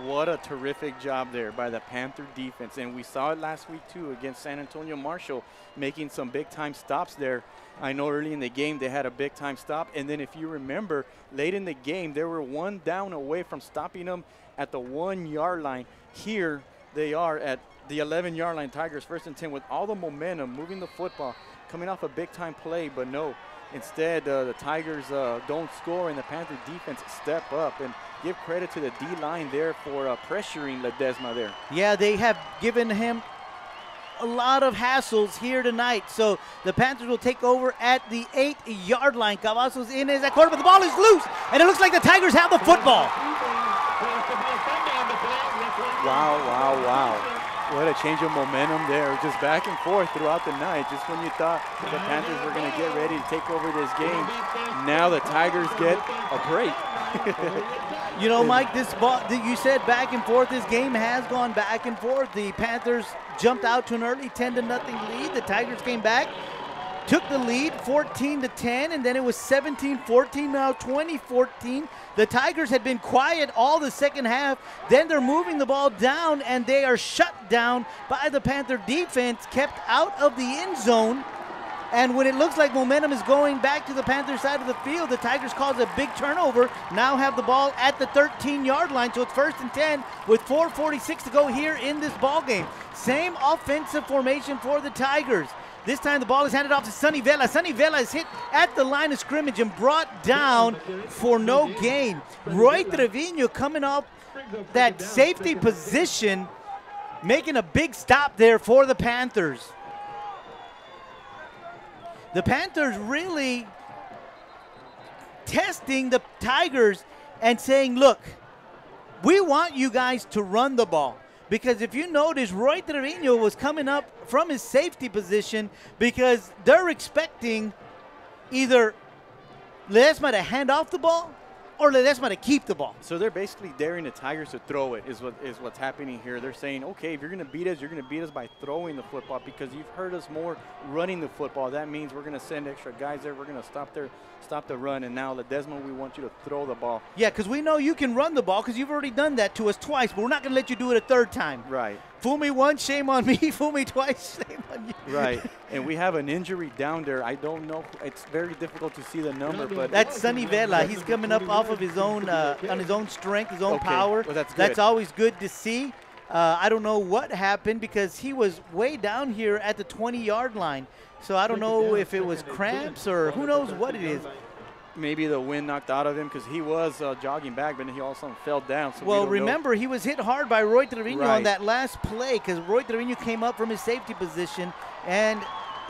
What a terrific job there by the Panther defense. And we saw it last week, too, against San Antonio Marshall, making some big-time stops there. I know early in the game they had a big-time stop. And then if you remember, late in the game, they were 1 down away from stopping them at the 1-yard line. Here they are at the 11-yard line. Tigers 1st and 10 with all the momentum, moving the football, coming off a big-time play. But no, instead the Tigers don't score, and the Panther defense step up. And give credit to the D-line there for pressuring Ledesma there. Yeah, they have given him a lot of hassles here tonight. So the Panthers will take over at the 8-yard line. Cavazos in as a quarter, but the ball is loose, and it looks like the Tigers have the football. Wow, wow, wow. What a change of momentum there. Just back and forth throughout the night. Just when you thought the Panthers were going to get ready to take over this game, now the Tigers get a break. You know, Mike, this ball, you said back and forth. This game has gone back and forth. The Panthers jumped out to an early 10-0 lead. The Tigers came back, took the lead 14-10, and then it was 17-14, now 20-14. The Tigers had been quiet all the second half. Then they're moving the ball down, and they are shut down by the Panther defense, kept out of the end zone. And when it looks like momentum is going back to the Panther side of the field, the Tigers cause a big turnover, now have the ball at the 13-yard line, so it's 1st and 10 with 4:46 to go here in this ball game. Same offensive formation for the Tigers. This time the ball is handed off to Sonny Vela. Sonny Vela is hit at the line of scrimmage and brought down for no gain. Roy Trevino coming off that safety position, making a big stop there for the Panthers. The Panthers really testing the Tigers and saying, look, we want you guys to run the ball. Because if you notice, Roy Trevino was coming up from his safety position because they're expecting either Ledesma to hand off the ball or Ledesma to keep the ball. So they're basically daring the Tigers to throw it is what's happening here. They're saying, okay, if you're going to beat us, you're going to beat us by throwing the football because you've heard us more running the football. That means we're going to send extra guys there. We're going to stop the run. And now, Ledesma, we want you to throw the ball. Yeah, because we know you can run the ball because you've already done that to us twice, but we're not going to let you do it a third time. Right. Fool me once, shame on me. Fool me twice, shame on you. Right. And we have an injury down there. I don't know. It's very difficult to see the number, but that's Sonny Vela. He's coming up off of his own, on his own strength, his own power. Well, that's good. That's always good to see. I don't know what happened because he was way down here at the 20-yard line. So I don't know if it was cramps or who knows what it is. Maybe the wind knocked out of him because he was jogging back, but then he also fell down. So well, remember, he was hit hard by Roy Trevino on that last play because Roy Trevino came up from his safety position and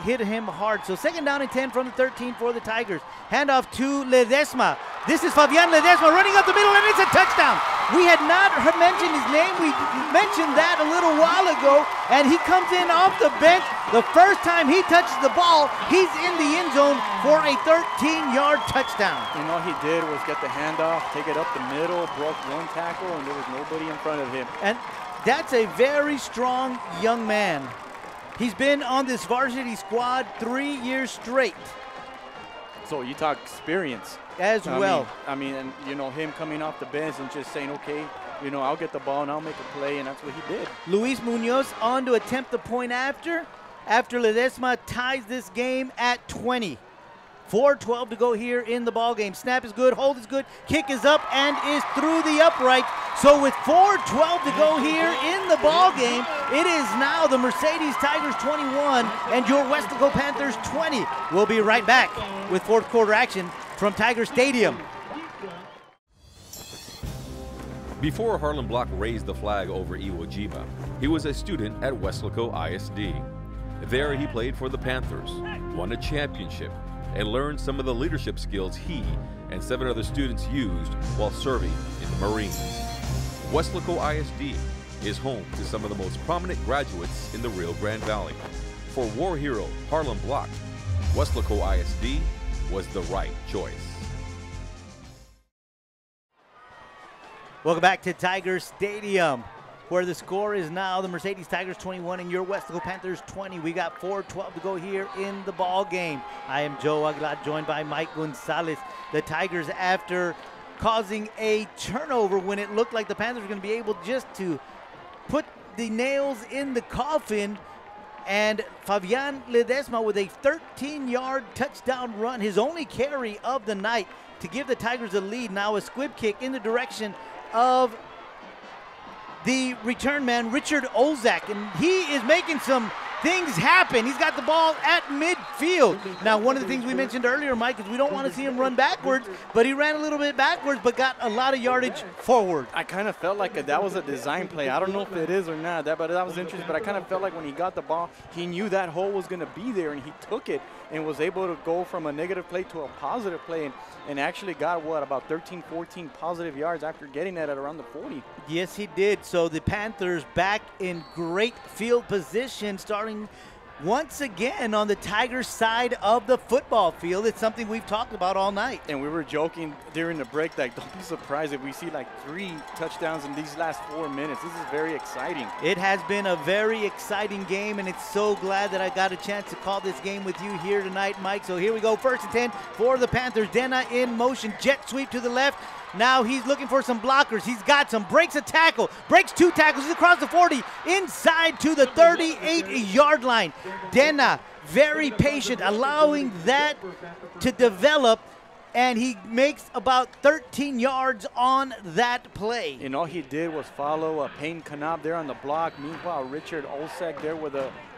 hit him hard. So 2nd down and 10 from the 13 for the Tigers. Handoff to Ledesma. This is Fabian Ledesma running up the middle, and it's a touchdown. We had not mentioned his name. We mentioned that a little while ago, and he comes in off the bench. The first time he touches the ball, he's in the end zone for a 13-yard touchdown. And all he did was get the handoff, take it up the middle, broke one tackle, and there was nobody in front of him. And that's a very strong young man. He's been on this varsity squad 3 years straight. So you talk experience. As well. I mean, and you know, him coming off the bench and just saying, okay, you know, I'll get the ball and I'll make a play, and that's what he did. Luis Munoz on to attempt the point after Ledesma ties this game at 20. 4:12 to go here in the ball game. Snap is good, hold is good, kick is up and is through the upright. So with 4:12 to go here in the ball game, it is now the Mercedes Tigers 21 and your Weslaco Panthers 20. We'll be right back with fourth quarter action from Tiger Stadium. Before Harlan Block raised the flag over Iwo Jima, he was a student at Weslaco ISD. There he played for the Panthers, won a championship, and learned some of the leadership skills he and 7 other students used while serving in the Marines. Weslaco ISD is home to some of the most prominent graduates in the Rio Grande Valley. For war hero Harlan Block, Weslaco ISD was the right choice. Welcome back to Tiger Stadium, where the score is now the Mercedes Tigers 21 and your Weslaco Panthers 20. We got 4:12 to go here in the ball game. I am Joe Aguilar, joined by Mike Gonzalez. The Tigers, after causing a turnover when it looked like the Panthers were going to be able just to put the nails in the coffin. And Fabian Ledesma with a 13-yard touchdown run, his only carry of the night to give the Tigers a lead. Now a squib kick in the direction of the return man, Richard Olzak, and he is making some things happen. He's got the ball at midfield. Now, one of the things we mentioned earlier, Mike, is we don't want to see him run backwards, but he ran a little bit backwards, but got a lot of yardage forward. I kind of felt like that was a design play. I don't know if it is or not, but that was interesting. But I kind of felt like when he got the ball, he knew that hole was going to be there, and he took it and was able to go from a negative play to a positive play, and actually got, what, about 13, 14 positive yards after getting that at around the 40. Yes, he did. So the Panthers back in great field position, starting once again on the Tigers side of the football field. It's something we've talked about all night. And we were joking during the break that don't be surprised if we see like 3 touchdowns in these last 4 minutes. This is very exciting. It has been a very exciting game, and it's so glad that I got a chance to call this game with you here tonight, Mike. So here we go, 1st and 10 for the Panthers. Denna in motion, jet sweep to the left. Now he's looking for some blockers. He's got some, breaks a tackle, breaks 2 tackles, he's across the 40, inside to the 38-yard line. Denna, very patient, allowing that to develop, and he makes about 13 yards on that play. And all he did was follow Payne Kanab there on the block. Meanwhile, Richard Olsek there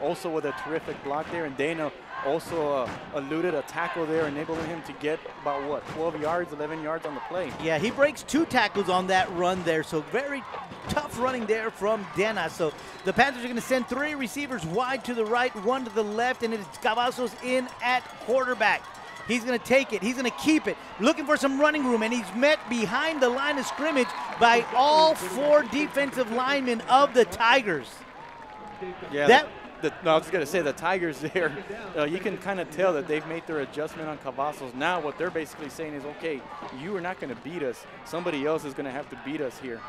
also with a terrific block there, and Dana also eluded a tackle there, enabling him to get about, what, 12 yards, 11 yards on the play. Yeah, he breaks 2 tackles on that run there, so very tough running there from Dena. So the Panthers are going to send 3 receivers wide to the right, 1 to the left, and it's Cavazos in at quarterback. He's going to take it. He's going to keep it. Looking for some running room, and he's met behind the line of scrimmage by all 4 defensive linemen of the Tigers. Yeah, no, I was going to say the Tigers there, you can kind of tell that they've made their adjustment on Cavazos. Now what they're basically saying is, okay, you are not going to beat us. Somebody else is going to have to beat us here.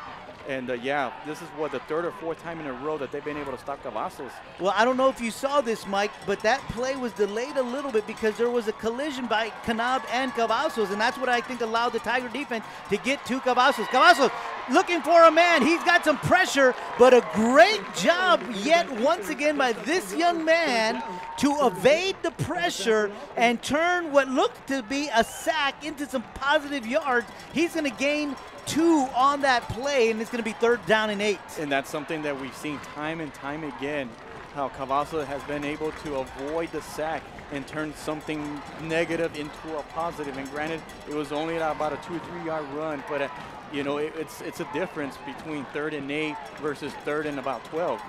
And, yeah, this is, what, the 3rd or 4th time in a row that they've been able to stop Cavazos. Well, I don't know if you saw this, Mike, but that play was delayed a little bit because there was a collision by Kanab and Cavazos, and that's what I think allowed the Tiger defense to get to Cavazos. Cavazos looking for a man. He's got some pressure, but a great job yet once again by this young man to evade the pressure and turn what looked to be a sack into some positive yards. He's going to gain 2 on that play, and it's going to be 3rd down and 8. And that's something that we've seen time and time again, how Cavazos has been able to avoid the sack and turn something negative into a positive. And granted, it was only about a 2 or 3 yard run, but you know, it's a difference between 3rd and 8 versus 3rd and about 12.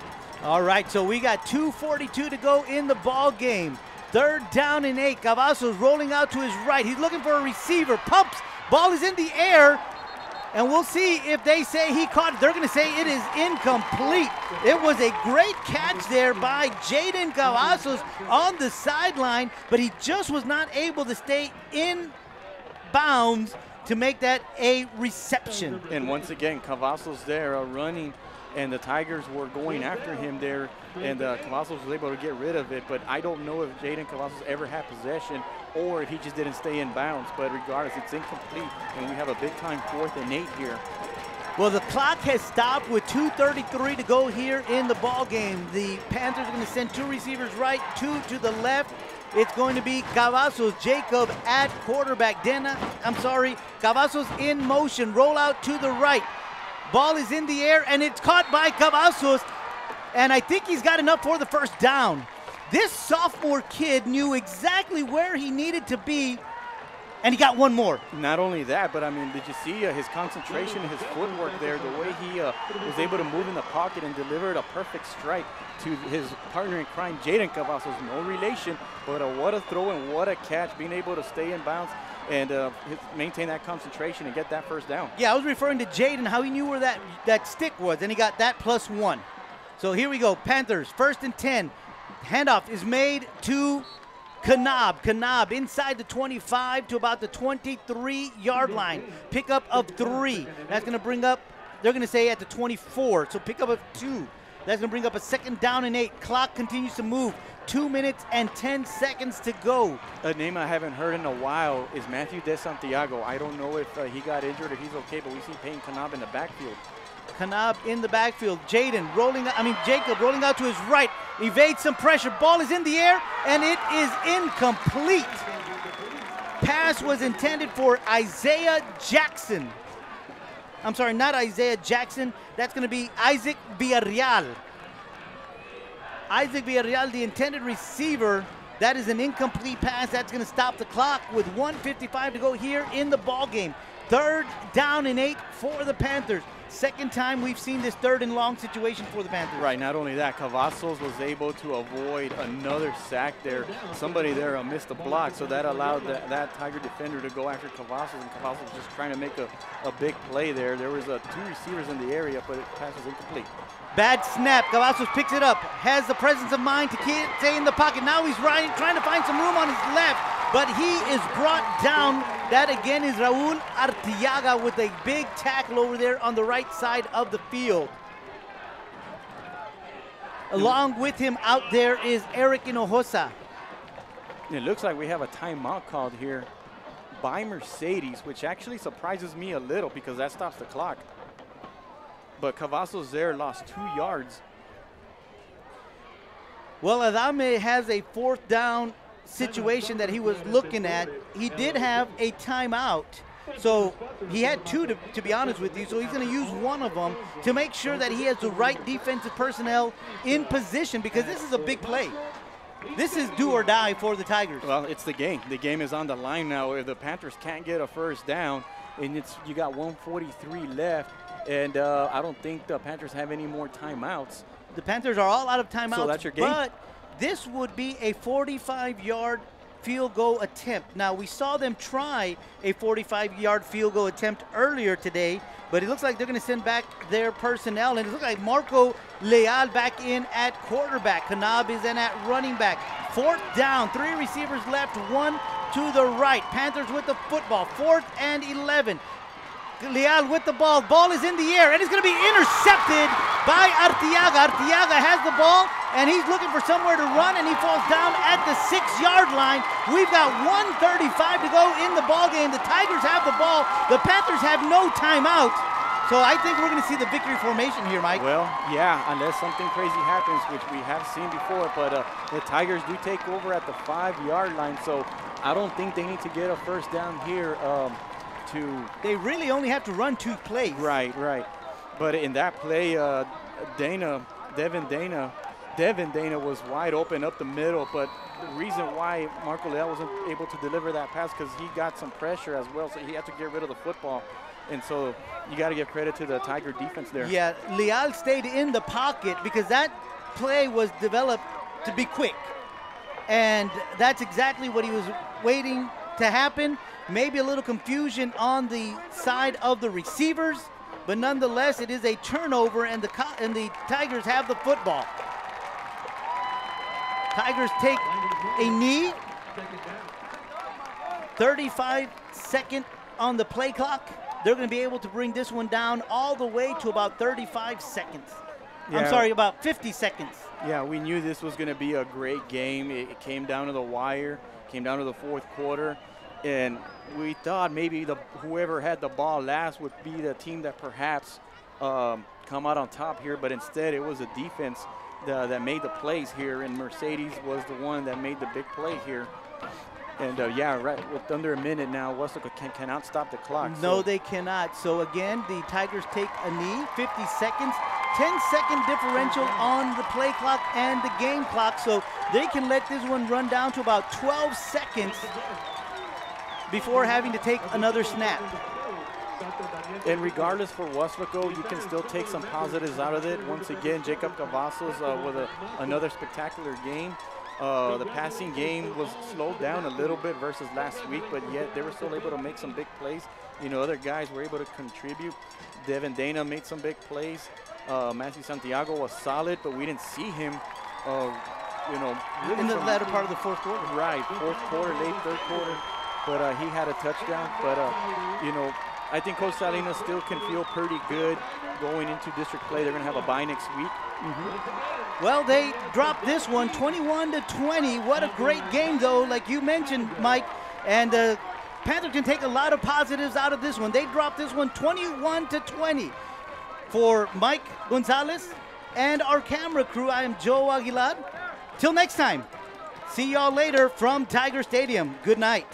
All right, so we got 2:42 to go in the ball game. 3rd down and 8. Cavazos rolling out to his right. He's looking for a receiver. Pumps. Ball is in the air. And we'll see if they say he caught it. They're going to say it is incomplete. It was a great catch there by Jaden Cavazos on the sideline, but he just was not able to stay in bounds to make that a reception. And once again, Cavazos there running, and the Tigers were going after him there, and Cavazos was able to get rid of it. But I don't know if Jaden Cavazos ever had possession or if he just didn't stay in bounds. But regardless, it's incomplete, and we have a big-time 4th and 8 here. Well, the clock has stopped with 2:33 to go here in the ball game. The Panthers are going to send 2 receivers right, 2 to the left. It's going to be Cavazos Jacob at quarterback. Cavazos in motion, roll out to the right. Ball is in the air, and it's caught by Cavazos, and I think he's got enough for the 1st down. This sophomore kid knew exactly where he needed to be, and he got 1 more. Not only that, but I mean, did you see his concentration, his footwork there, the way he was able to move in the pocket and delivered a perfect strike to his partner in crime, Jaden Cavazos. No relation, but what a throw and what a catch, being able to stay in bounds and maintain that concentration and get that 1st down. Yeah, I was referring to Jaden, how he knew where that stick was, and he got that +1. So here we go, Panthers, 1st and 10. Handoff is made to Kanab. Kanab inside the 25 to about the 23-yard line. Pickup of 3. That's going to bring up, they're going to say at the 24, so pickup of 2. That's going to bring up a 2nd down and 8. Clock continues to move. 2 minutes and 10 seconds to go. A name I haven't heard in a while is Matthew De Santiago. I don't know if he got injured or he's okay, but we see Payne Kanab in the backfield. Kanab in the backfield. Jacob rolling out to his right. Evades some pressure. Ball is in the air, and it is incomplete. Pass was intended for Isaiah Jackson. I'm sorry, not Isaiah Jackson. That's going to be Isaac Villarreal. Isaac Villarreal, the intended receiver. That is an incomplete pass. That's going to stop the clock with 1:55 to go here in the ball game. 3rd down and 8 for the Panthers. 2nd time we've seen this 3rd and long situation for the Panthers. Right, not only that, Cavazos was able to avoid another sack there. Somebody there missed a block, so that allowed that Tiger defender to go after Cavazos, and Cavazos just trying to make a big play there. There was 2 receivers in the area, but it pass was incomplete. Bad snap. Cavazos picks it up, has the presence of mind to stay in the pocket. Now he's trying to find some room on his left, but he is brought down. That again is Raul Artiaga with a big tackle over there on the right side of the field. Along with him out there is Eric Hinojosa. It looks like we have a timeout called here by Mercedes, which actually surprises me a little because that stops the clock. But Cavazos there lost 2 yards. Well, Adame has a 4th down situation that he was looking at. He did have a timeout. So he had 2, to be honest with you. So he's going to use one of them to make sure that he has the right defensive personnel in position, because this is a big play. This is do or die for the Tigers. Well, it's the game. The game is on the line now. If the Panthers can't get a 1st down, and you got 1:43 left, and I don't think the Panthers have any more timeouts. The Panthers are all out of timeouts. So that's your game. But this would be a 45-yard field goal attempt. Now, we saw them try a 45-yard field goal attempt earlier today, but it looks like they're going to send back their personnel, and it looks like Marco Leal back in at quarterback. Kanab is in at running back. 4th down, 3 receivers left, 1 to the right. Panthers with the football, 4th and 11. Leal with the ball. Ball is in the air, and it's going to be intercepted by Artiaga. Artiaga has the ball, and he's looking for somewhere to run, and he falls down at the 6-yard line. We've got 1:35 to go in the ball game. The Tigers have the ball. The Panthers have no timeout. So I think we're going to see the victory formation here, Mike. Well, yeah, unless something crazy happens, which we have seen before. But the Tigers do take over at the 5-yard line, so I don't think they need to get a 1st down here. They really only have to run 2 plays. Right. But in that play, Devin Dana was wide open up the middle. But the reason why Marco Leal wasn't able to deliver that pass, because he got some pressure as well, so he had to get rid of the football. And so you got to give credit to the Tiger defense there. Yeah, Leal stayed in the pocket because that play was developed to be quick. And that's exactly what he was waiting to happen. Maybe a little confusion on the side of the receivers, but nonetheless, it is a turnover, and the Tigers have the football. Tigers take a knee. 35-second on the play clock. They're going to be able to bring this one down all the way to about 35 seconds. Yeah. I'm sorry, about 50 seconds. Yeah, we knew this was going to be a great game. It came down to the wire, came down to the 4th quarter. And we thought maybe whoever had the ball last would be the team that perhaps come out on top here, but instead it was a defense that made the plays here, and Mercedes was the one that made the big play here. And yeah, right, with under a minute now, Weslaco cannot stop the clock. No, they cannot. So again, the Tigers take a knee, 50 seconds, 10-second differential on the play clock and the game clock, so they can let this one run down to about 12 seconds before having to take another snap. And regardless for Weslaco, you can still take some positives out of it. Once again, Jacob Cavazos with another spectacular game. The passing game was slowed down a little bit versus last week, but yet they were still able to make some big plays. You know, other guys were able to contribute. Devin Dana made some big plays. Matthew Santiago was solid, but we didn't see him, you know, really in the latter part of the 4th quarter. Right, 4th quarter, late 3rd quarter. But he had a touchdown. But, you know, I think Coach Salinas still can feel pretty good going into district play. They're going to have a bye next week. Well, they dropped this one 21-20. What a great game, though, like you mentioned, Mike. And Panthers can take a lot of positives out of this one. They dropped this one 21-20. For Mike Gonzalez and our camera crew, I am Joe Aguilar. Till next time, see y'all later from Tiger Stadium. Good night.